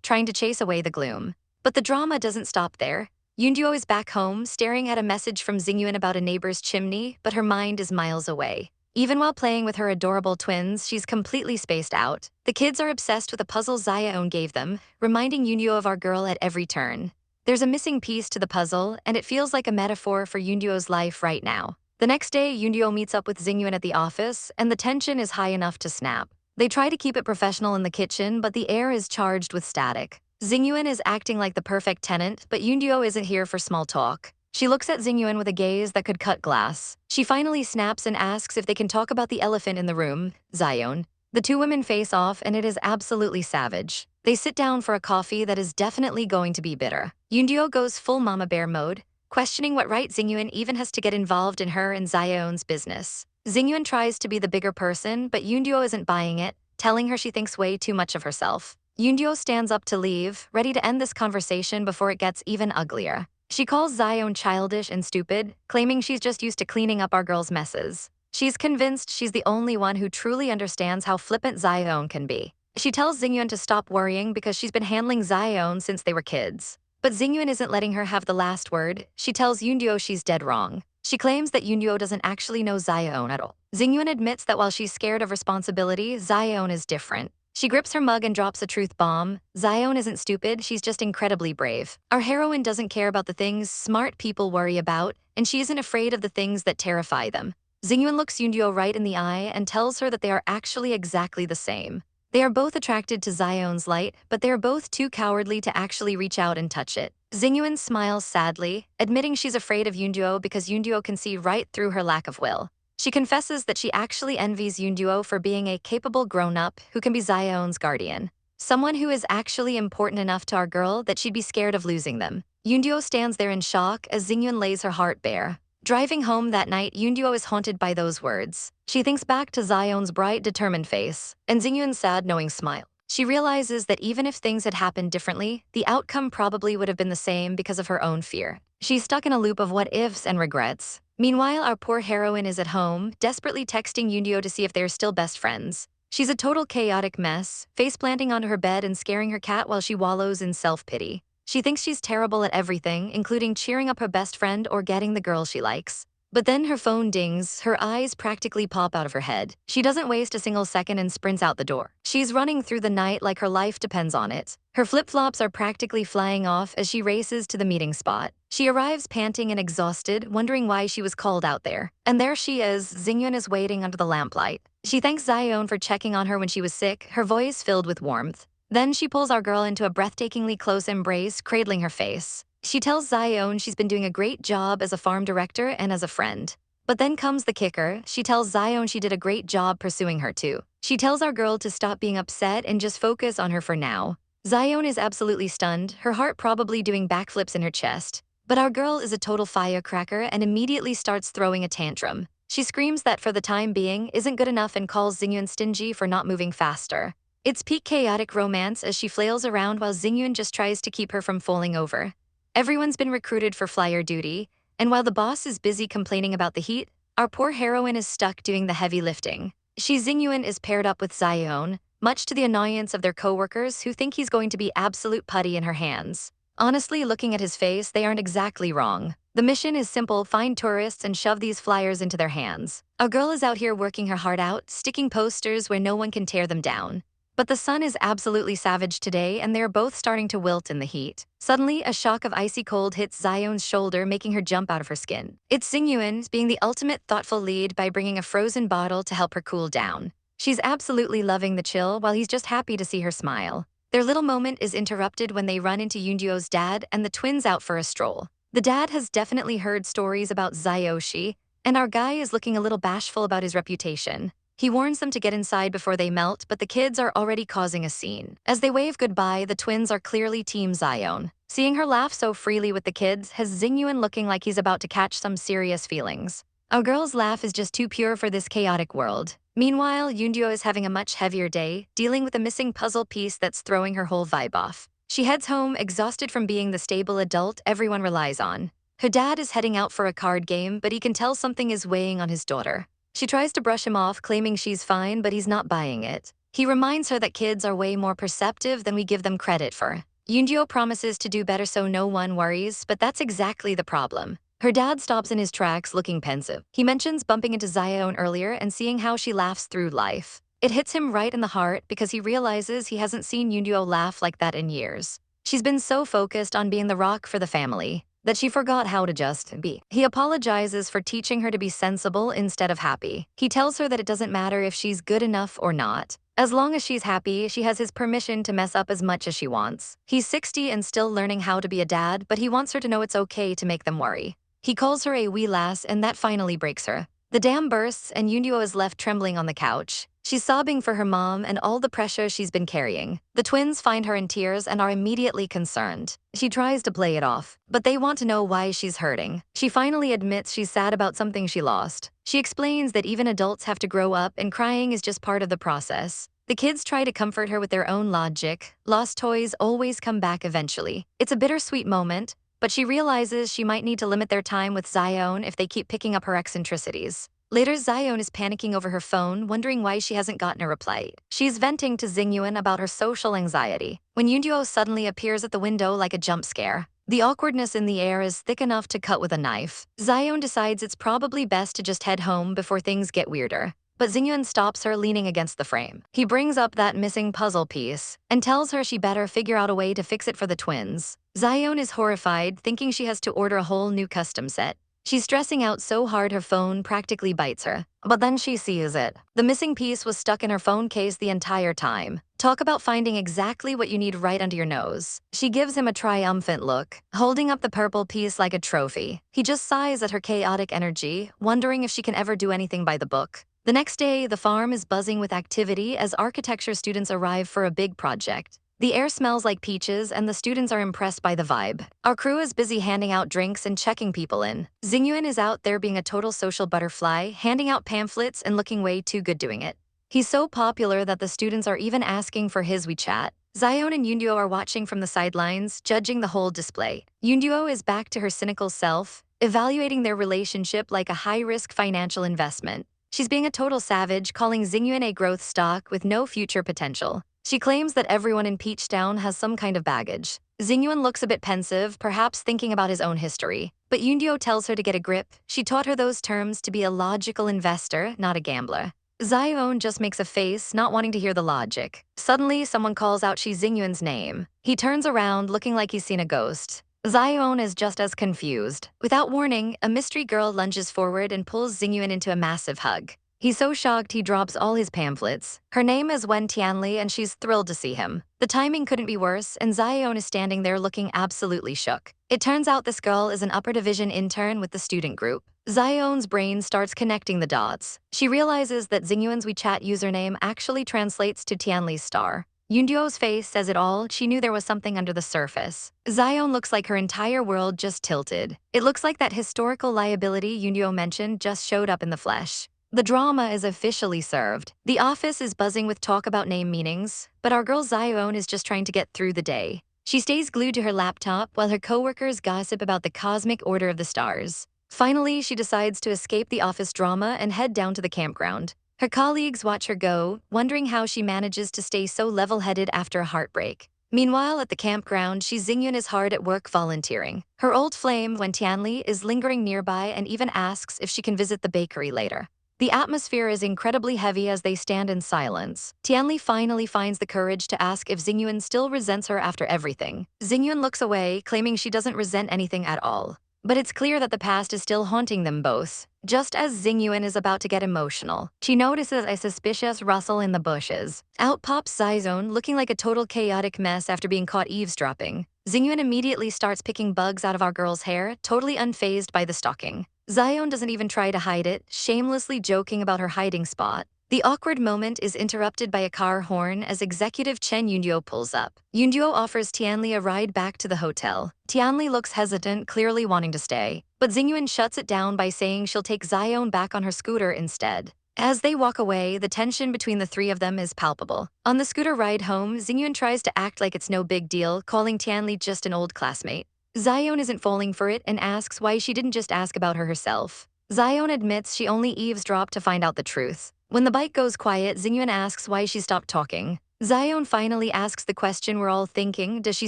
trying to chase away the gloom. But the drama doesn't stop there. Yunduo is back home, staring at a message from Xingyuan about a neighbor's chimney, but her mind is miles away. Even while playing with her adorable twins, she's completely spaced out. The kids are obsessed with a puzzle Xiaoen gave them, reminding Yunduo of our girl at every turn. There's a missing piece to the puzzle, and it feels like a metaphor for Yunduo's life right now. The next day, Yunduo meets up with Xingyuan at the office, and the tension is high enough to snap. They try to keep it professional in the kitchen, but the air is charged with static. Xingyuan is acting like the perfect tenant, but Yunduo isn't here for small talk. She looks at Xingyuan with a gaze that could cut glass. She finally snaps and asks if they can talk about the elephant in the room, Xiaoen. The two women face off, and it is absolutely savage. They sit down for a coffee that is definitely going to be bitter. Yunduo goes full mama bear mode, questioning what right Xingyuan even has to get involved in her and Xiaoen's business. Xingyuan tries to be the bigger person, but Yunduo isn't buying it, telling her she thinks way too much of herself. Yunduo stands up to leave, ready to end this conversation before it gets even uglier. She calls Xiaoen childish and stupid, claiming she's just used to cleaning up our girl's messes. She's convinced she's the only one who truly understands how flippant Xiaoen can be. She tells Xingyuan to stop worrying because she's been handling Xiaoen since they were kids. But Xingyuan isn't letting her have the last word. She tells Yunduo she's dead wrong. She claims that Yunduo doesn't actually know Xiaoen at all. Xingyuan admits that while she's scared of responsibility, Xiaoen is different. She grips her mug and drops a truth bomb. Xiaoen isn't stupid, she's just incredibly brave. Our heroine doesn't care about the things smart people worry about, and she isn't afraid of the things that terrify them. Xingyuan looks Yunduo right in the eye and tells her that they are actually exactly the same. They are both attracted to Xiaoen's light, but they are both too cowardly to actually reach out and touch it. Xingyuan smiles sadly, admitting she's afraid of Yunduo because Yunduo can see right through her lack of will. She confesses that she actually envies Yunduo for being a capable grown-up who can be Xiaoen's guardian. Someone who is actually important enough to our girl that she'd be scared of losing them. Yunduo stands there in shock as Xingyuan lays her heart bare. Driving home that night, Yunduo is haunted by those words. She thinks back to Xiaoen's bright, determined face, and Xingyuan's sad, knowing smile. She realizes that even if things had happened differently, the outcome probably would have been the same because of her own fear. She's stuck in a loop of what-ifs and regrets. Meanwhile, our poor heroine is at home, desperately texting Yunduo to see if they're still best friends. She's a total chaotic mess, face-planting onto her bed and scaring her cat while she wallows in self-pity. She thinks she's terrible at everything, including cheering up her best friend or getting the girl she likes. But then her phone dings, her eyes practically pop out of her head. She doesn't waste a single second and sprints out the door. She's running through the night like her life depends on it. Her flip-flops are practically flying off as she races to the meeting spot. She arrives panting and exhausted, wondering why she was called out there. And there she is, Xingyuan is waiting under the lamplight. She thanks Xiaoen for checking on her when she was sick, her voice filled with warmth. Then she pulls our girl into a breathtakingly close embrace, cradling her face. She tells Xiaoen she's been doing a great job as a farm director and as a friend. But then comes the kicker. She tells Xiaoen she did a great job pursuing her too. She tells our girl to stop being upset and just focus on her for now. Xiaoen is absolutely stunned, her heart probably doing backflips in her chest. But our girl is a total firecracker and immediately starts throwing a tantrum. She screams that for the time being isn't good enough and calls Xingyuan stingy for not moving faster. It's peak chaotic romance as she flails around while Xingyuan just tries to keep her from falling over. Everyone's been recruited for flyer duty, and while the boss is busy complaining about the heat, our poor heroine is stuck doing the heavy lifting. Shi Xingyuan is paired up with Xiaoen, much to the annoyance of their coworkers who think he's going to be absolute putty in her hands. Honestly, looking at his face, they aren't exactly wrong. The mission is simple: find tourists and shove these flyers into their hands. Our girl is out here working her heart out, sticking posters where no one can tear them down. But the sun is absolutely savage today, and they're both starting to wilt in the heat. Suddenly, a shock of icy cold hits Xiaoen's shoulder, making her jump out of her skin. It's Xingyuan being the ultimate thoughtful lead by bringing a frozen bottle to help her cool down. She's absolutely loving the chill while he's just happy to see her smile. Their little moment is interrupted when they run into Yunduo's dad and the twins out for a stroll. The dad has definitely heard stories about Xiaoxi, and our guy is looking a little bashful about his reputation. He warns them to get inside before they melt, but the kids are already causing a scene. As they wave goodbye, the twins are clearly Team Xiaoen. Seeing her laugh so freely with the kids has Xingyuan looking like he's about to catch some serious feelings. Our girl's laugh is just too pure for this chaotic world. Meanwhile, Yunduo is having a much heavier day, dealing with a missing puzzle piece that's throwing her whole vibe off. She heads home, exhausted from being the stable adult everyone relies on. Her dad is heading out for a card game, but he can tell something is weighing on his daughter. She tries to brush him off, claiming she's fine, but he's not buying it. He reminds her that kids are way more perceptive than we give them credit for. Yoonjo promises to do better so no one worries, but that's exactly the problem. Her dad stops in his tracks, looking pensive. He mentions bumping into Xiaoen earlier and seeing how she laughs through life. It hits him right in the heart because he realizes he hasn't seen Yoonjo laugh like that in years. She's been so focused on being the rock for the family that she forgot how to just be. He apologizes for teaching her to be sensible instead of happy. He tells her that it doesn't matter if she's good enough or not. As long as she's happy, she has his permission to mess up as much as she wants. He's 60 and still learning how to be a dad, but he wants her to know it's okay to make them worry. He calls her a wee lass, and that finally breaks her. The dam bursts and Yoonjo is left trembling on the couch. She's sobbing for her mom and all the pressure she's been carrying. The twins find her in tears and are immediately concerned. She tries to play it off, but they want to know why she's hurting. She finally admits she's sad about something she lost. She explains that even adults have to grow up and crying is just part of the process. The kids try to comfort her with their own logic. Lost toys always come back eventually. It's a bittersweet moment, but she realizes she might need to limit their time with Xiaoen if they keep picking up her eccentricities. Later, Xiaoen is panicking over her phone, wondering why she hasn't gotten a reply. She's venting to Xingyuan about her social anxiety, when Yoonjo suddenly appears at the window like a jump scare. The awkwardness in the air is thick enough to cut with a knife. Xiaoen decides it's probably best to just head home before things get weirder. But Xingyuan stops her, leaning against the frame. He brings up that missing puzzle piece and tells her she better figure out a way to fix it for the twins. Xiaoen is horrified, thinking she has to order a whole new custom set. She's stressing out so hard her phone practically bites her. But then she sees it. The missing piece was stuck in her phone case the entire time. Talk about finding exactly what you need right under your nose. She gives him a triumphant look, holding up the purple piece like a trophy. He just sighs at her chaotic energy, wondering if she can ever do anything by the book. The next day, the farm is buzzing with activity as architecture students arrive for a big project. The air smells like peaches and the students are impressed by the vibe. Our crew is busy handing out drinks and checking people in. Xingyuan is out there being a total social butterfly, handing out pamphlets and looking way too good doing it. He's so popular that the students are even asking for his WeChat. Xiaoen and Yoonjo are watching from the sidelines, judging the whole display. Yoonjo is back to her cynical self, evaluating their relationship like a high-risk financial investment. She's being a total savage, calling Xingyuan a growth stock with no future potential. She claims that everyone in Peachtown has some kind of baggage. Xingyuan looks a bit pensive, perhaps thinking about his own history. But Yoonjo tells her to get a grip. She taught her those terms to be a logical investor, not a gambler. Xiaoen just makes a face, not wanting to hear the logic. Suddenly, someone calls out Shi Xingyuan's name. He turns around, looking like he's seen a ghost. Xiaoen is just as confused. Without warning, a mystery girl lunges forward and pulls Xingyuan into a massive hug. He's so shocked he drops all his pamphlets. Her name is Wen Tianli and she's thrilled to see him. The timing couldn't be worse and Xiaoen is standing there looking absolutely shook. It turns out this girl is an upper division intern with the student group. Xiaoen's brain starts connecting the dots. She realizes that Xingyuan's WeChat username actually translates to Tianli's star. Yoonjo's face says it all. She knew there was something under the surface. Xiaoen looks like her entire world just tilted. It looks like that historical liability Yoonjo mentioned just showed up in the flesh. The drama is officially served. The office is buzzing with talk about name meanings, but our girl Xiaoen is just trying to get through the day. She stays glued to her laptop while her coworkers gossip about the cosmic order of the stars. Finally, she decides to escape the office drama and head down to the campground. Her colleagues watch her go, wondering how she manages to stay so level-headed after a heartbreak. Meanwhile, at the campground, Shi Xingyuan is hard at work volunteering. Her old flame, Wen Tianli, is lingering nearby and even asks if she can visit the bakery later. The atmosphere is incredibly heavy as they stand in silence. Tianli finally finds the courage to ask if Xingyuan still resents her after everything. Xingyuan looks away, claiming she doesn't resent anything at all. But it's clear that the past is still haunting them both. Just as Xingyuan is about to get emotional, she notices a suspicious rustle in the bushes. Out pops Xiaoen, looking like a total chaotic mess after being caught eavesdropping. Xingyuan immediately starts picking bugs out of our girl's hair, totally unfazed by the stalking. Xiaoen doesn't even try to hide it, shamelessly joking about her hiding spot. The awkward moment is interrupted by a car horn as Executive Chen Yoonjo pulls up. Yoonjo offers Tianli a ride back to the hotel. Tianli looks hesitant, clearly wanting to stay, but Xingyuan shuts it down by saying she'll take Xiaoen back on her scooter instead. As they walk away, the tension between the three of them is palpable. On the scooter ride home, Xingyuan tries to act like it's no big deal, calling Tianli just an old classmate. Xiaoen isn't falling for it and asks why she didn't just ask about her herself. Xiaoen admits she only eavesdropped to find out the truth. When the bike goes quiet, Xingyuan asks why she stopped talking. Xiaoen finally asks the question we're all thinking, does she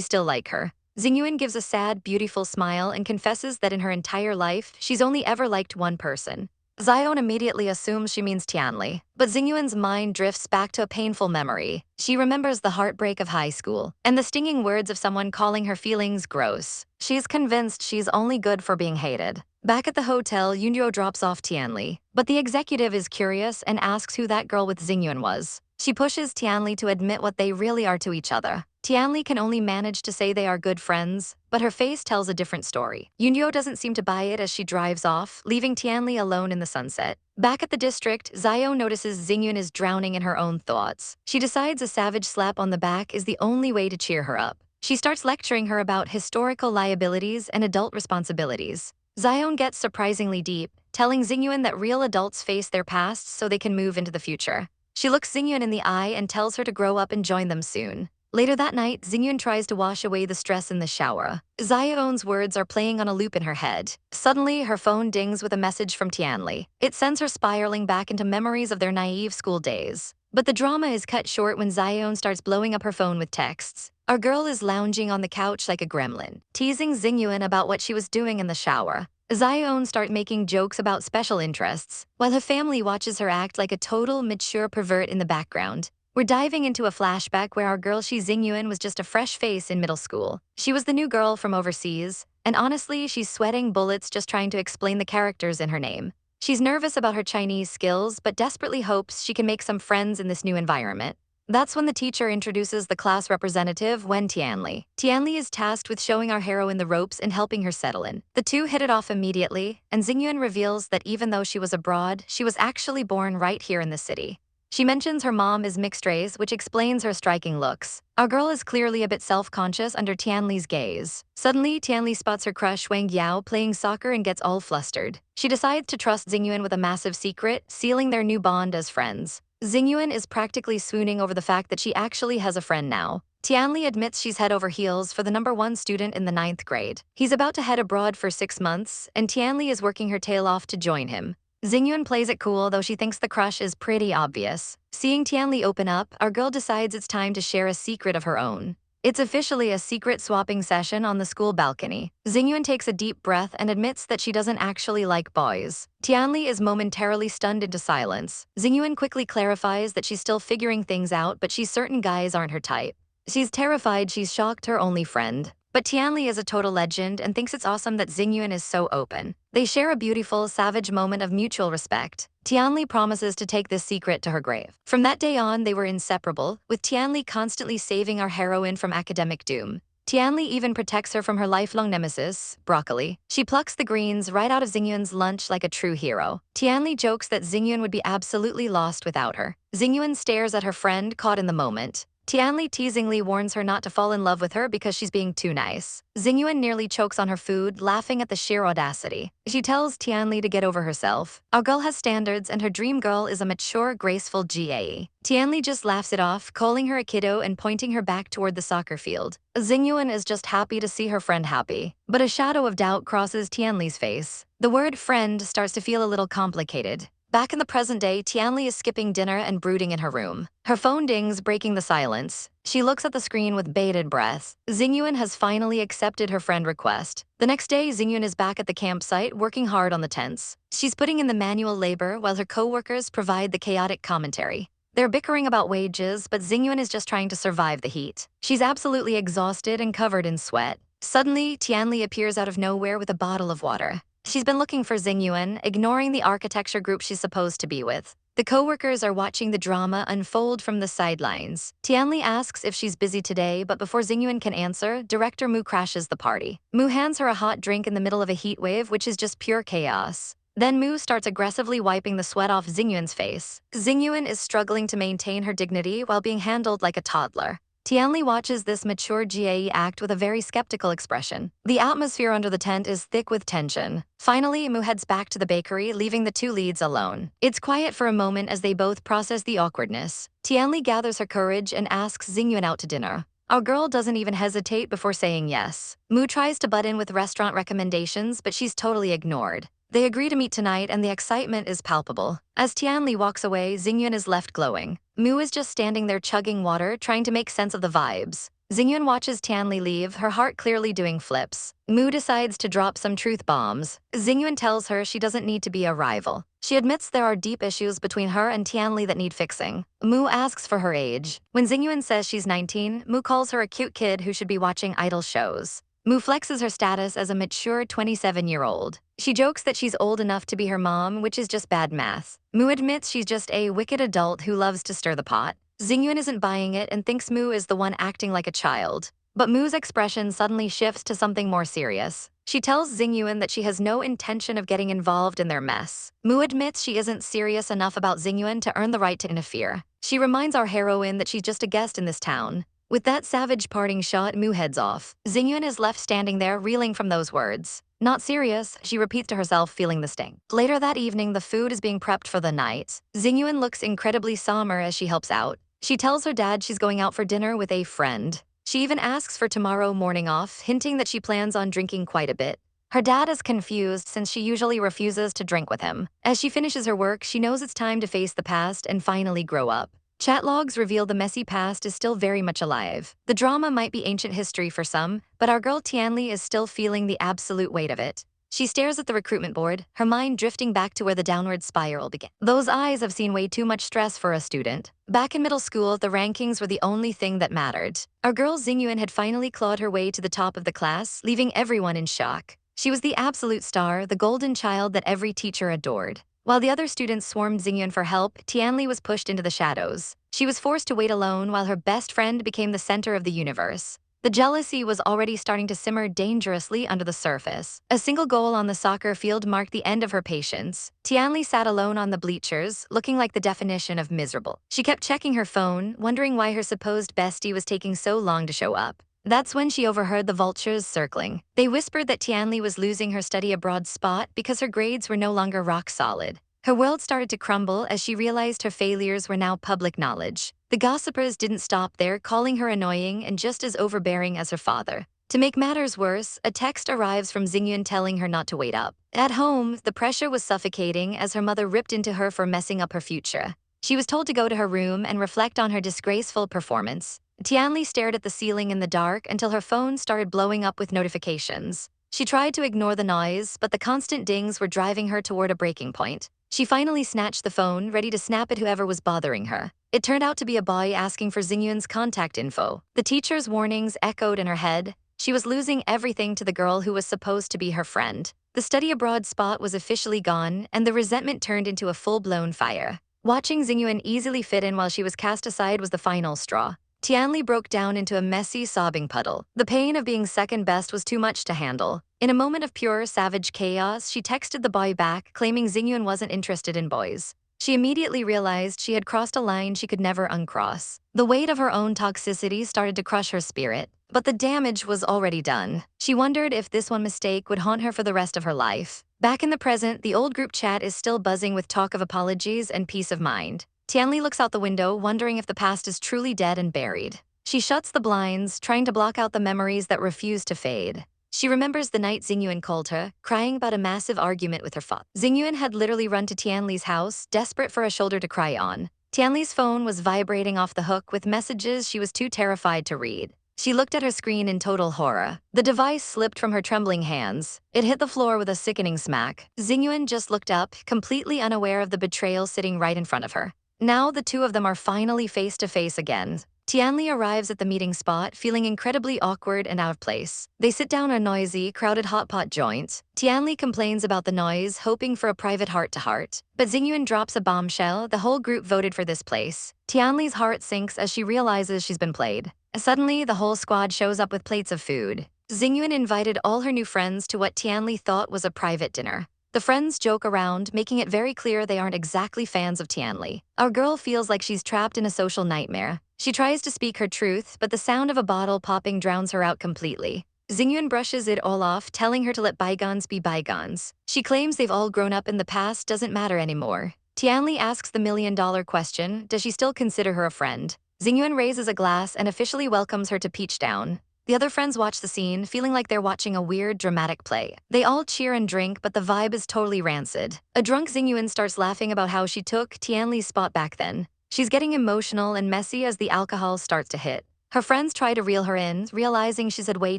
still like her? Xingyuan gives a sad, beautiful smile and confesses that in her entire life, she's only ever liked one person. Xiaoen immediately assumes she means Tianli, but Xingyuan's mind drifts back to a painful memory. She remembers the heartbreak of high school and the stinging words of someone calling her feelings gross. She's convinced she's only good for being hated. Back at the hotel, Yunyo drops off Tianli, but the executive is curious and asks who that girl with Xingyuan was. She pushes Tianli to admit what they really are to each other. Tianli can only manage to say they are good friends, but her face tells a different story. Yunyo doesn't seem to buy it as she drives off, leaving Tianli alone in the sunset. Back at the district, Xiao notices Xingyuan is drowning in her own thoughts. She decides a savage slap on the back is the only way to cheer her up. She starts lecturing her about historical liabilities and adult responsibilities. Xiaoen gets surprisingly deep, telling Xingyuan that real adults face their pasts so they can move into the future. She looks Xingyuan in the eye and tells her to grow up and join them soon. Later that night, Xingyuan tries to wash away the stress in the shower. Xiaoen's words are playing on a loop in her head. Suddenly, her phone dings with a message from Tianli. It sends her spiraling back into memories of their naive school days. But the drama is cut short when Xiaoen starts blowing up her phone with texts. Our girl is lounging on the couch like a gremlin, teasing Xingyuan about what she was doing in the shower. Xiaoen starts making jokes about special interests, while her family watches her act like a total mature pervert in the background. We're diving into a flashback where our girl Shi Xingyuan was just a fresh face in middle school. She was the new girl from overseas, and honestly, she's sweating bullets just trying to explain the characters in her name. She's nervous about her Chinese skills, but desperately hopes she can make some friends in this new environment. That's when the teacher introduces the class representative, Wen Tianli. Tianli is tasked with showing our heroine the ropes and helping her settle in. The two hit it off immediately, and Xingyuan reveals that even though she was abroad, she was actually born right here in the city. She mentions her mom is mixed race, which explains her striking looks. Our girl is clearly a bit self-conscious under Tianli's gaze. Suddenly, Tianli spots her crush Wang Yao playing soccer and gets all flustered. She decides to trust Xingyuan with a massive secret, sealing their new bond as friends. Xingyuan is practically swooning over the fact that she actually has a friend now. Tianli admits she's head over heels for the #1 student in the 9th grade. He's about to head abroad for 6 months, and Tianli is working her tail off to join him. Xingyuan plays it cool, though she thinks the crush is pretty obvious. Seeing Tianli open up, our girl decides it's time to share a secret of her own. It's officially a secret swapping session on the school balcony. Xingyuan takes a deep breath and admits that she doesn't actually like boys. Tianli is momentarily stunned into silence. Xingyuan quickly clarifies that she's still figuring things out, but she's certain guys aren't her type. She's terrified she's shocked her only friend. But Tianli is a total legend and thinks it's awesome that Xingyuan is so open. They share a beautiful, savage moment of mutual respect. Tianli promises to take this secret to her grave. From that day on, they were inseparable, with Tianli constantly saving our heroine from academic doom. Tianli even protects her from her lifelong nemesis, broccoli. She plucks the greens right out of Xingyuan's lunch like a true hero. Tianli jokes that Xingyuan would be absolutely lost without her. Xingyuan stares at her friend, caught in the moment. Tianli teasingly warns her not to fall in love with her because she's being too nice. Xingyuan nearly chokes on her food, laughing at the sheer audacity. She tells Tianli to get over herself. Our girl has standards, and her dream girl is a mature, graceful GAE. Tianli just laughs it off, calling her a kiddo and pointing her back toward the soccer field. Xingyuan is just happy to see her friend happy. But a shadow of doubt crosses Tianli's face. The word friend starts to feel a little complicated. Back in the present day, Tianli is skipping dinner and brooding in her room. Her phone dings, breaking the silence. She looks at the screen with bated breath. Xingyuan has finally accepted her friend request. The next day, Xingyuan is back at the campsite, working hard on the tents. She's putting in the manual labor while her co-workers provide the chaotic commentary. They're bickering about wages, but Xingyuan is just trying to survive the heat. She's absolutely exhausted and covered in sweat. Suddenly, Tianli appears out of nowhere with a bottle of water. She's been looking for Xingyuan, ignoring the architecture group she's supposed to be with. The co-workers are watching the drama unfold from the sidelines. Tianli asks if she's busy today, but before Xingyuan can answer, Director Mu crashes the party. Mu hands her a hot drink in the middle of a heat wave, which is just pure chaos. Then Mu starts aggressively wiping the sweat off Xingyuan's face. Xingyuan is struggling to maintain her dignity while being handled like a toddler. Tianli watches this mature GAE act with a very skeptical expression. The atmosphere under the tent is thick with tension. Finally, Mu heads back to the bakery, leaving the two leads alone. It's quiet for a moment as they both process the awkwardness. Tianli gathers her courage and asks Xingyuan out to dinner. Our girl doesn't even hesitate before saying yes. Mu tries to butt in with restaurant recommendations, but she's totally ignored. They agree to meet tonight, and the excitement is palpable. As Tianli walks away, Xingyuan is left glowing. Mu is just standing there chugging water, trying to make sense of the vibes. Xingyuan watches Tianli leave, her heart clearly doing flips. Mu decides to drop some truth bombs. Xingyuan tells her she doesn't need to be a rival. She admits there are deep issues between her and Tianli that need fixing. Mu asks for her age. When Xingyuan says she's 19, Mu calls her a cute kid who should be watching idol shows. Mu flexes her status as a mature 27-year-old. She jokes that she's old enough to be her mom, which is just bad math. Mu admits she's just a wicked adult who loves to stir the pot. Xingyuan isn't buying it and thinks Mu is the one acting like a child. But Mu's expression suddenly shifts to something more serious. She tells Xingyuan that she has no intention of getting involved in their mess. Mu admits she isn't serious enough about Xingyuan to earn the right to interfere. She reminds our heroine that she's just a guest in this town. With that savage parting shot, Mu heads off. Xingyuan is left standing there, reeling from those words. Not serious, she repeats to herself, feeling the sting. Later that evening, the food is being prepped for the night. Xingyuan looks incredibly somber as she helps out. She tells her dad she's going out for dinner with a friend. She even asks for tomorrow morning off, hinting that she plans on drinking quite a bit. Her dad is confused since she usually refuses to drink with him. As she finishes her work, she knows it's time to face the past and finally grow up. Chat logs reveal the messy past is still very much alive. The drama might be ancient history for some, but our girl Tianli is still feeling the absolute weight of it. She stares at the recruitment board, her mind drifting back to where the downward spiral began. Those eyes have seen way too much stress for a student. Back in middle school, the rankings were the only thing that mattered. Our girl Xingyuan had finally clawed her way to the top of the class, leaving everyone in shock. She was the absolute star, the golden child that every teacher adored. While the other students swarmed Xingyuan for help, Tianli was pushed into the shadows. She was forced to wait alone while her best friend became the center of the universe. The jealousy was already starting to simmer dangerously under the surface. A single goal on the soccer field marked the end of her patience. Tianli sat alone on the bleachers, looking like the definition of miserable. She kept checking her phone, wondering why her supposed bestie was taking so long to show up. That's when she overheard the vultures circling. They whispered that Tianli was losing her study abroad spot because her grades were no longer rock solid. Her world started to crumble as she realized her failures were now public knowledge. The gossipers didn't stop there, calling her annoying and just as overbearing as her father. To make matters worse, a text arrives from Xingyuan telling her not to wait up. At home, the pressure was suffocating as her mother ripped into her for messing up her future. She was told to go to her room and reflect on her disgraceful performance. Tianli stared at the ceiling in the dark until her phone started blowing up with notifications. She tried to ignore the noise, but the constant dings were driving her toward a breaking point. She finally snatched the phone, ready to snap at whoever was bothering her. It turned out to be a boy asking for Xingyuan's contact info. The teacher's warnings echoed in her head. She was losing everything to the girl who was supposed to be her friend. The study abroad spot was officially gone, and the resentment turned into a full-blown fire. Watching Xingyuan easily fit in while she was cast aside was the final straw. Tianli broke down into a messy, sobbing puddle. The pain of being second best was too much to handle. In a moment of pure, savage chaos, she texted the boy back, claiming Xingyuan wasn't interested in boys. She immediately realized she had crossed a line she could never uncross. The weight of her own toxicity started to crush her spirit, but the damage was already done. She wondered if this one mistake would haunt her for the rest of her life. Back in the present, the old group chat is still buzzing with talk of apologies and peace of mind. Tianli looks out the window, wondering if the past is truly dead and buried. She shuts the blinds, trying to block out the memories that refuse to fade. She remembers the night Xingyuan called her, crying about a massive argument with her father. Xingyuan had literally run to Tianli's house, desperate for a shoulder to cry on. Tianli's phone was vibrating off the hook with messages she was too terrified to read. She looked at her screen in total horror. The device slipped from her trembling hands. It hit the floor with a sickening smack. Xingyuan just looked up, completely unaware of the betrayal sitting right in front of her. Now the two of them are finally face to face again. Tianli arrives at the meeting spot, feeling incredibly awkward and out of place. They sit down a noisy, crowded hot pot joint. Tianli complains about the noise, hoping for a private heart-to-heart. But Xingyuan drops a bombshell. The whole group voted for this place. Tianli's heart sinks as she realizes she's been played. Suddenly, the whole squad shows up with plates of food. Xingyuan invited all her new friends to what Tianli thought was a private dinner. The friends joke around, making it very clear they aren't exactly fans of Tianli. Our girl feels like she's trapped in a social nightmare. She tries to speak her truth, but the sound of a bottle popping drowns her out completely. Xingyuan brushes it all off, telling her to let bygones be bygones. She claims they've all grown up and the past doesn't matter anymore. Tianli asks the million-dollar question, does she still consider her a friend? Xingyuan raises a glass and officially welcomes her to Peachtown. The other friends watch the scene, feeling like they're watching a weird, dramatic play. They all cheer and drink, but the vibe is totally rancid. A drunk Xingyuan starts laughing about how she took Tianli's spot back then. She's getting emotional and messy as the alcohol starts to hit. Her friends try to reel her in, realizing she's had way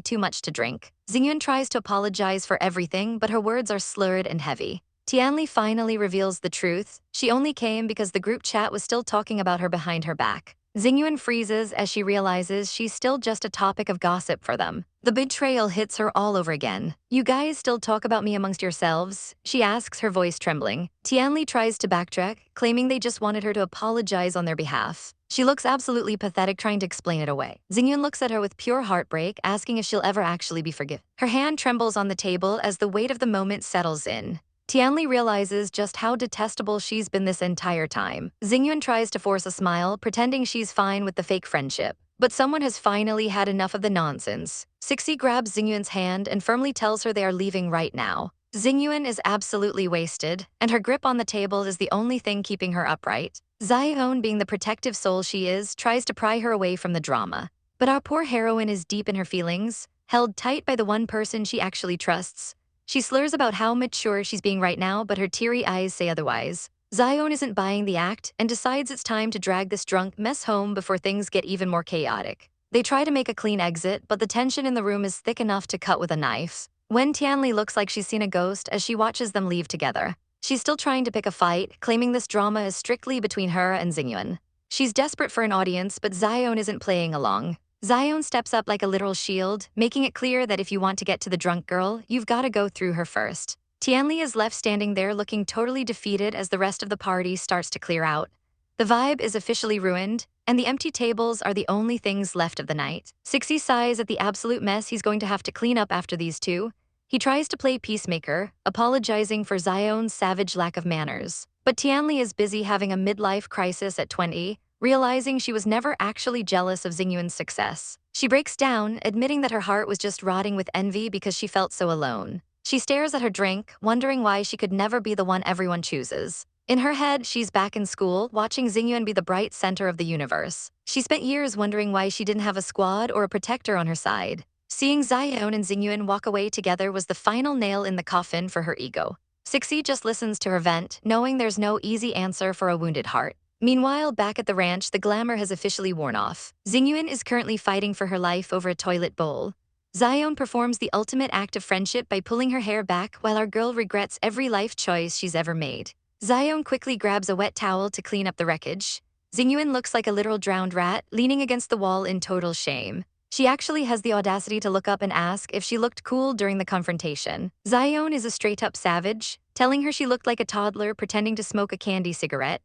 too much to drink. Xingyuan tries to apologize for everything, but her words are slurred and heavy. Tianli finally reveals the truth. She only came because the group chat was still talking about her behind her back. Xingyuan freezes as she realizes she's still just a topic of gossip for them. The betrayal hits her all over again. "You guys still talk about me amongst yourselves?" she asks, her voice trembling. Tianli tries to backtrack, claiming they just wanted her to apologize on their behalf. She looks absolutely pathetic trying to explain it away. Xingyuan looks at her with pure heartbreak, asking if she'll ever actually be forgiven. Her hand trembles on the table as the weight of the moment settles in. Tianli realizes just how detestable she's been this entire time. Xingyuan tries to force a smile, pretending she's fine with the fake friendship. But someone has finally had enough of the nonsense. Sixi grabs Xingyuan's hand and firmly tells her they are leaving right now. Xingyuan is absolutely wasted, and her grip on the table is the only thing keeping her upright. Xiaoen, being the protective soul she is, tries to pry her away from the drama. But our poor heroine is deep in her feelings, held tight by the one person she actually trusts. She slurs about how mature she's being right now, but her teary eyes say otherwise. Xiaoen isn't buying the act and decides it's time to drag this drunk mess home before things get even more chaotic. They try to make a clean exit, but the tension in the room is thick enough to cut with a knife. Wen Tianli looks like she's seen a ghost as she watches them leave together. She's still trying to pick a fight, claiming this drama is strictly between her and Xingyuan. She's desperate for an audience, but Xiaoen isn't playing along. Xiaoen steps up like a literal shield, making it clear that if you want to get to the drunk girl, you've got to go through her first. Tianli is left standing there looking totally defeated as the rest of the party starts to clear out. The vibe is officially ruined, and the empty tables are the only things left of the night. Sixi sighs at the absolute mess he's going to have to clean up after these two. He tries to play peacemaker, apologizing for Xiaoen's savage lack of manners. But Tianli is busy having a midlife crisis at 20, realizing she was never actually jealous of Xingyuan's success. She breaks down, admitting that her heart was just rotting with envy because she felt so alone. She stares at her drink, wondering why she could never be the one everyone chooses. In her head, she's back in school, watching Xingyuan be the bright center of the universe. She spent years wondering why she didn't have a squad or a protector on her side. Seeing Xiaoen and Xingyuan walk away together was the final nail in the coffin for her ego. Sixi just listens to her vent, knowing there's no easy answer for a wounded heart. Meanwhile, back at the ranch, the glamour has officially worn off. Xingyuan is currently fighting for her life over a toilet bowl. Xiaoen performs the ultimate act of friendship by pulling her hair back while our girl regrets every life choice she's ever made. Xiaoen quickly grabs a wet towel to clean up the wreckage. Xingyuan looks like a literal drowned rat, leaning against the wall in total shame. She actually has the audacity to look up and ask if she looked cool during the confrontation. Xiaoen is a straight-up savage, telling her she looked like a toddler pretending to smoke a candy cigarette.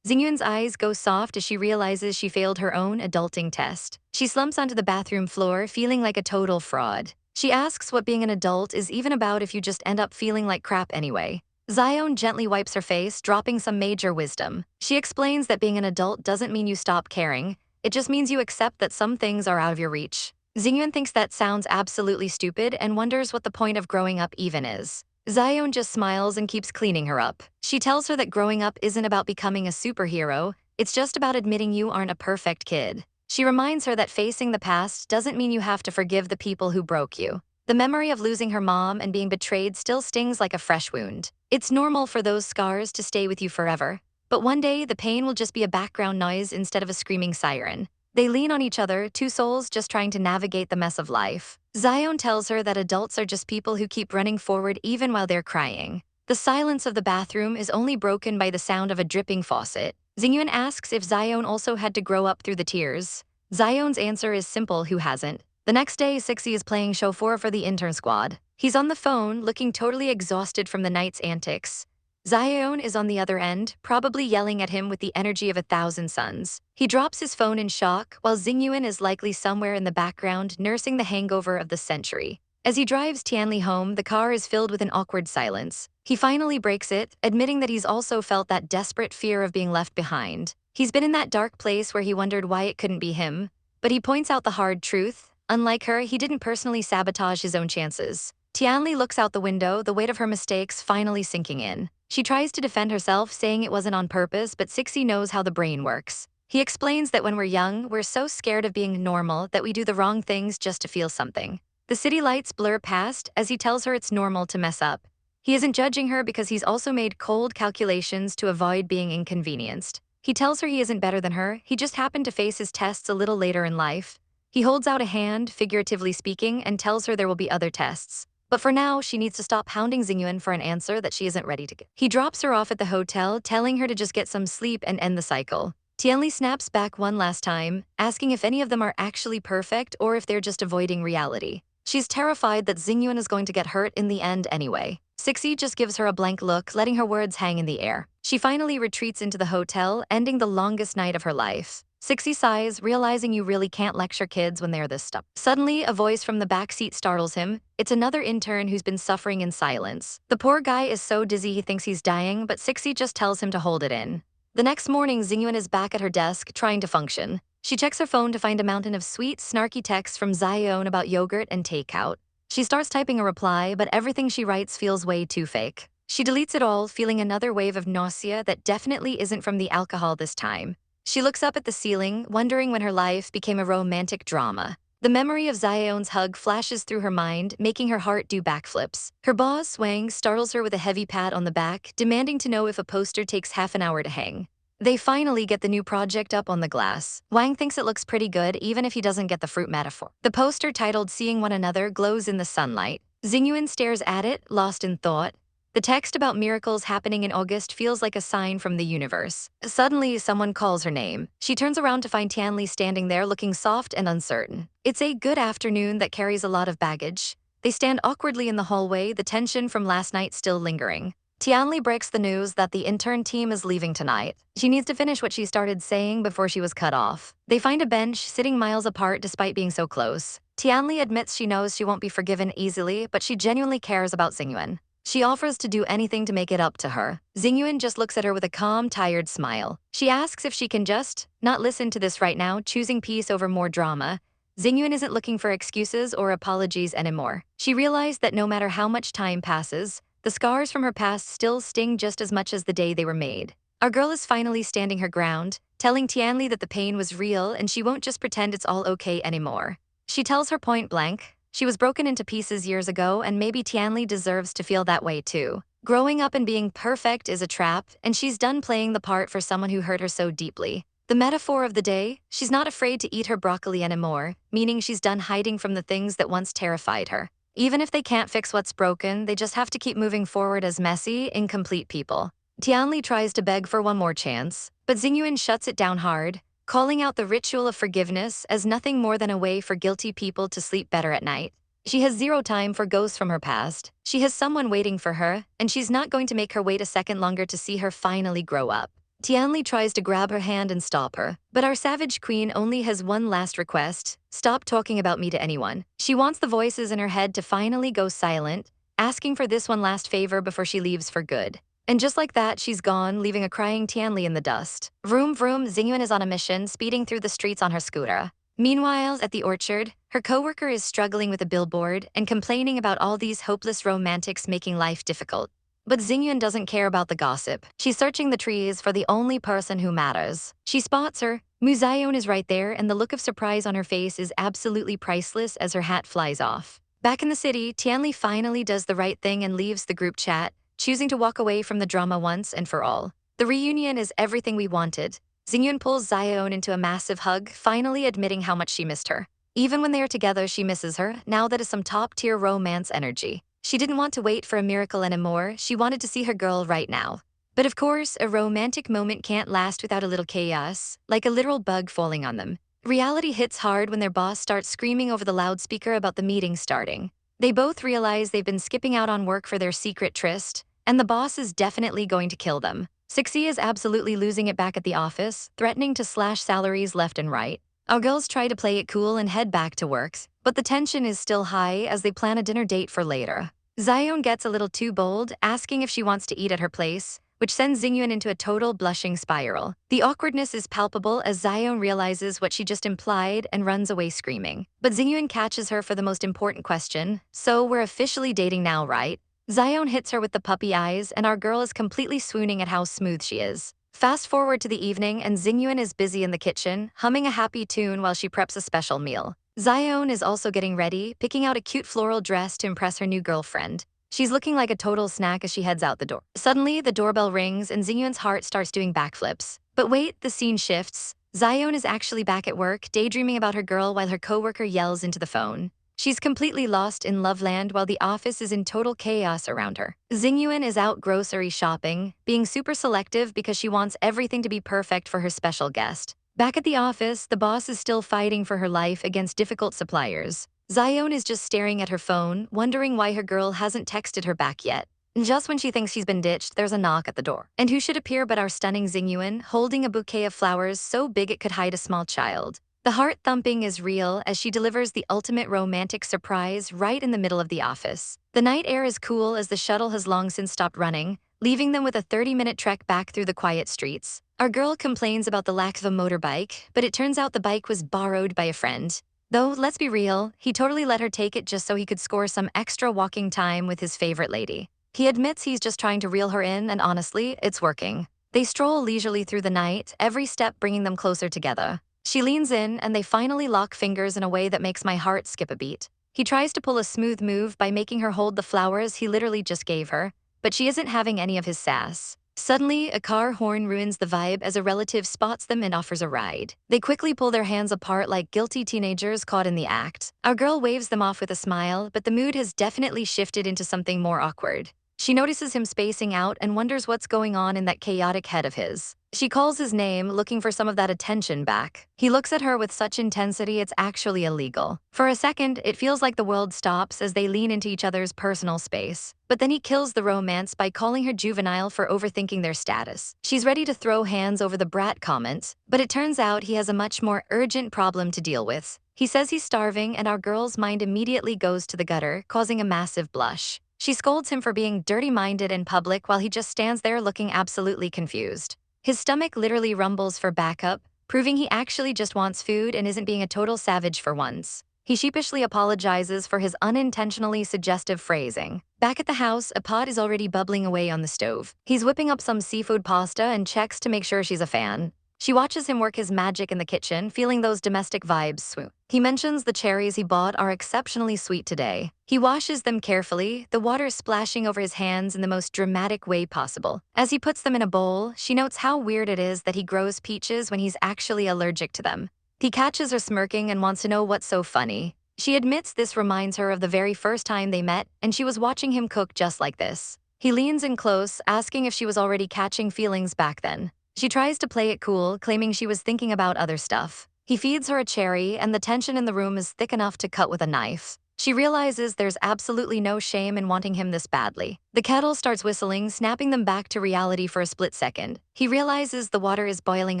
Xingyuan's eyes go soft as she realizes she failed her own adulting test. She slumps onto the bathroom floor, feeling like a total fraud. She asks what being an adult is even about if you just end up feeling like crap anyway. Xiaoen gently wipes her face, dropping some major wisdom. She explains that being an adult doesn't mean you stop caring. It just means you accept that some things are out of your reach. Xingyuan thinks that sounds absolutely stupid and wonders what the point of growing up even is. Xiaoen just smiles and keeps cleaning her up. She tells her that growing up isn't about becoming a superhero, it's just about admitting you aren't a perfect kid. She reminds her that facing the past doesn't mean you have to forgive the people who broke you. The memory of losing her mom and being betrayed still stings like a fresh wound. It's normal for those scars to stay with you forever. But one day, the pain will just be a background noise instead of a screaming siren. They lean on each other, two souls just trying to navigate the mess of life. Xiaoen tells her that adults are just people who keep running forward even while they're crying. The silence of the bathroom is only broken by the sound of a dripping faucet. Xingyuan asks if Xiaoen also had to grow up through the tears. Xiaoen's answer is simple: who hasn't? The next day, Sixi is playing chauffeur for the intern squad. He's on the phone, looking totally exhausted from the night's antics. Xiaoen is on the other end, probably yelling at him with the energy of 1,000 suns. He drops his phone in shock, while Xingyuan is likely somewhere in the background nursing the hangover of the century. As he drives Tianli home, the car is filled with an awkward silence. He finally breaks it, admitting that he's also felt that desperate fear of being left behind. He's been in that dark place where he wondered why it couldn't be him. But he points out the hard truth. Unlike her, he didn't personally sabotage his own chances. Tianli looks out the window, the weight of her mistakes finally sinking in. She tries to defend herself, saying it wasn't on purpose, but Sixi knows how the brain works. He explains that when we're young, we're so scared of being normal that we do the wrong things just to feel something. The city lights blur past as he tells her it's normal to mess up. He isn't judging her because he's also made cold calculations to avoid being inconvenienced. He tells her he isn't better than her, he just happened to face his tests a little later in life. He holds out a hand, figuratively speaking, and tells her there will be other tests. But for now, she needs to stop hounding Xingyuan for an answer that she isn't ready to get. He drops her off at the hotel, telling her to just get some sleep and end the cycle. Tianli snaps back one last time, asking if any of them are actually perfect or if they're just avoiding reality. She's terrified that Xingyuan is going to get hurt in the end anyway. Sixi just gives her a blank look, letting her words hang in the air. She finally retreats into the hotel, ending the longest night of her life. Sixi sighs, realizing you really can't lecture kids when they're this stuff. Suddenly, a voice from the back seat startles him. It's another intern who's been suffering in silence. The poor guy is so dizzy he thinks he's dying, but Sixi just tells him to hold it in. The next morning, Xingyuan is back at her desk, trying to function. She checks her phone to find a mountain of sweet, snarky texts from Xiaoen about yogurt and takeout. She starts typing a reply, but everything she writes feels way too fake. She deletes it all, feeling another wave of nausea that definitely isn't from the alcohol this time. She looks up at the ceiling, wondering when her life became a romantic drama. The memory of Xiaoen's hug flashes through her mind, making her heart do backflips. Her boss, Wang, startles her with a heavy pat on the back, demanding to know if a poster takes half an hour to hang. They finally get the new project up on the glass. Wang thinks it looks pretty good even if he doesn't get the fruit metaphor. The poster titled Seeing One Another glows in the sunlight. Xingyuan stares at it, lost in thought. The text about miracles happening in August feels like a sign from the universe. Suddenly, someone calls her name. She turns around to find Tianli standing there looking soft and uncertain. It's a good afternoon that carries a lot of baggage. They stand awkwardly in the hallway, the tension from last night still lingering. Tianli breaks the news that the intern team is leaving tonight. She needs to finish what she started saying before she was cut off. They find a bench sitting miles apart despite being so close. Tianli admits she knows she won't be forgiven easily, but she genuinely cares about Xingyuan. She offers to do anything to make it up to her. Xingyuan just looks at her with a calm, tired smile. She asks if she can just not listen to this right now, choosing peace over more drama. Xingyuan isn't looking for excuses or apologies anymore. She realized that no matter how much time passes, the scars from her past still sting just as much as the day they were made. Our girl is finally standing her ground, telling Tianli that the pain was real and she won't just pretend it's all okay anymore. She tells her point blank, she was broken into pieces years ago and maybe Tianli deserves to feel that way too. Growing up and being perfect is a trap, and she's done playing the part for someone who hurt her so deeply. The metaphor of the day, she's not afraid to eat her broccoli anymore, meaning she's done hiding from the things that once terrified her. Even if they can't fix what's broken, they just have to keep moving forward as messy, incomplete people. Tianli tries to beg for one more chance, but Xingyuan shuts it down hard, calling out the ritual of forgiveness as nothing more than a way for guilty people to sleep better at night. She has zero time for ghosts from her past. She has someone waiting for her, and she's not going to make her wait a second longer to see her finally grow up. Tianli tries to grab her hand and stop her, but our savage queen only has one last request: stop talking about me to anyone. She wants the voices in her head to finally go silent, asking for this one last favor before she leaves for good. And just like that, she's gone, leaving a crying Tianli in the dust. Vroom vroom, Xingyuan is on a mission, speeding through the streets on her scooter. Meanwhile, at the orchard, her coworker is struggling with a billboard and complaining about all these hopeless romantics making life difficult. But Xingyuan doesn't care about the gossip. She's searching the trees for the only person who matters. She spots her. Xiaoen is right there, and the look of surprise on her face is absolutely priceless as her hat flies off. Back in the city, Tianli finally does the right thing and leaves the group chat, choosing to walk away from the drama once and for all. The reunion is everything we wanted. Xingyuan pulls Xiaoen into a massive hug, finally admitting how much she missed her. Even when they are together, she misses her. Now that is some top-tier romance energy. She didn't want to wait for a miracle anymore, she wanted to see her girl right now. But of course, a romantic moment can't last without a little chaos, like a literal bug falling on them. Reality hits hard when their boss starts screaming over the loudspeaker about the meeting starting. They both realize they've been skipping out on work for their secret tryst, and the boss is definitely going to kill them. Sixi is absolutely losing it back at the office, threatening to slash salaries left and right. Our girls try to play it cool and head back to work, but the tension is still high as they plan a dinner date for later. Xiaoen gets a little too bold, asking if she wants to eat at her place, which sends Xingyuan into a total blushing spiral. The awkwardness is palpable as Xiaoen realizes what she just implied and runs away screaming. But Xingyuan catches her for the most important question: so we're officially dating now, right? Xiaoen hits her with the puppy eyes, and our girl is completely swooning at how smooth she is. Fast forward to the evening and Xingyuan is busy in the kitchen, humming a happy tune while she preps a special meal. Xiaoen is also getting ready, picking out a cute floral dress to impress her new girlfriend. She's looking like a total snack as she heads out the door. Suddenly, the doorbell rings and Xingyuan's heart starts doing backflips. But wait, the scene shifts. Xiaoen is actually back at work, daydreaming about her girl while her coworker yells into the phone. She's completely lost in Loveland while the office is in total chaos around her. Xingyuan is out grocery shopping, being super selective because she wants everything to be perfect for her special guest. Back at the office, the boss is still fighting for her life against difficult suppliers. Xiaoen is just staring at her phone, wondering why her girl hasn't texted her back yet. Just when she thinks she's been ditched, there's a knock at the door. And who should appear but our stunning Xingyuan, holding a bouquet of flowers so big it could hide a small child. The heart thumping is real as she delivers the ultimate romantic surprise right in the middle of the office. The night air is cool as the shuttle has long since stopped running, leaving them with a 30-minute trek back through the quiet streets. Our girl complains about the lack of a motorbike, but it turns out the bike was borrowed by a friend. Though, let's be real, he totally let her take it just so he could score some extra walking time with his favorite lady. He admits he's just trying to reel her in, and honestly, it's working. They stroll leisurely through the night, every step bringing them closer together. She leans in, and they finally lock fingers in a way that makes my heart skip a beat. He tries to pull a smooth move by making her hold the flowers he literally just gave her, but she isn't having any of his sass. Suddenly, a car horn ruins the vibe as a relative spots them and offers a ride. They quickly pull their hands apart like guilty teenagers caught in the act. Our girl waves them off with a smile, but the mood has definitely shifted into something more awkward. She notices him spacing out and wonders what's going on in that chaotic head of his. She calls his name, looking for some of that attention back. He looks at her with such intensity it's actually illegal. For a second, it feels like the world stops as they lean into each other's personal space. But then he kills the romance by calling her juvenile for overthinking their status. She's ready to throw hands over the brat comments, but it turns out he has a much more urgent problem to deal with. He says he's starving, and our girl's mind immediately goes to the gutter, causing a massive blush. She scolds him for being dirty-minded in public while he just stands there looking absolutely confused. His stomach literally rumbles for backup, proving he actually just wants food and isn't being a total savage for once. He sheepishly apologizes for his unintentionally suggestive phrasing. Back at the house, a pot is already bubbling away on the stove. He's whipping up some seafood pasta and checks to make sure she's a fan. She watches him work his magic in the kitchen, feeling those domestic vibes swoop. He mentions the cherries he bought are exceptionally sweet today. He washes them carefully, the water splashing over his hands in the most dramatic way possible. As he puts them in a bowl, she notes how weird it is that he grows peaches when he's actually allergic to them. He catches her smirking and wants to know what's so funny. She admits this reminds her of the very first time they met, and she was watching him cook just like this. He leans in close, asking if she was already catching feelings back then. She tries to play it cool, claiming she was thinking about other stuff. He feeds her a cherry, and the tension in the room is thick enough to cut with a knife. She realizes there's absolutely no shame in wanting him this badly. The kettle starts whistling, snapping them back to reality for a split second. He realizes the water is boiling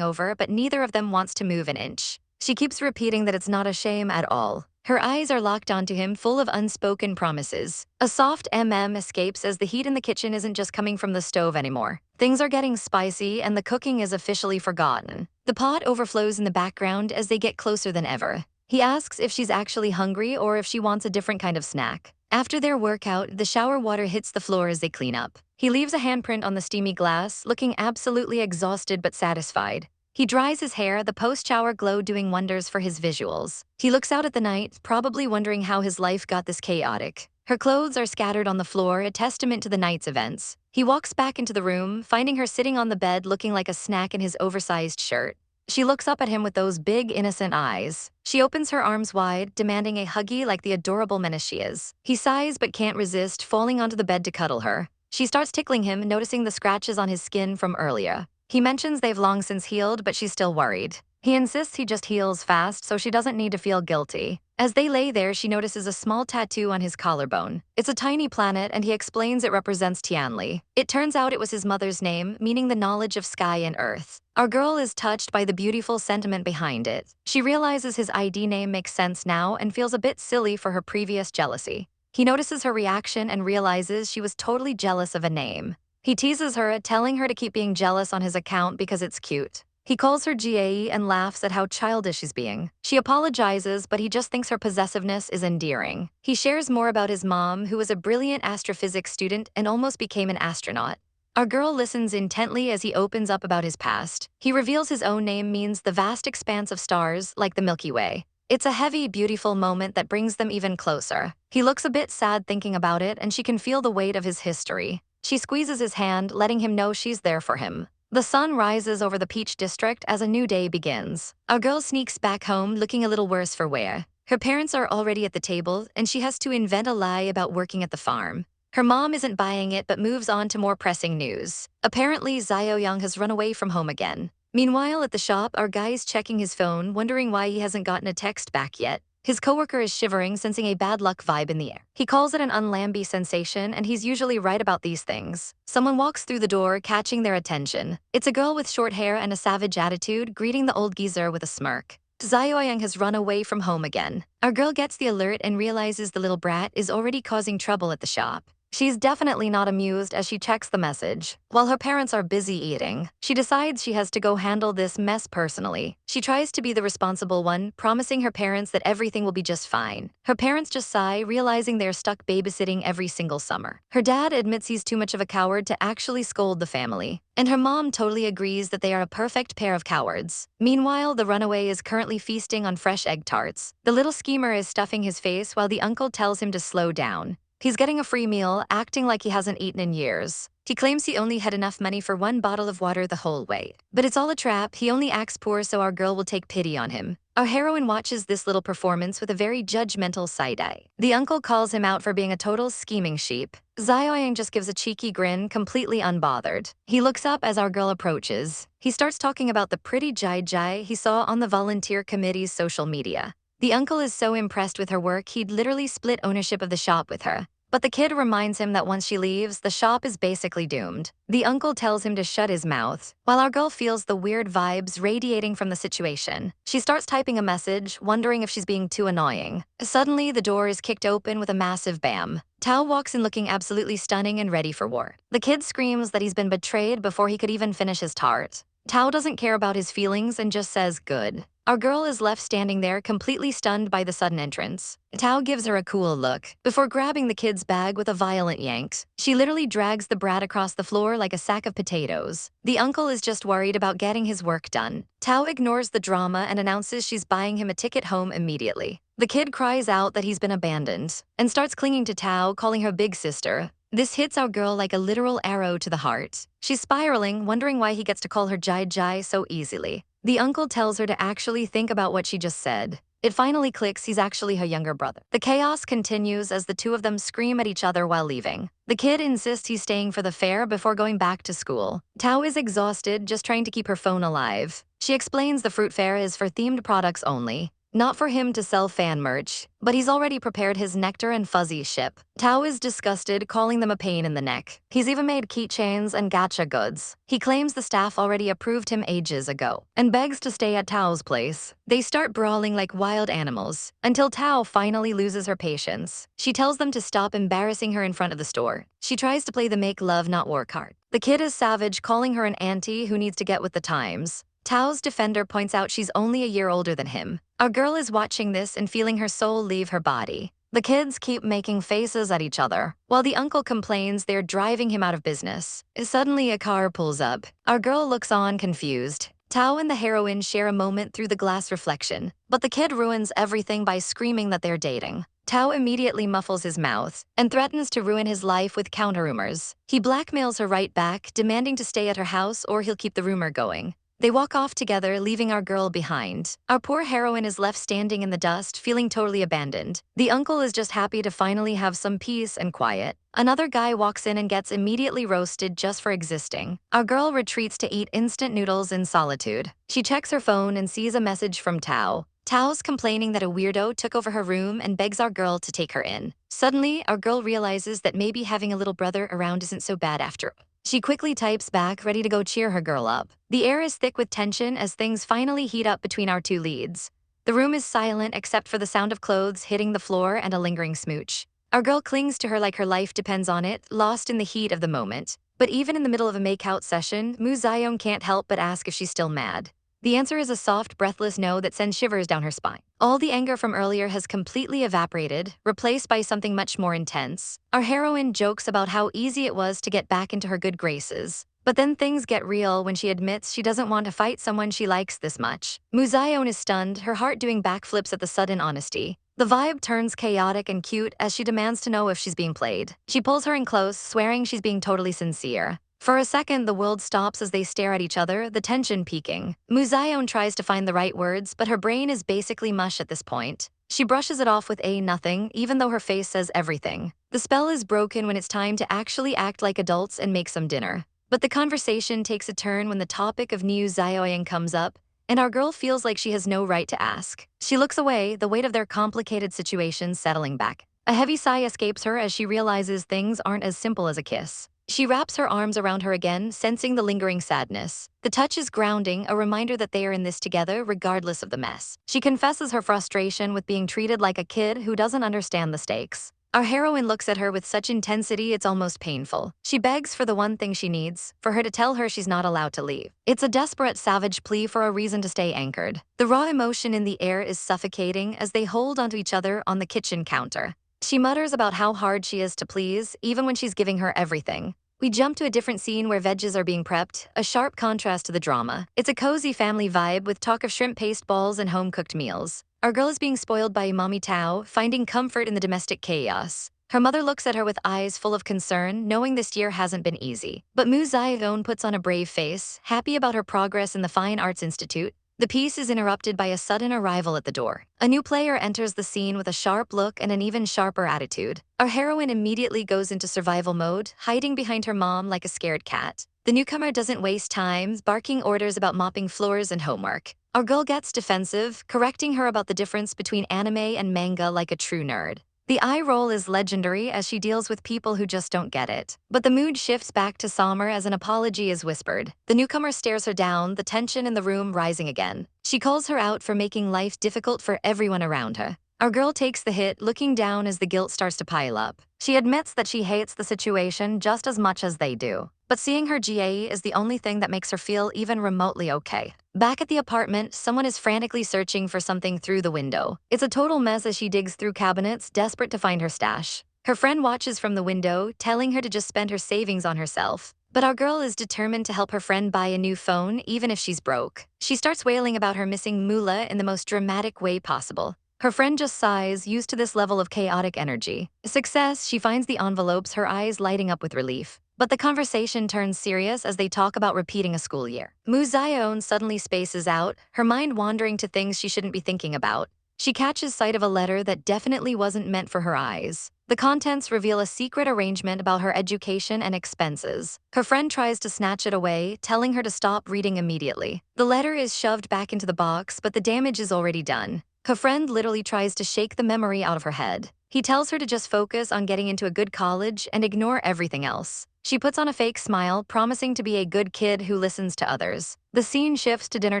over, but neither of them wants to move an inch. She keeps repeating that it's not a shame at all. Her eyes are locked onto him, full of unspoken promises. A soft escapes as the heat in the kitchen isn't just coming from the stove anymore. Things are getting spicy, and the cooking is officially forgotten. The pot overflows in the background as they get closer than ever. He asks if she's actually hungry or if she wants a different kind of snack. After their workout, the shower water hits the floor as they clean up. He leaves a handprint on the steamy glass, looking absolutely exhausted but satisfied. He dries his hair, the post-shower glow doing wonders for his visuals. He looks out at the night, probably wondering how his life got this chaotic. Her clothes are scattered on the floor, a testament to the night's events. He walks back into the room, finding her sitting on the bed looking like a snack in his oversized shirt. She looks up at him with those big, innocent eyes. She opens her arms wide, demanding a huggy like the adorable menace she is. He sighs but can't resist, falling onto the bed to cuddle her. She starts tickling him, noticing the scratches on his skin from earlier. He mentions they've long since healed, but she's still worried. He insists he just heals fast so she doesn't need to feel guilty. As they lay there, she notices a small tattoo on his collarbone. It's a tiny planet, and he explains it represents Tianli. It turns out it was his mother's name, meaning the knowledge of sky and earth. Our girl is touched by the beautiful sentiment behind it. She realizes his ID name makes sense now and feels a bit silly for her previous jealousy. He notices her reaction and realizes she was totally jealous of a name. He teases her, telling her to keep being jealous on his account because it's cute. He calls her GAE and laughs at how childish she's being. She apologizes, but he just thinks her possessiveness is endearing. He shares more about his mom, who was a brilliant astrophysics student and almost became an astronaut. Our girl listens intently as he opens up about his past. He reveals his own name means the vast expanse of stars, like the Milky Way. It's a heavy, beautiful moment that brings them even closer. He looks a bit sad thinking about it, and she can feel the weight of his history. She squeezes his hand, letting him know she's there for him. The sun rises over the Peach District as a new day begins. Our girl sneaks back home looking a little worse for wear. Her parents are already at the table, and she has to invent a lie about working at the farm. Her mom isn't buying it but moves on to more pressing news. Apparently, Xiaoen has run away from home again. Meanwhile, at the shop, our guy is checking his phone, wondering why he hasn't gotten a text back yet. His coworker is shivering, sensing a bad luck vibe in the air. He calls it an unlamby sensation, and he's usually right about these things. Someone walks through the door, catching their attention. It's a girl with short hair and a savage attitude, greeting the old geezer with a smirk. Xiaoyang has run away from home again. Our girl gets the alert and realizes the little brat is already causing trouble at the shop. She's definitely not amused as she checks the message. While her parents are busy eating, she decides she has to go handle this mess personally. She tries to be the responsible one, promising her parents that everything will be just fine. Her parents just sigh, realizing they're stuck babysitting every single summer. Her dad admits he's too much of a coward to actually scold the family. And her mom totally agrees that they are a perfect pair of cowards. Meanwhile, the runaway is currently feasting on fresh egg tarts. The little schemer is stuffing his face while the uncle tells him to slow down. He's getting a free meal, acting like he hasn't eaten in years. He claims he only had enough money for one bottle of water the whole way. But it's all a trap. He only acts poor so our girl will take pity on him. Our heroine watches this little performance with a very judgmental side-eye. The uncle calls him out for being a total scheming sheep. Xiaoyang just gives a cheeky grin, completely unbothered. He looks up as our girl approaches. He starts talking about the pretty Jai he saw on the volunteer committee's social media. The uncle is so impressed with her work, he'd literally split ownership of the shop with her. But the kid reminds him that once she leaves, the shop is basically doomed. The uncle tells him to shut his mouth, while our girl feels the weird vibes radiating from the situation. She starts typing a message, wondering if she's being too annoying. Suddenly, the door is kicked open with a massive bam. Tao walks in looking absolutely stunning and ready for war. The kid screams that he's been betrayed before he could even finish his tart. Tao doesn't care about his feelings and just says, "Good." Our girl is left standing there, completely stunned by the sudden entrance. Tao gives her a cool look before grabbing the kid's bag with a violent yank. She literally drags the brat across the floor like a sack of potatoes. The uncle is just worried about getting his work done. Tao ignores the drama and announces she's buying him a ticket home immediately. The kid cries out that he's been abandoned and starts clinging to Tao, calling her big sister. This hits our girl like a literal arrow to the heart. She's spiraling, wondering why he gets to call her Jai so easily. The uncle tells her to actually think about what she just said. It finally clicks, he's actually her younger brother. The chaos continues as the two of them scream at each other while leaving. The kid insists he's staying for the fair before going back to school. Tao is exhausted, just trying to keep her phone alive. She explains the fruit fair is for themed products only, not for him to sell fan merch, but he's already prepared his nectar and fuzzy ship. Tao is disgusted, calling them a pain in the neck. He's even made keychains and gacha goods. He claims the staff already approved him ages ago and begs to stay at Tao's place. They start brawling like wild animals until Tao finally loses her patience. She tells them to stop embarrassing her in front of the store. She tries to play the make love, not war card. The kid is savage, calling her an auntie who needs to get with the times. Tao's defender points out she's only a year older than him. Our girl is watching this and feeling her soul leave her body. The kids keep making faces at each other, while the uncle complains they're driving him out of business. Suddenly, a car pulls up. Our girl looks on, confused. Tao and the heroine share a moment through the glass reflection, but the kid ruins everything by screaming that they're dating. Tao immediately muffles his mouth and threatens to ruin his life with counter-rumors. He blackmails her right back, demanding to stay at her house or he'll keep the rumor going. They walk off together, leaving our girl behind. Our poor heroine is left standing in the dust, feeling totally abandoned. The uncle is just happy to finally have some peace and quiet. Another guy walks in and gets immediately roasted just for existing. Our girl retreats to eat instant noodles in solitude. She checks her phone and sees a message from Tao. Tao's complaining that a weirdo took over her room and begs our girl to take her in. Suddenly, our girl realizes that maybe having a little brother around isn't so bad after all. She quickly types back, ready to go cheer her girl up. The air is thick with tension as things finally heat up between our two leads. The room is silent except for the sound of clothes hitting the floor and a lingering smooch. Our girl clings to her like her life depends on it, lost in the heat of the moment. But even in the middle of a make-out session, Mu Zion can't help but ask if she's still mad. The answer is a soft, breathless no that sends shivers down her spine. All the anger from earlier has completely evaporated, replaced by something much more intense. Our heroine jokes about how easy it was to get back into her good graces. But then things get real when she admits she doesn't want to fight someone she likes this much. Xiaoen is stunned, her heart doing backflips at the sudden honesty. The vibe turns chaotic and cute as she demands to know if she's being played. She pulls her in close, swearing she's being totally sincere. For a second, the world stops as they stare at each other, the tension peaking. Xiaoen tries to find the right words, but her brain is basically mush at this point. She brushes it off with a nothing, even though her face says everything. The spell is broken when it's time to actually act like adults and make some dinner. But the conversation takes a turn when the topic of new Xiaoen comes up, and our girl feels like she has no right to ask. She looks away, the weight of their complicated situation settling back. A heavy sigh escapes her as she realizes things aren't as simple as a kiss. She wraps her arms around her again, sensing the lingering sadness. The touch is grounding, a reminder that they are in this together regardless of the mess. She confesses her frustration with being treated like a kid who doesn't understand the stakes. Our heroine looks at her with such intensity it's almost painful. She begs for the one thing she needs, for her to tell her she's not allowed to leave. It's a desperate, savage plea for a reason to stay anchored. The raw emotion in the air is suffocating as they hold onto each other on the kitchen counter. She mutters about how hard she is to please, even when she's giving her everything. We jump to a different scene where veggies are being prepped, a sharp contrast to the drama. It's a cozy family vibe with talk of shrimp paste balls and home-cooked meals. Our girl is being spoiled by Mommy Tao, finding comfort in the domestic chaos. Her mother looks at her with eyes full of concern, knowing this year hasn't been easy. But Mu Xiaoen puts on a brave face, happy about her progress in the Fine Arts Institute. The piece is interrupted by a sudden arrival at the door. A new player enters the scene with a sharp look and an even sharper attitude. Our heroine immediately goes into survival mode, hiding behind her mom like a scared cat. The newcomer doesn't waste time, barking orders about mopping floors and homework. Our girl gets defensive, correcting her about the difference between anime and manga like a true nerd. The eye roll is legendary as she deals with people who just don't get it. But the mood shifts back to Sommer as an apology is whispered. The newcomer stares her down, the tension in the room rising again. She calls her out for making life difficult for everyone around her. Our girl takes the hit, looking down as the guilt starts to pile up. She admits that she hates the situation just as much as they do. But seeing her GA is the only thing that makes her feel even remotely okay. Back at the apartment, someone is frantically searching for something through the window. It's a total mess as she digs through cabinets, desperate to find her stash. Her friend watches from the window, telling her to just spend her savings on herself. But our girl is determined to help her friend buy a new phone, even if she's broke. She starts wailing about her missing moolah in the most dramatic way possible. Her friend just sighs, used to this level of chaotic energy. Success, she finds the envelopes, her eyes lighting up with relief. But the conversation turns serious as they talk about repeating a school year. Mu Xiaoen suddenly spaces out, her mind wandering to things she shouldn't be thinking about. She catches sight of a letter that definitely wasn't meant for her eyes. The contents reveal a secret arrangement about her education and expenses. Her friend tries to snatch it away, telling her to stop reading immediately. The letter is shoved back into the box, but the damage is already done. Her friend literally tries to shake the memory out of her head. He tells her to just focus on getting into a good college and ignore everything else. She puts on a fake smile, promising to be a good kid who listens to others. The scene shifts to dinner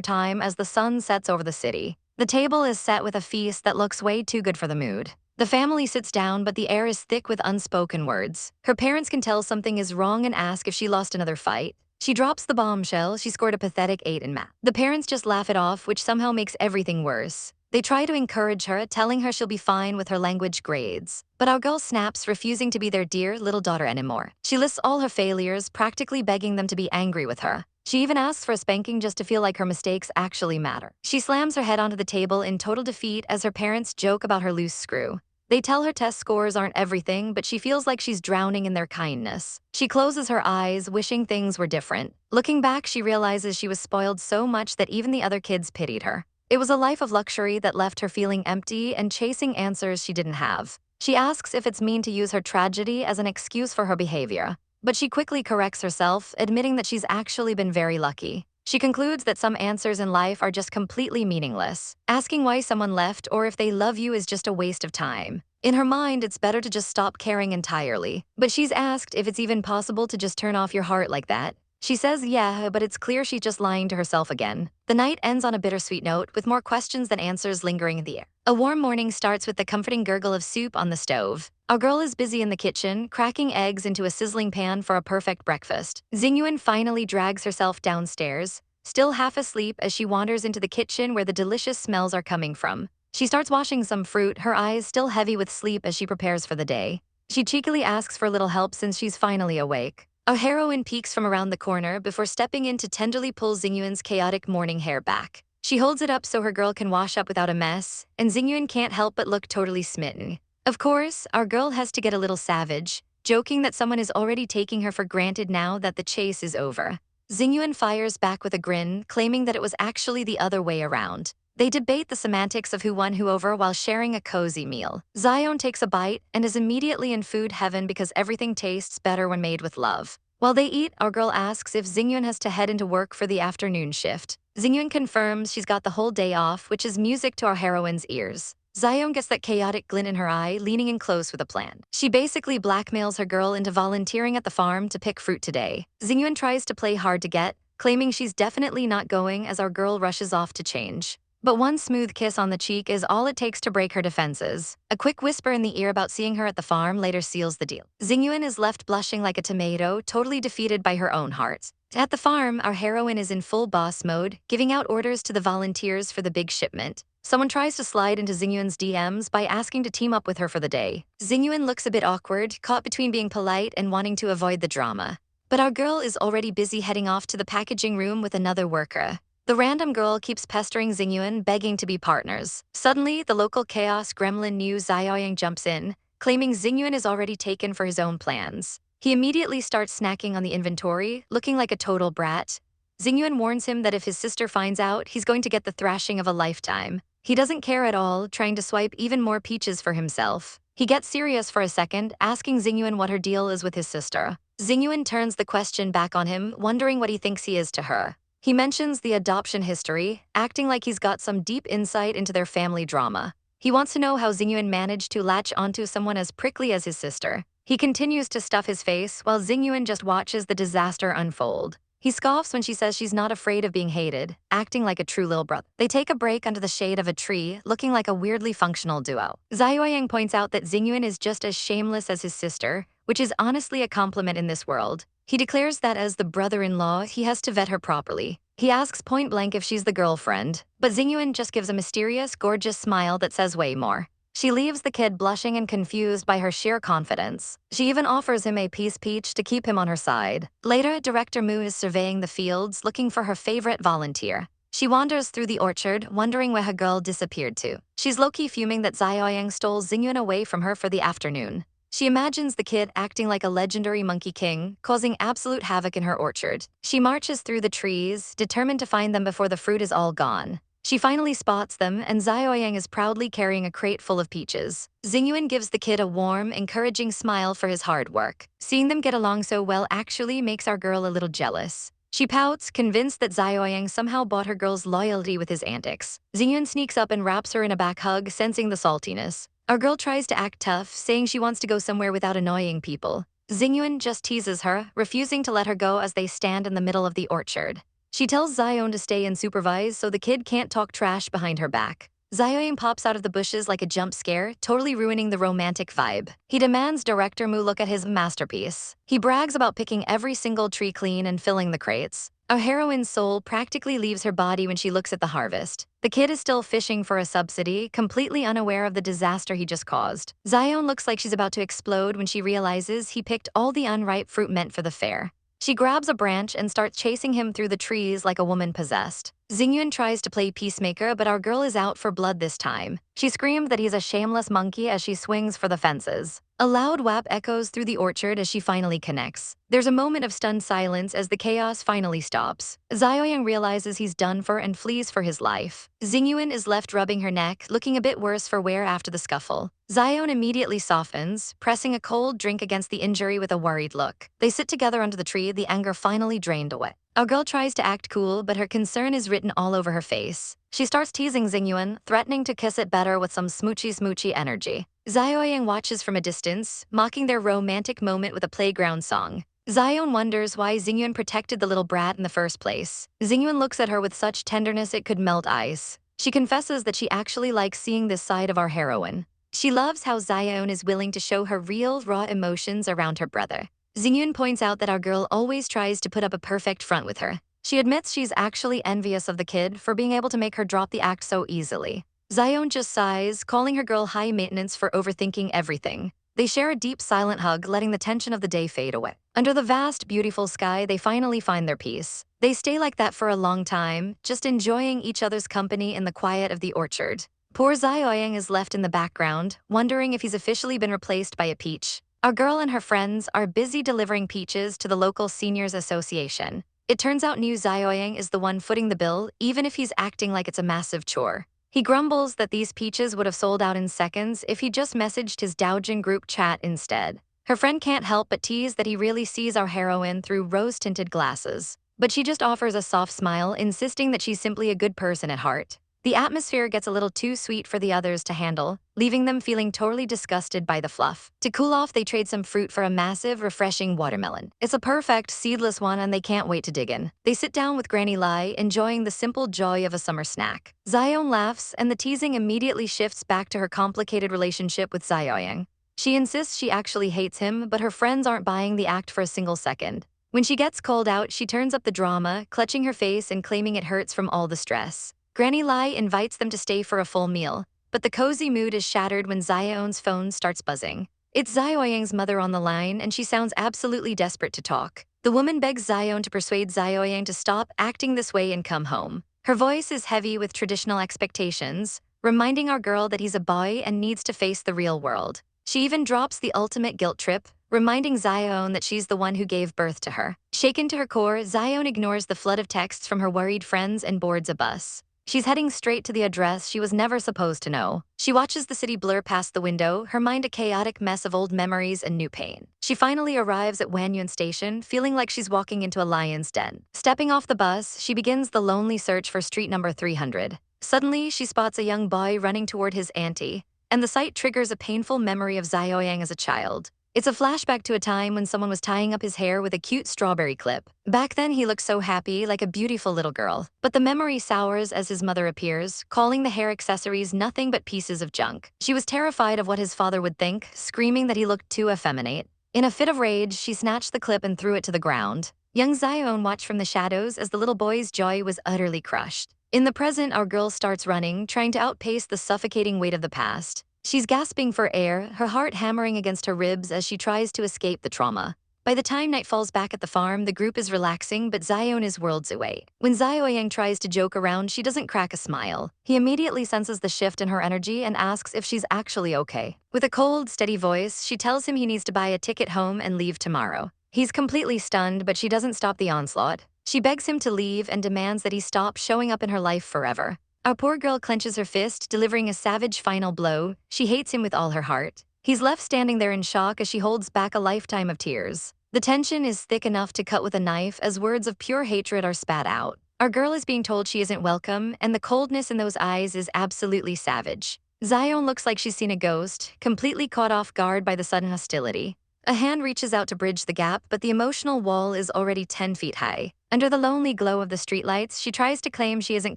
time as the sun sets over the city. The table is set with a feast that looks way too good for the mood. The family sits down, but the air is thick with unspoken words. Her parents can tell something is wrong and ask if she lost another fight. She drops the bombshell, she scored a pathetic 8 in math. The parents just laugh it off, which somehow makes everything worse. They try to encourage her, telling her she'll be fine with her language grades. But our girl snaps, refusing to be their dear little daughter anymore. She lists all her failures, practically begging them to be angry with her. She even asks for a spanking just to feel like her mistakes actually matter. She slams her head onto the table in total defeat as her parents joke about her loose screw. They tell her test scores aren't everything, but she feels like she's drowning in their kindness. She closes her eyes, wishing things were different. Looking back, she realizes she was spoiled so much that even the other kids pitied her. It was a life of luxury that left her feeling empty and chasing answers she didn't have. She asks if it's mean to use her tragedy as an excuse for her behavior. But she quickly corrects herself, admitting that she's actually been very lucky. She concludes that some answers in life are just completely meaningless. Asking why someone left or if they love you is just a waste of time. In her mind, it's better to just stop caring entirely. But she's asked if it's even possible to just turn off your heart like that. She says yeah, but it's clear she's just lying to herself again. The night ends on a bittersweet note, with more questions than answers lingering in the air. A warm morning starts with the comforting gurgle of soup on the stove. Our girl is busy in the kitchen, cracking eggs into a sizzling pan for a perfect breakfast. Xingyuan finally drags herself downstairs, still half asleep as she wanders into the kitchen where the delicious smells are coming from. She starts washing some fruit, her eyes still heavy with sleep as she prepares for the day. She cheekily asks for a little help since she's finally awake. Our heroine peeks from around the corner before stepping in to tenderly pull Xingyuan's chaotic morning hair back. She holds it up so her girl can wash up without a mess, and Xingyuan can't help but look totally smitten. Of course, our girl has to get a little savage, joking that someone is already taking her for granted now that the chase is over. Xingyuan fires back with a grin, claiming that it was actually the other way around. They debate the semantics of who won who over while sharing a cozy meal. Xiaoen takes a bite and is immediately in food heaven because everything tastes better when made with love. While they eat, our girl asks if Xingyuan has to head into work for the afternoon shift. Xingyuan confirms she's got the whole day off, which is music to our heroine's ears. Xiaoen gets that chaotic glint in her eye, leaning in close with a plan. She basically blackmails her girl into volunteering at the farm to pick fruit today. Xingyuan tries to play hard to get, claiming she's definitely not going as our girl rushes off to change. But one smooth kiss on the cheek is all it takes to break her defenses. A quick whisper in the ear about seeing her at the farm later seals the deal. Xingyuan is left blushing like a tomato, totally defeated by her own heart. At the farm, our heroine is in full boss mode, giving out orders to the volunteers for the big shipment. Someone tries to slide into Xingyuan's DMs by asking to team up with her for the day. Xingyuan looks a bit awkward, caught between being polite and wanting to avoid the drama. But our girl is already busy heading off to the packaging room with another worker. The random girl keeps pestering Xingyuan, begging to be partners. Suddenly, the local chaos gremlin Niu Xiaoyang jumps in, claiming Xingyuan is already taken for his own plans. He immediately starts snacking on the inventory, looking like a total brat. Xingyuan warns him that if his sister finds out, he's going to get the thrashing of a lifetime. He doesn't care at all, trying to swipe even more peaches for himself. He gets serious for a second, asking Xingyuan what her deal is with his sister. Xingyuan turns the question back on him, wondering what he thinks he is to her. He mentions the adoption history, acting like he's got some deep insight into their family drama. He wants to know how Xingyuan managed to latch onto someone as prickly as his sister. He continues to stuff his face while Xingyuan just watches the disaster unfold. He scoffs when she says she's not afraid of being hated, acting like a true little brother. They take a break under the shade of a tree, looking like a weirdly functional duo. Xiaoyang points out that Xingyuan is just as shameless as his sister, which is honestly a compliment in this world. He declares that as the brother-in-law, he has to vet her properly. He asks point-blank if she's the girlfriend, but Xingyuan just gives a mysterious, gorgeous smile that says way more. She leaves the kid blushing and confused by her sheer confidence. She even offers him a peace peach to keep him on her side. Later, Director Mu is surveying the fields, looking for her favorite volunteer. She wanders through the orchard, wondering where her girl disappeared to. She's low-key fuming that Xiaoyang stole Xingyuan away from her for the afternoon. She imagines the kid acting like a legendary monkey king, causing absolute havoc in her orchard. She marches through the trees, determined to find them before the fruit is all gone. She finally spots them, and Xiaoyang is proudly carrying a crate full of peaches. Xingyuan gives the kid a warm, encouraging smile for his hard work. Seeing them get along so well actually makes our girl a little jealous. She pouts, convinced that Xiaoyang somehow bought her girl's loyalty with his antics. Xingyuan sneaks up and wraps her in a back hug, sensing the saltiness. Our girl tries to act tough, saying she wants to go somewhere without annoying people. Xingyuan just teases her, refusing to let her go as they stand in the middle of the orchard. She tells Xiaoen to stay and supervise so the kid can't talk trash behind her back. Xiaoen pops out of the bushes like a jump scare, totally ruining the romantic vibe. He demands Director Mu look at his masterpiece. He brags about picking every single tree clean and filling the crates. Our heroine's soul practically leaves her body when she looks at the harvest. The kid is still fishing for a subsidy, completely unaware of the disaster he just caused. Xiaoen looks like she's about to explode when she realizes he picked all the unripe fruit meant for the fair. She grabs a branch and starts chasing him through the trees like a woman possessed. Xingyuan tries to play peacemaker, but our girl is out for blood this time. She screams that he's a shameless monkey as she swings for the fences. A loud whap echoes through the orchard as she finally connects. There's a moment of stunned silence as the chaos finally stops. Xiaoyang realizes he's done for and flees for his life. Xingyuan is left rubbing her neck, looking a bit worse for wear after the scuffle. Xiaoen immediately softens, pressing a cold drink against the injury with a worried look. They sit together under the tree, the anger finally drained away. Our girl tries to act cool, but her concern is written all over her face. She starts teasing Xingyuan, threatening to kiss it better with some smoochy energy. Xiaoyang watches from a distance, mocking their romantic moment with a playground song. Xiaoen wonders why Xingyuan protected the little brat in the first place. Xingyuan looks at her with such tenderness it could melt ice. She confesses that she actually likes seeing this side of our heroine. She loves how Xiaoen is willing to show her real, raw emotions around her brother. Xingyuan points out that our girl always tries to put up a perfect front with her. She admits she's actually envious of the kid for being able to make her drop the act so easily. Xiaoen just sighs, calling her girl high maintenance for overthinking everything. They share a deep, silent hug, letting the tension of the day fade away. Under the vast, beautiful sky, they finally find their peace. They stay like that for a long time, just enjoying each other's company in the quiet of the orchard. Poor Xiaoyang is left in the background, wondering if he's officially been replaced by a peach. Our girl and her friends are busy delivering peaches to the local seniors association. It turns out new Xiaoyang is the one footing the bill, even if he's acting like it's a massive chore. He grumbles that these peaches would have sold out in seconds if he just messaged his Doujin group chat instead. Her friend can't help but tease that he really sees our heroine through rose-tinted glasses. But she just offers a soft smile, insisting that she's simply a good person at heart. The atmosphere gets a little too sweet for the others to handle, leaving them feeling totally disgusted by the fluff. To cool off, they trade some fruit for a massive, refreshing watermelon. It's a perfect, seedless one and they can't wait to dig in. They sit down with Granny Lai, enjoying the simple joy of a summer snack. Xiaoen laughs, and the teasing immediately shifts back to her complicated relationship with Xiaoyang. She insists she actually hates him, but her friends aren't buying the act for a single second. When she gets called out, she turns up the drama, clutching her face and claiming it hurts from all the stress. Granny Lai invites them to stay for a full meal, but the cozy mood is shattered when Xiaoen's phone starts buzzing. It's Xiaoyang's mother on the line, and she sounds absolutely desperate to talk. The woman begs Xiaoen to persuade Xiaoyang to stop acting this way and come home. Her voice is heavy with traditional expectations, reminding our girl that he's a boy and needs to face the real world. She even drops the ultimate guilt trip, reminding Xiaoen that she's the one who gave birth to her. Shaken to her core, Xiaoen ignores the flood of texts from her worried friends and boards a bus. She's heading straight to the address she was never supposed to know. She watches the city blur past the window, her mind a chaotic mess of old memories and new pain. She finally arrives at Wanyuan Station, feeling like she's walking into a lion's den. Stepping off the bus, she begins the lonely search for street number 300. Suddenly, she spots a young boy running toward his auntie, and the sight triggers a painful memory of Xiaoyang as a child. It's a flashback to a time when someone was tying up his hair with a cute strawberry clip. Back then, he looked so happy, like a beautiful little girl. But the memory sours as his mother appears, calling the hair accessories nothing but pieces of junk. She was terrified of what his father would think, screaming that he looked too effeminate. In a fit of rage, she snatched the clip and threw it to the ground. Young Xiaoen watched from the shadows as the little boy's joy was utterly crushed. In the present, our girl starts running, trying to outpace the suffocating weight of the past. She's gasping for air, her heart hammering against her ribs as she tries to escape the trauma. By the time night falls back at the farm, the group is relaxing, but Xiaoen is worlds away. When Xiaoyang tries to joke around, she doesn't crack a smile. He immediately senses the shift in her energy and asks if she's actually okay. With a cold, steady voice, she tells him he needs to buy a ticket home and leave tomorrow. He's completely stunned, but she doesn't stop the onslaught. She begs him to leave and demands that he stop showing up in her life forever. Our poor girl clenches her fist, delivering a savage final blow. She hates him with all her heart. He's left standing there in shock as she holds back a lifetime of tears. The tension is thick enough to cut with a knife as words of pure hatred are spat out. Our girl is being told she isn't welcome, and the coldness in those eyes is absolutely savage. Xiaoen looks like she's seen a ghost, completely caught off guard by the sudden hostility. A hand reaches out to bridge the gap, but the emotional wall is already 10 feet high. Under the lonely glow of the streetlights, she tries to claim she isn't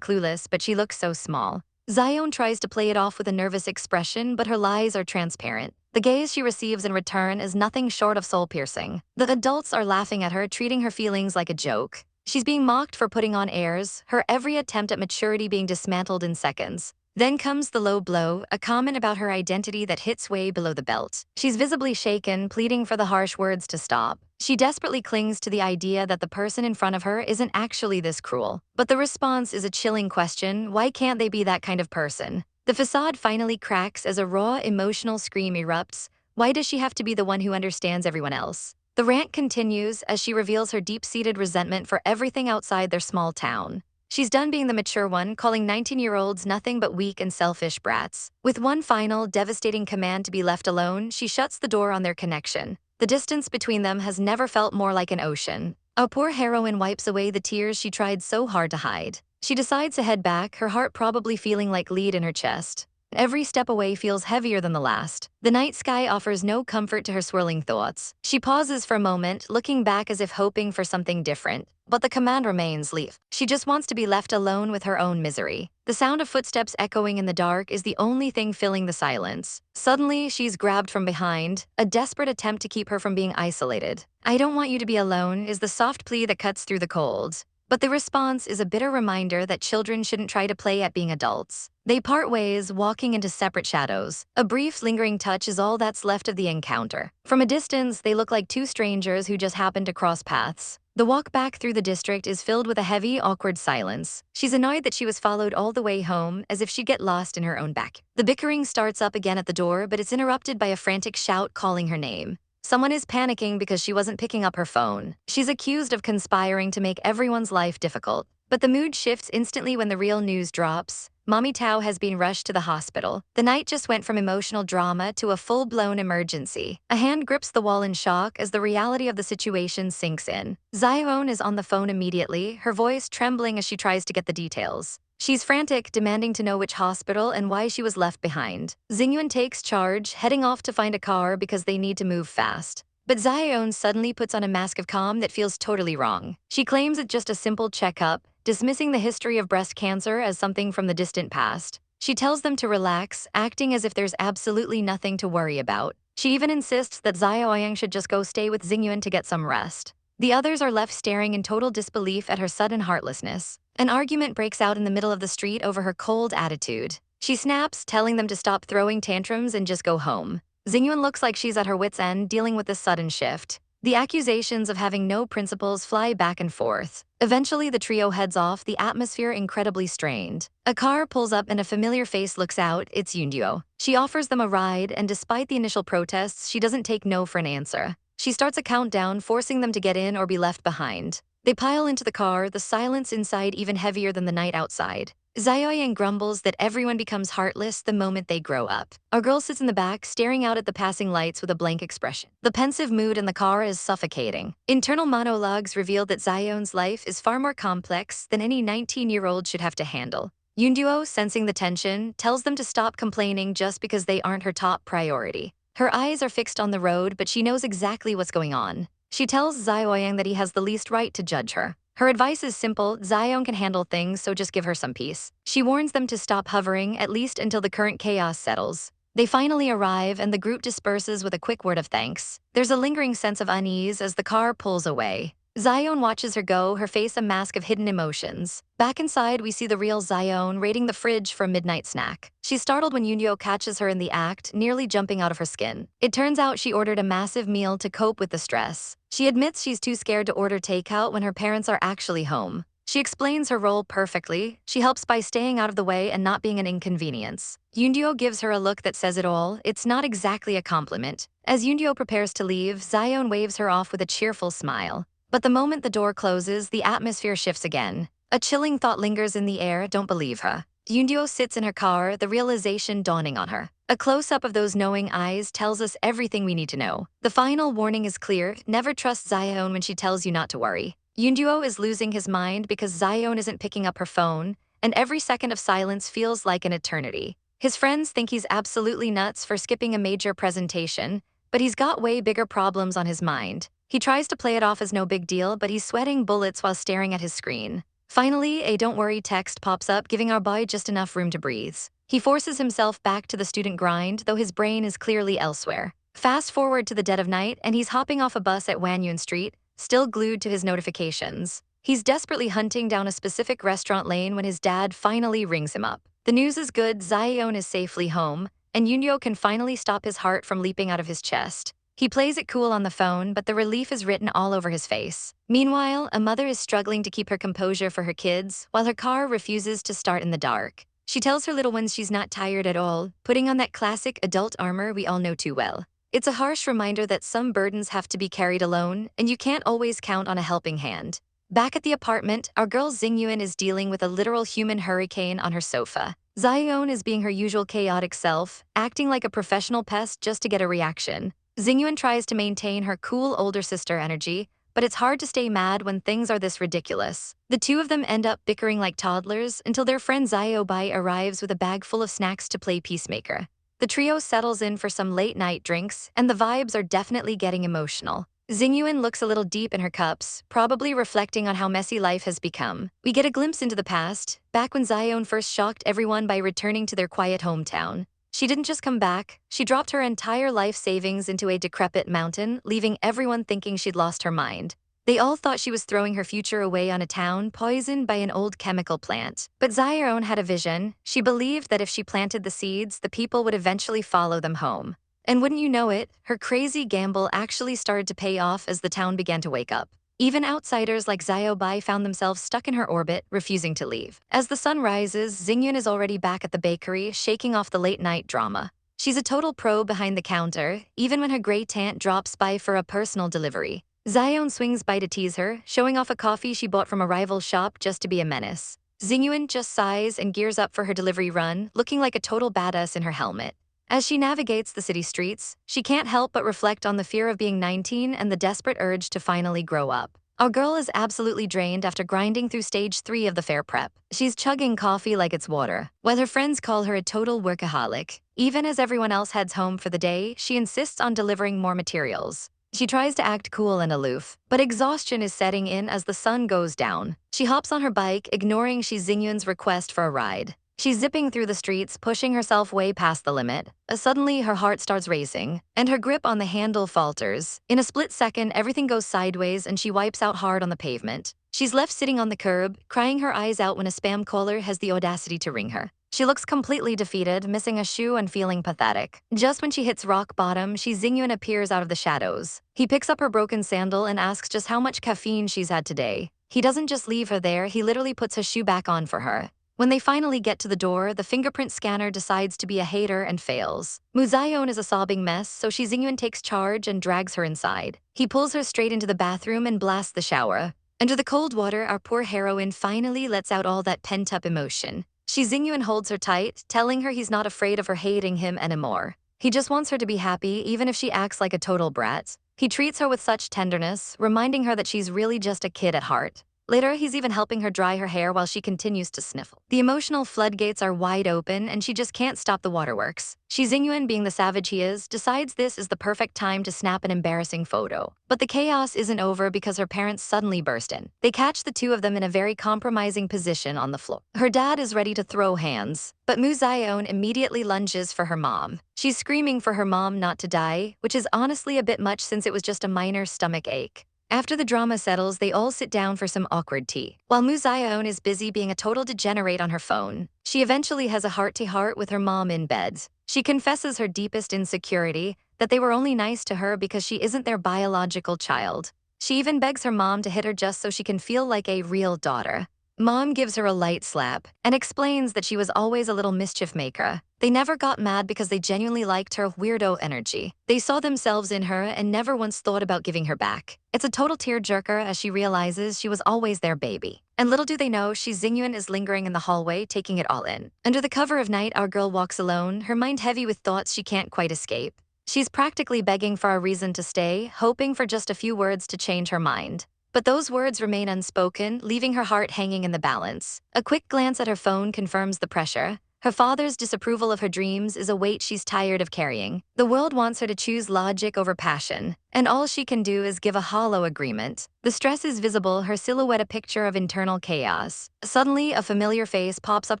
clueless, but she looks so small. Xiaoen tries to play it off with a nervous expression, but her lies are transparent. The gaze she receives in return is nothing short of soul-piercing. The adults are laughing at her, treating her feelings like a joke. She's being mocked for putting on airs, her every attempt at maturity being dismantled in seconds. Then comes the low blow, a comment about her identity that hits way below the belt. She's visibly shaken, pleading for the harsh words to stop. She desperately clings to the idea that the person in front of her isn't actually this cruel. But the response is a chilling question: why can't they be that kind of person? The facade finally cracks as a raw, emotional scream erupts. Why does she have to be the one who understands everyone else? The rant continues as she reveals her deep-seated resentment for everything outside their small town. She's done being the mature one, calling 19-year-olds nothing but weak and selfish brats. With one final, devastating command to be left alone, she shuts the door on their connection. The distance between them has never felt more like an ocean. Our poor heroine wipes away the tears she tried so hard to hide. She decides to head back, her heart probably feeling like lead in her chest. Every step away feels heavier than the last. The night sky offers no comfort to her swirling thoughts. She pauses for a moment, looking back as if hoping for something different. But the command remains: leave. She just wants to be left alone with her own misery. The sound of footsteps echoing in the dark is the only thing filling the silence. Suddenly, she's grabbed from behind, a desperate attempt to keep her from being isolated. "I don't want you to be alone," is the soft plea that cuts through the cold. But the response is a bitter reminder that children shouldn't try to play at being adults. They part ways, walking into separate shadows. A brief, lingering touch is all that's left of the encounter. From a distance, they look like two strangers who just happened to cross paths. The walk back through the district is filled with a heavy, awkward silence. She's annoyed that she was followed all the way home, as if she'd get lost in her own back. The bickering starts up again at the door, but it's interrupted by a frantic shout calling her name. Someone is panicking because she wasn't picking up her phone. She's accused of conspiring to make everyone's life difficult. But the mood shifts instantly when the real news drops. Mommy Tao has been rushed to the hospital. The night just went from emotional drama to a full-blown emergency. A hand grips the wall in shock as the reality of the situation sinks in. Xiaoen is on the phone immediately, her voice trembling as she tries to get the details. She's frantic, demanding to know which hospital and why she was left behind. Xingyuan takes charge, heading off to find a car because they need to move fast. But Xiaoen suddenly puts on a mask of calm that feels totally wrong. She claims it's just a simple checkup, dismissing the history of breast cancer as something from the distant past. She tells them to relax, acting as if there's absolutely nothing to worry about. She even insists that Xiaoyang should just go stay with Xingyuan to get some rest. The others are left staring in total disbelief at her sudden heartlessness. An argument breaks out in the middle of the street over her cold attitude. She snaps, telling them to stop throwing tantrums and just go home. Xingyuan looks like she's at her wit's end, dealing with this sudden shift. The accusations of having no principles fly back and forth. Eventually, the trio heads off, the atmosphere incredibly strained. A car pulls up and a familiar face looks out. It's Yunduo. She offers them a ride, and despite the initial protests, she doesn't take no for an answer. She starts a countdown, forcing them to get in or be left behind. They pile into the car, the silence inside even heavier than the night outside. Xiaoyang grumbles that everyone becomes heartless the moment they grow up. Our girl sits in the back, staring out at the passing lights with a blank expression. The pensive mood in the car is suffocating. Internal monologues reveal that Xiaoen's life is far more complex than any 19-year-old should have to handle. Yunduo, sensing the tension, tells them to stop complaining just because they aren't her top priority. Her eyes are fixed on the road, but she knows exactly what's going on. She tells Xiaoyang that he has the least right to judge her. Her advice is simple: Xiaoen can handle things, so just give her some peace. She warns them to stop hovering, at least until the current chaos settles. They finally arrive, and the group disperses with a quick word of thanks. There's a lingering sense of unease as the car pulls away. Xiaoen watches her go, her face a mask of hidden emotions. Back inside, we see the real Xiaoen raiding the fridge for a midnight snack. She's startled when Yunduo catches her in the act, nearly jumping out of her skin. It turns out she ordered a massive meal to cope with the stress. She admits she's too scared to order takeout when her parents are actually home. She explains her role perfectly. She helps by staying out of the way and not being an inconvenience. Yunduo gives her a look that says it all. It's not exactly a compliment. As Yunduo prepares to leave, Xiaoen waves her off with a cheerful smile. But the moment the door closes, the atmosphere shifts again. A chilling thought lingers in the air. Don't believe her. Yunduo sits in her car, the realization dawning on her. A close-up of those knowing eyes tells us everything we need to know. The final warning is clear: never trust Xiaoen when she tells you not to worry. Yunduo is losing his mind because Xiaoen isn't picking up her phone, and every second of silence feels like an eternity. His friends think he's absolutely nuts for skipping a major presentation, but he's got way bigger problems on his mind. He tries to play it off as no big deal, but he's sweating bullets while staring at his screen. Finally, a "don't worry" text pops up, giving our boy just enough room to breathe. He forces himself back to the student grind, though his brain is clearly elsewhere. Fast forward to the dead of night, and he's hopping off a bus at Wanyun Street, still glued to his notifications. He's desperately hunting down a specific restaurant lane when his dad finally rings him up. The news is good: Xiaoen is safely home, and Yunduo can finally stop his heart from leaping out of his chest. He plays it cool on the phone, but the relief is written all over his face. Meanwhile, a mother is struggling to keep her composure for her kids, while her car refuses to start in the dark. She tells her little ones she's not tired at all, putting on that classic adult armor we all know too well. It's a harsh reminder that some burdens have to be carried alone, and you can't always count on a helping hand. Back at the apartment, our girl Xingyuan is dealing with a literal human hurricane on her sofa. Xiaoen is being her usual chaotic self, acting like a professional pest just to get a reaction. Xingyuan tries to maintain her cool older sister energy, but it's hard to stay mad when things are this ridiculous. The two of them end up bickering like toddlers until their friend Xiaobai arrives with a bag full of snacks to play peacemaker. The trio settles in for some late-night drinks, and the vibes are definitely getting emotional. Xingyuan looks a little deep in her cups, probably reflecting on how messy life has become. We get a glimpse into the past, back when Xiaoen first shocked everyone by returning to their quiet hometown. She didn't just come back, she dropped her entire life savings into a decrepit mountain, leaving everyone thinking she'd lost her mind. They all thought she was throwing her future away on a town poisoned by an old chemical plant. But Xiaoen had a vision. She believed that if she planted the seeds, the people would eventually follow them home. And wouldn't you know it, her crazy gamble actually started to pay off as the town began to wake up. Even outsiders like Xiao Bai found themselves stuck in her orbit, refusing to leave. As the sun rises, Xingyuan is already back at the bakery, shaking off the late-night drama. She's a total pro behind the counter, even when her gray tant drops by for a personal delivery. Xiaoen swings by to tease her, showing off a coffee she bought from a rival shop just to be a menace. Xingyuan just sighs and gears up for her delivery run, looking like a total badass in her helmet. As she navigates the city streets, she can't help but reflect on the fear of being 19 and the desperate urge to finally grow up. Our girl is absolutely drained after grinding through stage 3 of the fair prep. She's chugging coffee like it's water. While her friends call her a total workaholic, even as everyone else heads home for the day, she insists on delivering more materials. She tries to act cool and aloof, but exhaustion is setting in as the sun goes down. She hops on her bike, ignoring Shi Xingyuan's request for a ride. She's zipping through the streets, pushing herself way past the limit. Suddenly, her heart starts racing, and her grip on the handle falters. In a split second, everything goes sideways and she wipes out hard on the pavement. She's left sitting on the curb, crying her eyes out when a spam caller has the audacity to ring her. She looks completely defeated, missing a shoe and feeling pathetic. Just when she hits rock bottom, Shi Xingyuan appears out of the shadows. He picks up her broken sandal and asks just how much caffeine she's had today. He doesn't just leave her there, he literally puts her shoe back on for her. When they finally get to the door, the fingerprint scanner decides to be a hater and fails. Mu Xiaoen is a sobbing mess, so Shi Xingyuan takes charge and drags her inside. He pulls her straight into the bathroom and blasts the shower. Under the cold water, our poor heroine finally lets out all that pent-up emotion. Shi Xingyuan holds her tight, telling her he's not afraid of her hating him anymore. He just wants her to be happy, even if she acts like a total brat. He treats her with such tenderness, reminding her that she's really just a kid at heart. Later, he's even helping her dry her hair while she continues to sniffle. The emotional floodgates are wide open, and she just can't stop the waterworks. Shi Xingyuan, being the savage he is, decides this is the perfect time to snap an embarrassing photo. But the chaos isn't over because her parents suddenly burst in. They catch the two of them in a very compromising position on the floor. Her dad is ready to throw hands, but Mu Xiaoen immediately lunges for her mom. She's screaming for her mom not to die, which is honestly a bit much since it was just a minor stomach ache. After the drama settles, they all sit down for some awkward tea. While Mu Xiaoen is busy being a total degenerate on her phone, she eventually has a heart-to-heart with her mom in bed. She confesses her deepest insecurity, that they were only nice to her because she isn't their biological child. She even begs her mom to hit her just so she can feel like a real daughter. Mom gives her a light slap and explains that she was always a little mischief maker. They never got mad because they genuinely liked her weirdo energy. They saw themselves in her and never once thought about giving her back. It's a total tearjerker as she realizes she was always their baby. And little do they know, Shi Xingyuan is lingering in the hallway, taking it all in. Under the cover of night, our girl walks alone, her mind heavy with thoughts she can't quite escape. She's practically begging for a reason to stay, hoping for just a few words to change her mind. But those words remain unspoken, leaving her heart hanging in the balance. A quick glance at her phone confirms the pressure. Her father's disapproval of her dreams is a weight she's tired of carrying. The world wants her to choose logic over passion, and all she can do is give a hollow agreement. The stress is visible, her silhouette a picture of internal chaos. Suddenly, a familiar face pops up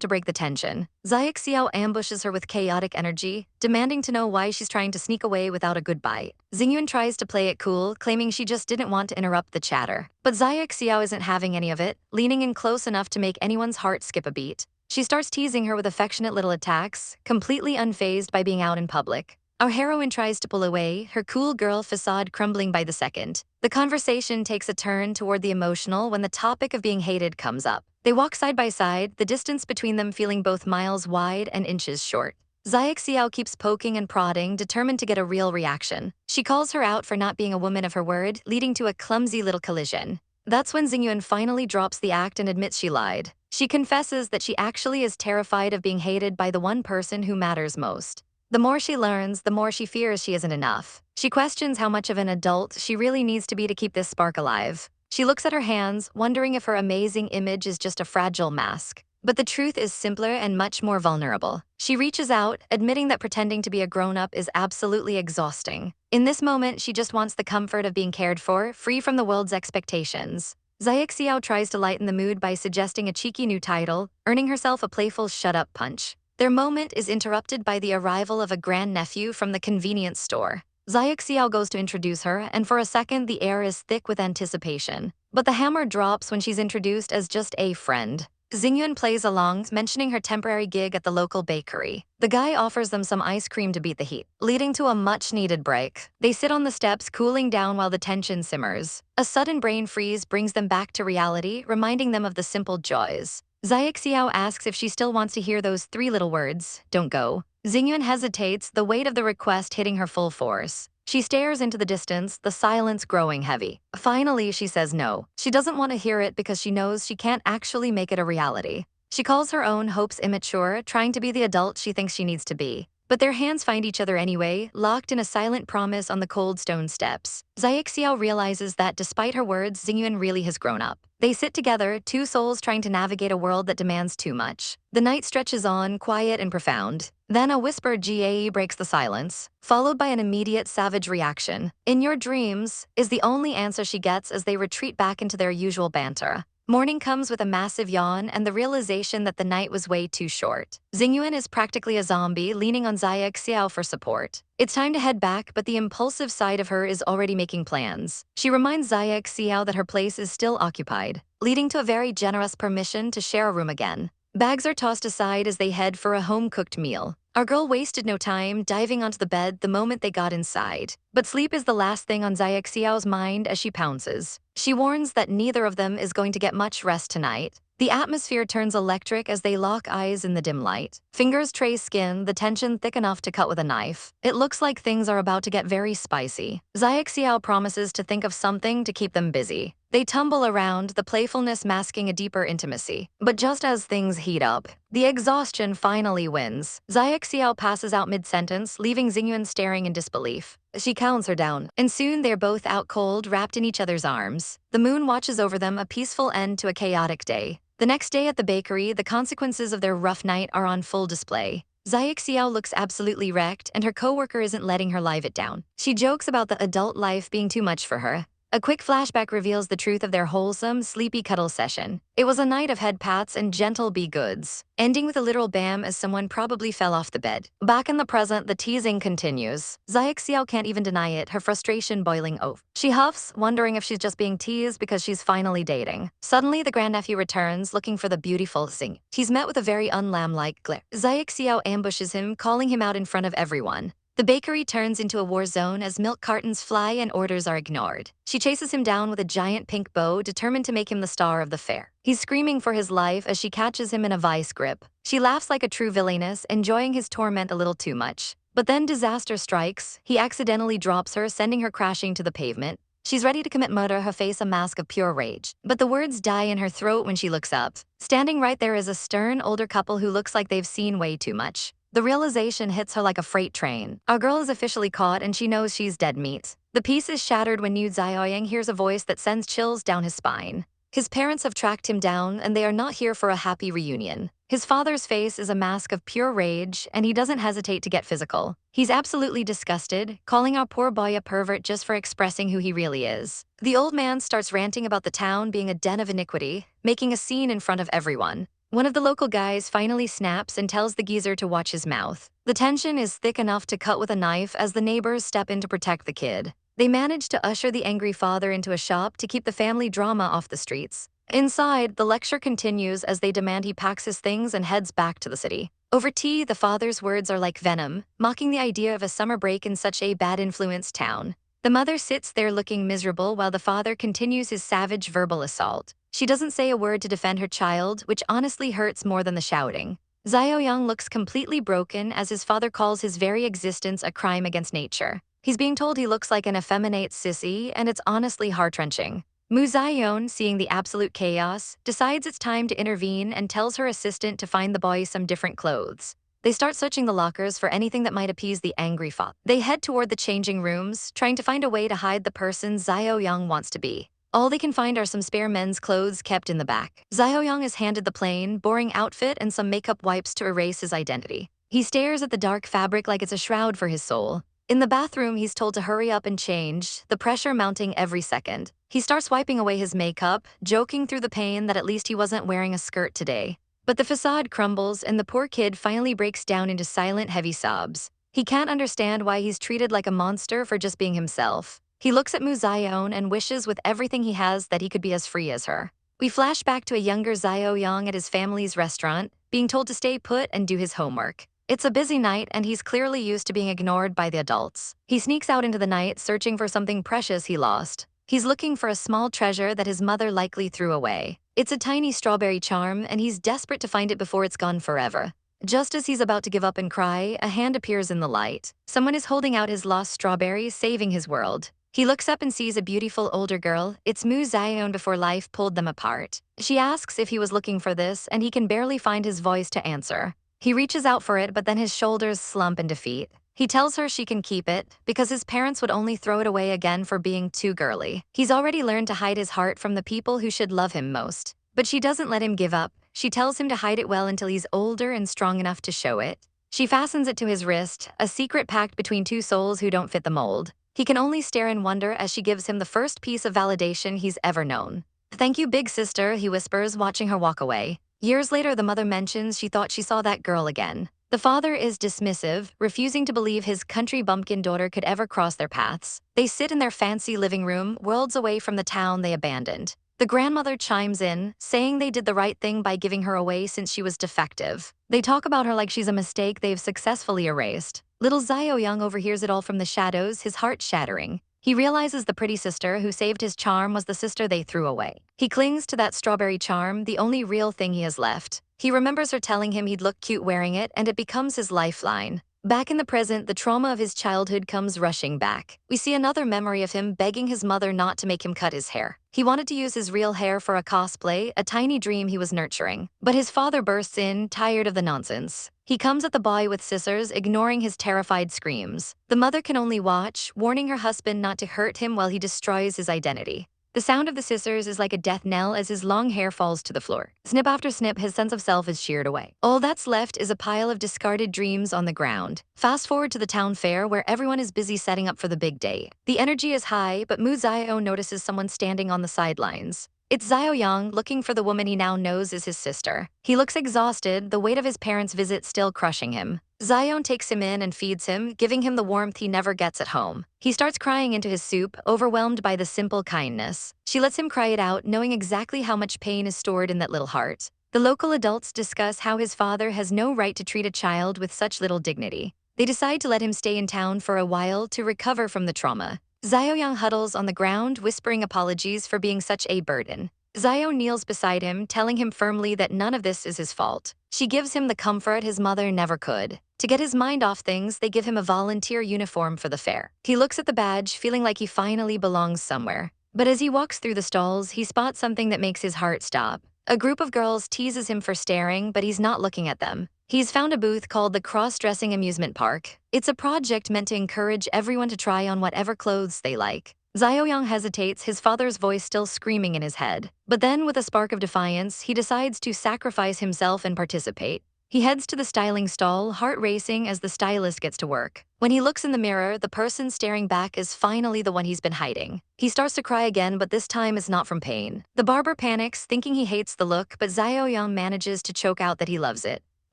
to break the tension. Xiao ambushes her with chaotic energy, demanding to know why she's trying to sneak away without a goodbye. Xingyuan tries to play it cool, claiming she just didn't want to interrupt the chatter. But Xiao isn't having any of it, leaning in close enough to make anyone's heart skip a beat. She starts teasing her with affectionate little attacks, completely unfazed by being out in public. Our heroine tries to pull away, her cool girl facade crumbling by the second. The conversation takes a turn toward the emotional when the topic of being hated comes up. They walk side by side, the distance between them feeling both miles wide and inches short. Xiao keeps poking and prodding, determined to get a real reaction. She calls her out for not being a woman of her word, leading to a clumsy little collision. That's when Xingyuan finally drops the act and admits she lied. She confesses that she actually is terrified of being hated by the one person who matters most. The more she learns, the more she fears she isn't enough. She questions how much of an adult she really needs to be to keep this spark alive. She looks at her hands, wondering if her amazing image is just a fragile mask. But the truth is simpler and much more vulnerable. She reaches out, admitting that pretending to be a grown-up is absolutely exhausting. In this moment, she just wants the comfort of being cared for, free from the world's expectations. Xiao tries to lighten the mood by suggesting a cheeky new title, earning herself a playful shut-up punch. Their moment is interrupted by the arrival of a grandnephew from the convenience store. Xiao goes to introduce her, and for a second the air is thick with anticipation. But the hammer drops when she's introduced as just a friend. Xingyuan plays along, mentioning her temporary gig at the local bakery. The guy offers them some ice cream to beat the heat, leading to a much-needed break. They sit on the steps, cooling down while the tension simmers. A sudden brain freeze brings them back to reality, reminding them of the simple joys. Xiao asks if she still wants to hear those three little words, "Don't go." Xingyuan hesitates, the weight of the request hitting her full force. She stares into the distance, the silence growing heavy. Finally, she says no. She doesn't want to hear it because she knows she can't actually make it a reality. She calls her own hopes immature, trying to be the adult she thinks she needs to be. But their hands find each other anyway, locked in a silent promise on the cold stone steps. Xiao realizes that despite her words, Xingyuan really has grown up. They sit together, two souls trying to navigate a world that demands too much. The night stretches on, quiet and profound. Then a whispered GAE breaks the silence, followed by an immediate savage reaction. "In your dreams," is the only answer she gets as they retreat back into their usual banter. Morning comes with a massive yawn and the realization that the night was way too short. Xingyuan is practically a zombie, leaning on Xiao for support. It's time to head back, but the impulsive side of her is already making plans. She reminds Xiao that her place is still occupied, leading to a very generous permission to share a room again. Bags are tossed aside as they head for a home-cooked meal. Our girl wasted no time diving onto the bed the moment they got inside. But sleep is the last thing on Xiao's mind as she pounces. She warns that neither of them is going to get much rest tonight. The atmosphere turns electric as they lock eyes in the dim light. Fingers trace skin, the tension thick enough to cut with a knife. It looks like things are about to get very spicy. Xiao promises to think of something to keep them busy. They tumble around, the playfulness masking a deeper intimacy. But just as things heat up, the exhaustion finally wins. Xiao passes out mid-sentence, leaving Xingyuan staring in disbelief. She calms her down, and soon they're both out cold, wrapped in each other's arms. The moon watches over them, a peaceful end to a chaotic day. The next day at the bakery, the consequences of their rough night are on full display. Xiao looks absolutely wrecked, and her coworker isn't letting her live it down. She jokes about the adult life being too much for her. A quick flashback reveals the truth of their wholesome, sleepy cuddle session. It was a night of head pats and gentle be-goods, ending with a literal bam as someone probably fell off the bed. Back in the present, the teasing continues. Xiao can't even deny it, her frustration boiling over. She huffs, wondering if she's just being teased because she's finally dating. Suddenly, the grandnephew returns, looking for the beautiful Xing. He's met with a very unlamb-like glare. Xiao ambushes him, calling him out in front of everyone. The bakery turns into a war zone as milk cartons fly and orders are ignored. She chases him down with a giant pink bow, determined to make him the star of the fair. He's screaming for his life as she catches him in a vice grip. She laughs like a true villainess, enjoying his torment a little too much. But then disaster strikes. He accidentally drops her, sending her crashing to the pavement. She's ready to commit murder, her face a mask of pure rage. But the words die in her throat when she looks up. Standing right there is a stern, older couple who looks like they've seen way too much. The realization hits her like a freight train. Our girl is officially caught and she knows she's dead meat. The piece is shattered when Yu Xiaoyang hears a voice that sends chills down his spine. His parents have tracked him down and they are not here for a happy reunion. His father's face is a mask of pure rage and he doesn't hesitate to get physical. He's absolutely disgusted, calling our poor boy a pervert just for expressing who he really is. The old man starts ranting about the town being a den of iniquity, making a scene in front of everyone. One of the local guys finally snaps and tells the geezer to watch his mouth. The tension is thick enough to cut with a knife as the neighbors step in to protect the kid. They manage to usher the angry father into a shop to keep the family drama off the streets. Inside, the lecture continues as they demand he packs his things and heads back to the city. Over tea, the father's words are like venom, mocking the idea of a summer break in such a bad-influenced town. The mother sits there looking miserable while the father continues his savage verbal assault. She doesn't say a word to defend her child, which honestly hurts more than the shouting. Xiaoyang looks completely broken as his father calls his very existence a crime against nature. He's being told he looks like an effeminate sissy, and it's honestly heart-wrenching. Mu Xiaoen, seeing the absolute chaos, decides it's time to intervene and tells her assistant to find the boy some different clothes. They start searching the lockers for anything that might appease the angry father. They head toward the changing rooms, trying to find a way to hide the person Xiaoyang wants to be. All they can find are some spare men's clothes kept in the back. Xiaoyang is handed the plain, boring outfit and some makeup wipes to erase his identity. He stares at the dark fabric like it's a shroud for his soul. In the bathroom, he's told to hurry up and change, the pressure mounting every second. He starts wiping away his makeup, joking through the pain that at least he wasn't wearing a skirt today. But the facade crumbles and the poor kid finally breaks down into silent, heavy sobs. He can't understand why he's treated like a monster for just being himself. He looks at Mu Xiaoen and wishes with everything he has that he could be as free as her. We flash back to a younger Xiaoyang at his family's restaurant, being told to stay put and do his homework. It's a busy night and he's clearly used to being ignored by the adults. He sneaks out into the night searching for something precious he lost. He's looking for a small treasure that his mother likely threw away. It's a tiny strawberry charm and he's desperate to find it before it's gone forever. Just as he's about to give up and cry, a hand appears in the light. Someone is holding out his lost strawberry, saving his world. He looks up and sees a beautiful older girl. It's Mu Xiaoen before life pulled them apart. She asks if he was looking for this, and he can barely find his voice to answer. He reaches out for it, but then his shoulders slump in defeat. He tells her she can keep it, because his parents would only throw it away again for being too girly. He's already learned to hide his heart from the people who should love him most. But she doesn't let him give up. She tells him to hide it well until he's older and strong enough to show it. She fastens it to his wrist, a secret pact between two souls who don't fit the mold. He can only stare in wonder as she gives him the first piece of validation he's ever known. "Thank you, big sister," he whispers, watching her walk away. Years later, the mother mentions she thought she saw that girl again. The father is dismissive, refusing to believe his country bumpkin daughter could ever cross their paths. They sit in their fancy living room, worlds away from the town they abandoned. The grandmother chimes in, saying they did the right thing by giving her away since she was defective. They talk about her like she's a mistake they've successfully erased. Little Xiaoyang overhears it all from the shadows, his heart shattering. He realizes the pretty sister who saved his charm was the sister they threw away. He clings to that strawberry charm, the only real thing he has left. He remembers her telling him he'd look cute wearing it, and it becomes his lifeline. Back in the present, the trauma of his childhood comes rushing back. We see another memory of him begging his mother not to make him cut his hair. He wanted to use his real hair for a cosplay, a tiny dream he was nurturing. But his father bursts in, tired of the nonsense. He comes at the boy with scissors, ignoring his terrified screams. The mother can only watch, warning her husband not to hurt him while he destroys his identity. The sound of the scissors is like a death knell as his long hair falls to the floor. Snip after snip, his sense of self is sheared away. All that's left is a pile of discarded dreams on the ground. Fast forward to the town fair where everyone is busy setting up for the big day. The energy is high, but Mu Xiao notices someone standing on the sidelines. It's Xiaoyang, looking for the woman he now knows is his sister. He looks exhausted, the weight of his parents' visit still crushing him. Xiaoen takes him in and feeds him, giving him the warmth he never gets at home. He starts crying into his soup, overwhelmed by the simple kindness. She lets him cry it out, knowing exactly how much pain is stored in that little heart. The local adults discuss how his father has no right to treat a child with such little dignity. They decide to let him stay in town for a while to recover from the trauma. Xiaoyang huddles on the ground, whispering apologies for being such a burden. Xiao kneels beside him, telling him firmly that none of this is his fault. She gives him the comfort his mother never could. To get his mind off things, they give him a volunteer uniform for the fair. He looks at the badge, feeling like he finally belongs somewhere. But as he walks through the stalls, he spots something that makes his heart stop. A group of girls teases him for staring, but he's not looking at them. He's found a booth called the Cross-Dressing Amusement Park. It's a project meant to encourage everyone to try on whatever clothes they like. Xiaoyang hesitates, his father's voice still screaming in his head. But then, with a spark of defiance, he decides to sacrifice himself and participate. He heads to the styling stall, heart racing as the stylist gets to work. When he looks in the mirror, the person staring back is finally the one he's been hiding. He starts to cry again, but this time it's not from pain. The barber panics, thinking he hates the look, but Xiaoyang manages to choke out that he loves it.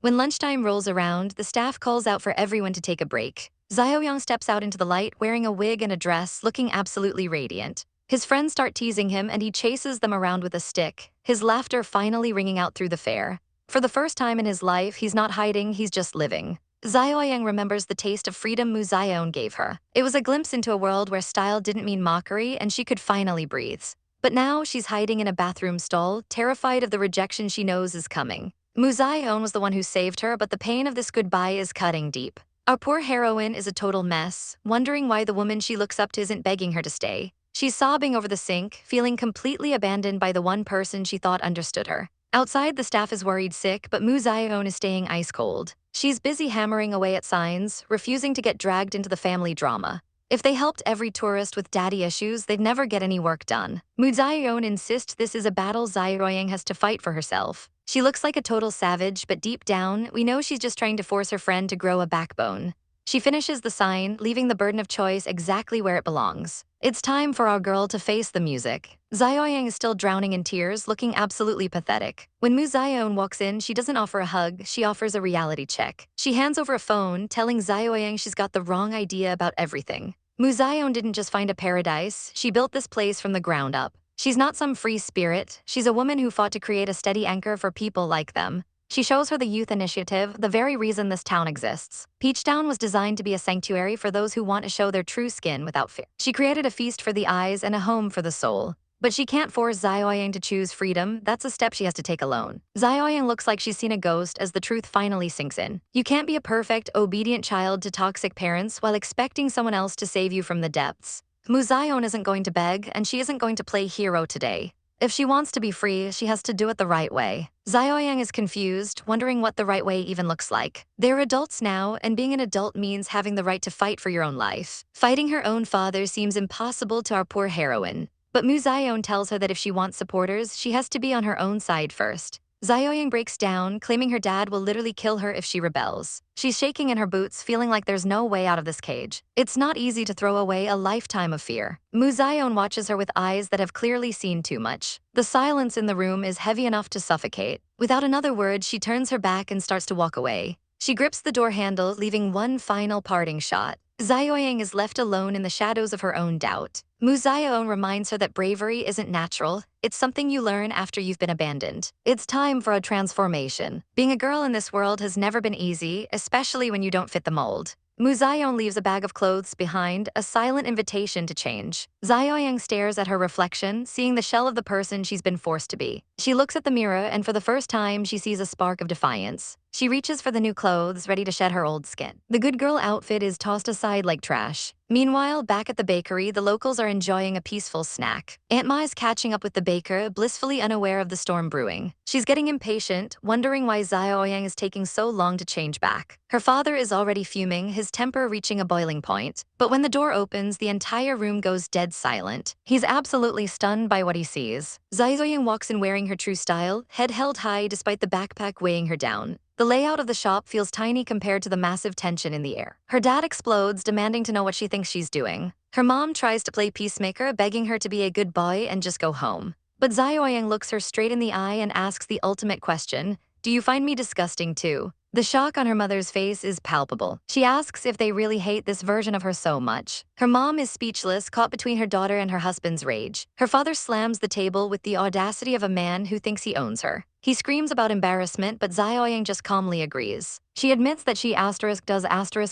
When lunchtime rolls around, the staff calls out for everyone to take a break. Xiaoyang steps out into the light, wearing a wig and a dress, looking absolutely radiant. His friends start teasing him, and he chases them around with a stick, his laughter finally ringing out through the fair. For the first time in his life, he's not hiding, he's just living. Xiaoyang remembers the taste of freedom Mu Xiaoen gave her. It was a glimpse into a world where style didn't mean mockery, and she could finally breathe. But now she's hiding in a bathroom stall, terrified of the rejection she knows is coming. Mu Xiaoen was the one who saved her, but the pain of this goodbye is cutting deep. Our poor heroine is a total mess, wondering why the woman she looks up to isn't begging her to stay. She's sobbing over the sink, feeling completely abandoned by the one person she thought understood her. Outside, the staff is worried sick, but Mu Xiaoen is staying ice cold. She's busy hammering away at signs, refusing to get dragged into the family drama. If they helped every tourist with daddy issues, they'd never get any work done. Mu Xiaoen insists this is a battle Xiaoyang has to fight for herself. She looks like a total savage, but deep down, we know she's just trying to force her friend to grow a backbone. She finishes the sign, leaving the burden of choice exactly where it belongs. It's time for our girl to face the music. Xiaoyang is still drowning in tears, looking absolutely pathetic. When Mu Xiaoen walks in, she doesn't offer a hug, she offers a reality check. She hands over a phone, telling Xiaoyang she's got the wrong idea about everything. Mu Xiaoen didn't just find a paradise, she built this place from the ground up. She's not some free spirit, she's a woman who fought to create a steady anchor for people like them. She shows her the youth initiative, the very reason this town exists. Peachtown was designed to be a sanctuary for those who want to show their true skin without fear. She created a feast for the eyes and a home for the soul. But she can't force Xiaoyang to choose freedom, that's a step she has to take alone. Xiaoyang looks like she's seen a ghost as the truth finally sinks in. You can't be a perfect, obedient child to toxic parents while expecting someone else to save you from the depths. Mu Xiaoen isn't going to beg, and she isn't going to play hero today. If she wants to be free, she has to do it the right way. Xiaoyang is confused, wondering what the right way even looks like. They're adults now, and being an adult means having the right to fight for your own life. Fighting her own father seems impossible to our poor heroine. But Mu Xiaoen tells her that if she wants supporters, she has to be on her own side first. Xiaoyang breaks down, claiming her dad will literally kill her if she rebels. She's shaking in her boots, feeling like there's no way out of this cage. It's not easy to throw away a lifetime of fear. Mu Xiaoen watches her with eyes that have clearly seen too much. The silence in the room is heavy enough to suffocate. Without another word, she turns her back and starts to walk away. She grips the door handle, leaving one final parting shot. Xiaoyang is left alone in the shadows of her own doubt. Mu Xiaoen reminds her that bravery isn't natural, it's something you learn after you've been abandoned. It's time for a transformation. Being a girl in this world has never been easy, especially when you don't fit the mold. Mu Xiaoen leaves a bag of clothes behind, a silent invitation to change. Xiaoyang stares at her reflection, seeing the shell of the person she's been forced to be. She looks at the mirror, and for the first time, she sees a spark of defiance. She reaches for the new clothes, ready to shed her old skin. The good girl outfit is tossed aside like trash. Meanwhile, back at the bakery, the locals are enjoying a peaceful snack. Aunt Ma is catching up with the baker, blissfully unaware of the storm brewing. She's getting impatient, wondering why Xiaoyang is taking so long to change back. Her father is already fuming, his temper reaching a boiling point. But when the door opens, the entire room goes dead silent. He's absolutely stunned by what he sees. Xiaoyang walks in wearing her true style, head held high despite the backpack weighing her down. The layout of the shop feels tiny compared to the massive tension in the air. Her dad explodes, demanding to know what she thinks she's doing. Her mom tries to play peacemaker, begging her to be a good boy and just go home. But Xiaoyang looks her straight in the eye and asks the ultimate question, "Do you find me disgusting too?" The shock on her mother's face is palpable. She asks if they really hate this version of her so much. Her mom is speechless, caught between her daughter and her husband's rage. Her father slams the table with the audacity of a man who thinks he owns her. He screams about embarrassment, but Xiaoyang just calmly agrees. She admits that she does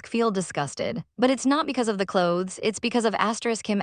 feel disgusted. But it's not because of the clothes, it's because of him.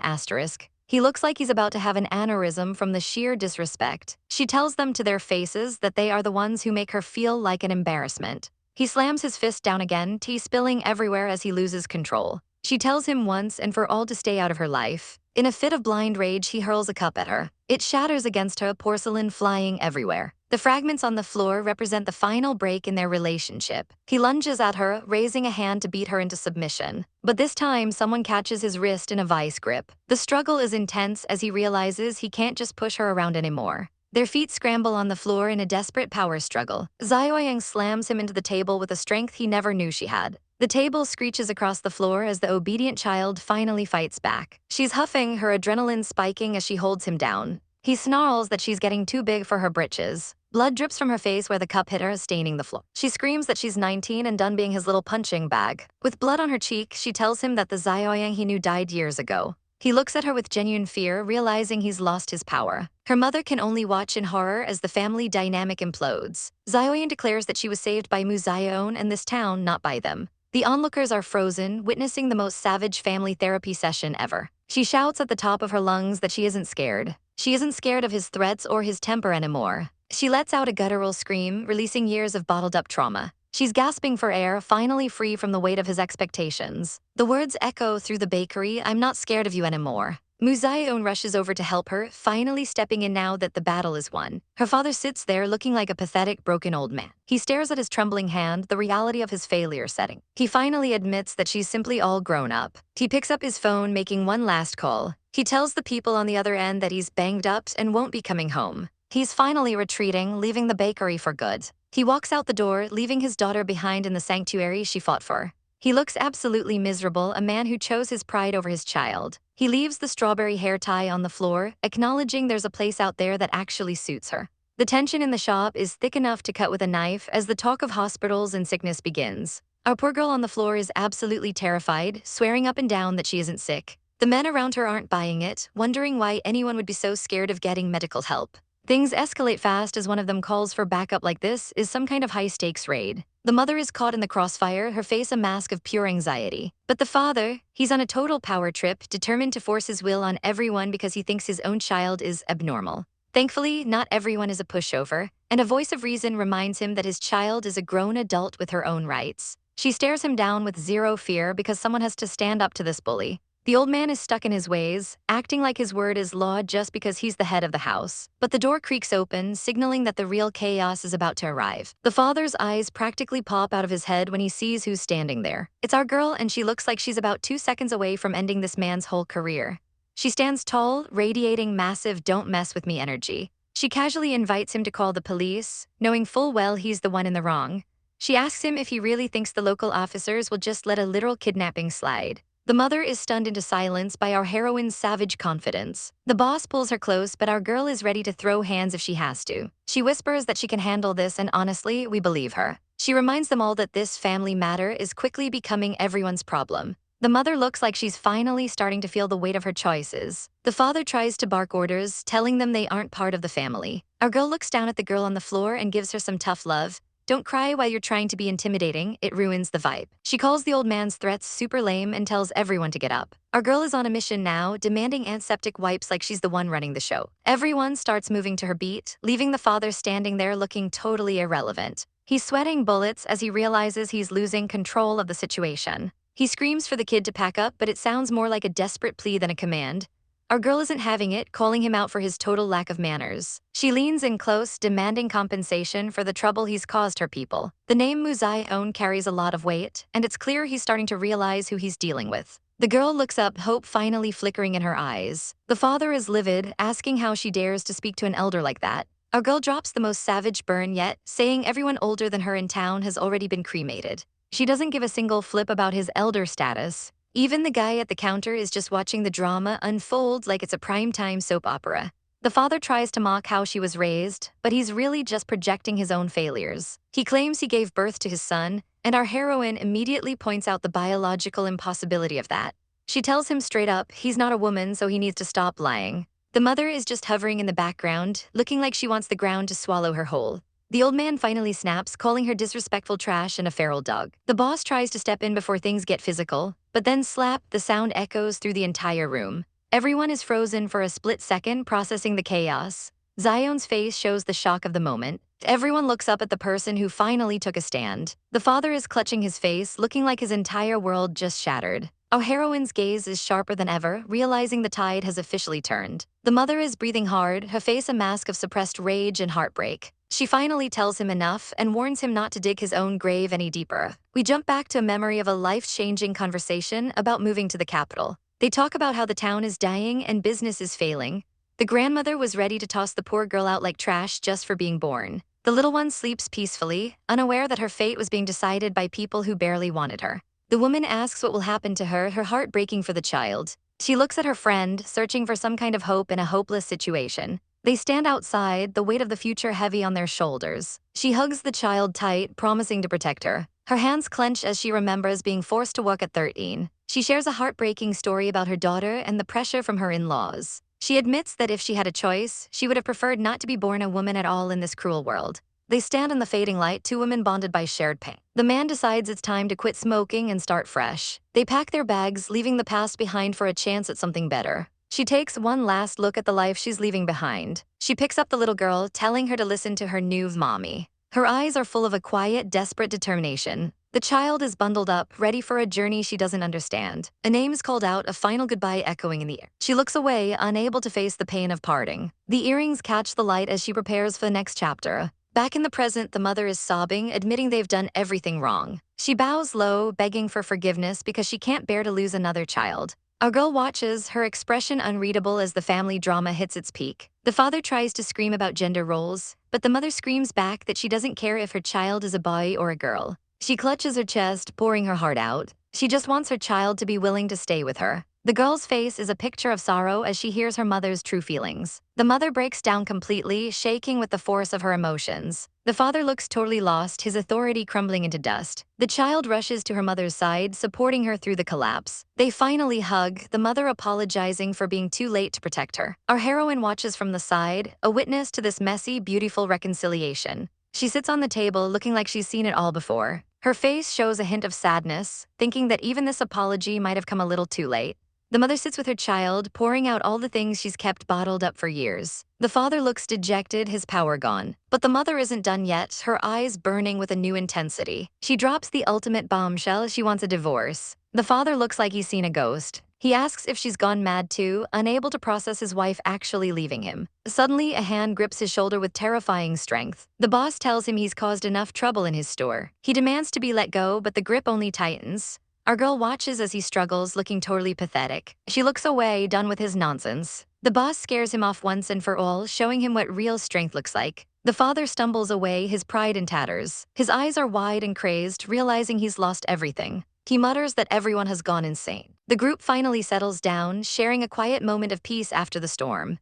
He looks like he's about to have an aneurysm from the sheer disrespect. She tells them to their faces that they are the ones who make her feel like an embarrassment. He slams his fist down again, tea spilling everywhere as he loses control. She tells him once and for all to stay out of her life. In a fit of blind rage, he hurls a cup at her. It shatters against her, porcelain flying everywhere. The fragments on the floor represent the final break in their relationship. He lunges at her, raising a hand to beat her into submission. But this time, someone catches his wrist in a vice grip. The struggle is intense as he realizes he can't just push her around anymore. Their feet scramble on the floor in a desperate power struggle. Xiaoyang slams him into the table with a strength he never knew she had. The table screeches across the floor as the obedient child finally fights back. She's huffing, her adrenaline spiking as she holds him down. He snarls that she's getting too big for her britches. Blood drips from her face where the cup hit her, staining the floor. She screams that she's 19 and done being his little punching bag. With blood on her cheek, she tells him that the Xiaoyang he knew died years ago. He looks at her with genuine fear, realizing he's lost his power. Her mother can only watch in horror as the family dynamic implodes. Xiaoyan declares that she was saved by Mu Xiaoen and this town, not by them. The onlookers are frozen, witnessing the most savage family therapy session ever. She shouts at the top of her lungs that she isn't scared. She isn't scared of his threats or his temper anymore. She lets out a guttural scream, releasing years of bottled-up trauma. She's gasping for air, finally free from the weight of his expectations. The words echo through the bakery, "I'm not scared of you anymore." Mu Xiaoen rushes over to help her, finally stepping in now that the battle is won. Her father sits there looking like a pathetic, broken old man. He stares at his trembling hand, the reality of his failure setting. He finally admits that she's simply all grown up. He picks up his phone, making one last call. He tells the people on the other end that he's banged up and won't be coming home. He's finally retreating, leaving the bakery for good. He walks out the door, leaving his daughter behind in the sanctuary she fought for. He looks absolutely miserable, a man who chose his pride over his child. He leaves the strawberry hair tie on the floor, acknowledging there's a place out there that actually suits her. The tension in the shop is thick enough to cut with a knife as the talk of hospitals and sickness begins. Our poor girl on the floor is absolutely terrified, swearing up and down that she isn't sick. The men around her aren't buying it, wondering why anyone would be so scared of getting medical help. Things escalate fast as one of them calls for backup like this is some kind of high-stakes raid. The mother is caught in the crossfire, her face a mask of pure anxiety. But the father, he's on a total power trip, determined to force his will on everyone because he thinks his own child is abnormal. Thankfully, not everyone is a pushover, and a voice of reason reminds him that his child is a grown adult with her own rights. She stares him down with zero fear because someone has to stand up to this bully. The old man is stuck in his ways, acting like his word is law just because he's the head of the house. But the door creaks open, signaling that the real chaos is about to arrive. The father's eyes practically pop out of his head when he sees who's standing there. It's our girl, and she looks like she's about 2 seconds away from ending this man's whole career. She stands tall, radiating massive "don't mess with me" energy. She casually invites him to call the police, knowing full well he's the one in the wrong. She asks him if he really thinks the local officers will just let a literal kidnapping slide. The mother is stunned into silence by our heroine's savage confidence. The boss pulls her close, but our girl is ready to throw hands if she has to. She whispers that she can handle this, and honestly, we believe her. She reminds them all that this family matter is quickly becoming everyone's problem. The mother looks like she's finally starting to feel the weight of her choices. The father tries to bark orders, telling them they aren't part of the family. Our girl looks down at the girl on the floor and gives her some tough love. Don't cry while you're trying to be intimidating, it ruins the vibe. She calls the old man's threats super lame and tells everyone to get up. Our girl is on a mission now, demanding antiseptic wipes like she's the one running the show. Everyone starts moving to her beat, leaving the father standing there looking totally irrelevant. He's sweating bullets as he realizes he's losing control of the situation. He screams for the kid to pack up, but it sounds more like a desperate plea than a command. Our girl isn't having it, calling him out for his total lack of manners. She leans in close, demanding compensation for the trouble he's caused her people. The name Xiaoen carries a lot of weight, and it's clear he's starting to realize who he's dealing with. The girl looks up, hope finally flickering in her eyes. The father is livid, asking how she dares to speak to an elder like that. Our girl drops the most savage burn yet, saying everyone older than her in town has already been cremated. She doesn't give a single flip about his elder status. Even the guy at the counter is just watching the drama unfold like it's a primetime soap opera. The father tries to mock how she was raised, but he's really just projecting his own failures. He claims he gave birth to his son, and our heroine immediately points out the biological impossibility of that. She tells him straight up he's not a woman, so he needs to stop lying. The mother is just hovering in the background, looking like she wants the ground to swallow her whole. The old man finally snaps, calling her disrespectful trash and a feral dog. The boss tries to step in before things get physical, but then slap, the sound echoes through the entire room. Everyone is frozen for a split second, processing the chaos. Zion's face shows the shock of the moment. Everyone looks up at the person who finally took a stand. The father is clutching his face, looking like his entire world just shattered. Our heroine's gaze is sharper than ever, realizing the tide has officially turned. The mother is breathing hard, her face a mask of suppressed rage and heartbreak. She finally tells him enough and warns him not to dig his own grave any deeper. We jump back to a memory of a life-changing conversation about moving to the capital. They talk about how the town is dying and business is failing. The grandmother was ready to toss the poor girl out like trash just for being born. The little one sleeps peacefully, unaware that her fate was being decided by people who barely wanted her. The woman asks what will happen to her heart breaking for the child. She looks at her friend, searching for some kind of hope in a hopeless situation. They stand outside, the weight of the future heavy on their shoulders. She hugs the child tight, promising to protect her. Her hands clench as she remembers being forced to work at 13. She shares a heartbreaking story about her daughter and the pressure from her in-laws. She admits that if she had a choice, she would have preferred not to be born a woman at all in this cruel world. They stand in the fading light, two women bonded by shared pain. The man decides it's time to quit smoking and start fresh. They pack their bags, leaving the past behind for a chance at something better. She takes one last look at the life she's leaving behind. She picks up the little girl, telling her to listen to her new mommy. Her eyes are full of a quiet, desperate determination. The child is bundled up, ready for a journey she doesn't understand. A name is called out, a final goodbye echoing in the air. She looks away, unable to face the pain of parting. The earrings catch the light as she prepares for the next chapter. Back in the present, the mother is sobbing, admitting they've done everything wrong. She bows low, begging for forgiveness because she can't bear to lose another child. Our girl watches, her expression unreadable as the family drama hits its peak. The father tries to scream about gender roles, but the mother screams back that she doesn't care if her child is a boy or a girl. She clutches her chest, pouring her heart out. She just wants her child to be willing to stay with her. The girl's face is a picture of sorrow as she hears her mother's true feelings. The mother breaks down completely, shaking with the force of her emotions. The father looks totally lost, his authority crumbling into dust. The child rushes to her mother's side, supporting her through the collapse. They finally hug, the mother apologizing for being too late to protect her. Our heroine watches from the side, a witness to this messy, beautiful reconciliation. She sits on the table looking like she's seen it all before. Her face shows a hint of sadness, thinking that even this apology might have come a little too late. The mother sits with her child, pouring out all the things she's kept bottled up for years. The father looks dejected, his power gone. But the mother isn't done yet, her eyes burning with a new intensity. She drops the ultimate bombshell, she wants a divorce. The father looks like he's seen a ghost. He asks if she's gone mad too, unable to process his wife actually leaving him. Suddenly, a hand grips his shoulder with terrifying strength. The boss tells him he's caused enough trouble in his store. He demands to be let go, but the grip only tightens. Our girl watches as he struggles, looking totally pathetic. She looks away, done with his nonsense. The boss scares him off once and for all, showing him what real strength looks like. The father stumbles away, his pride in tatters. His eyes are wide and crazed, realizing he's lost everything. He mutters that everyone has gone insane. The group finally settles down, sharing a quiet moment of peace after the storm.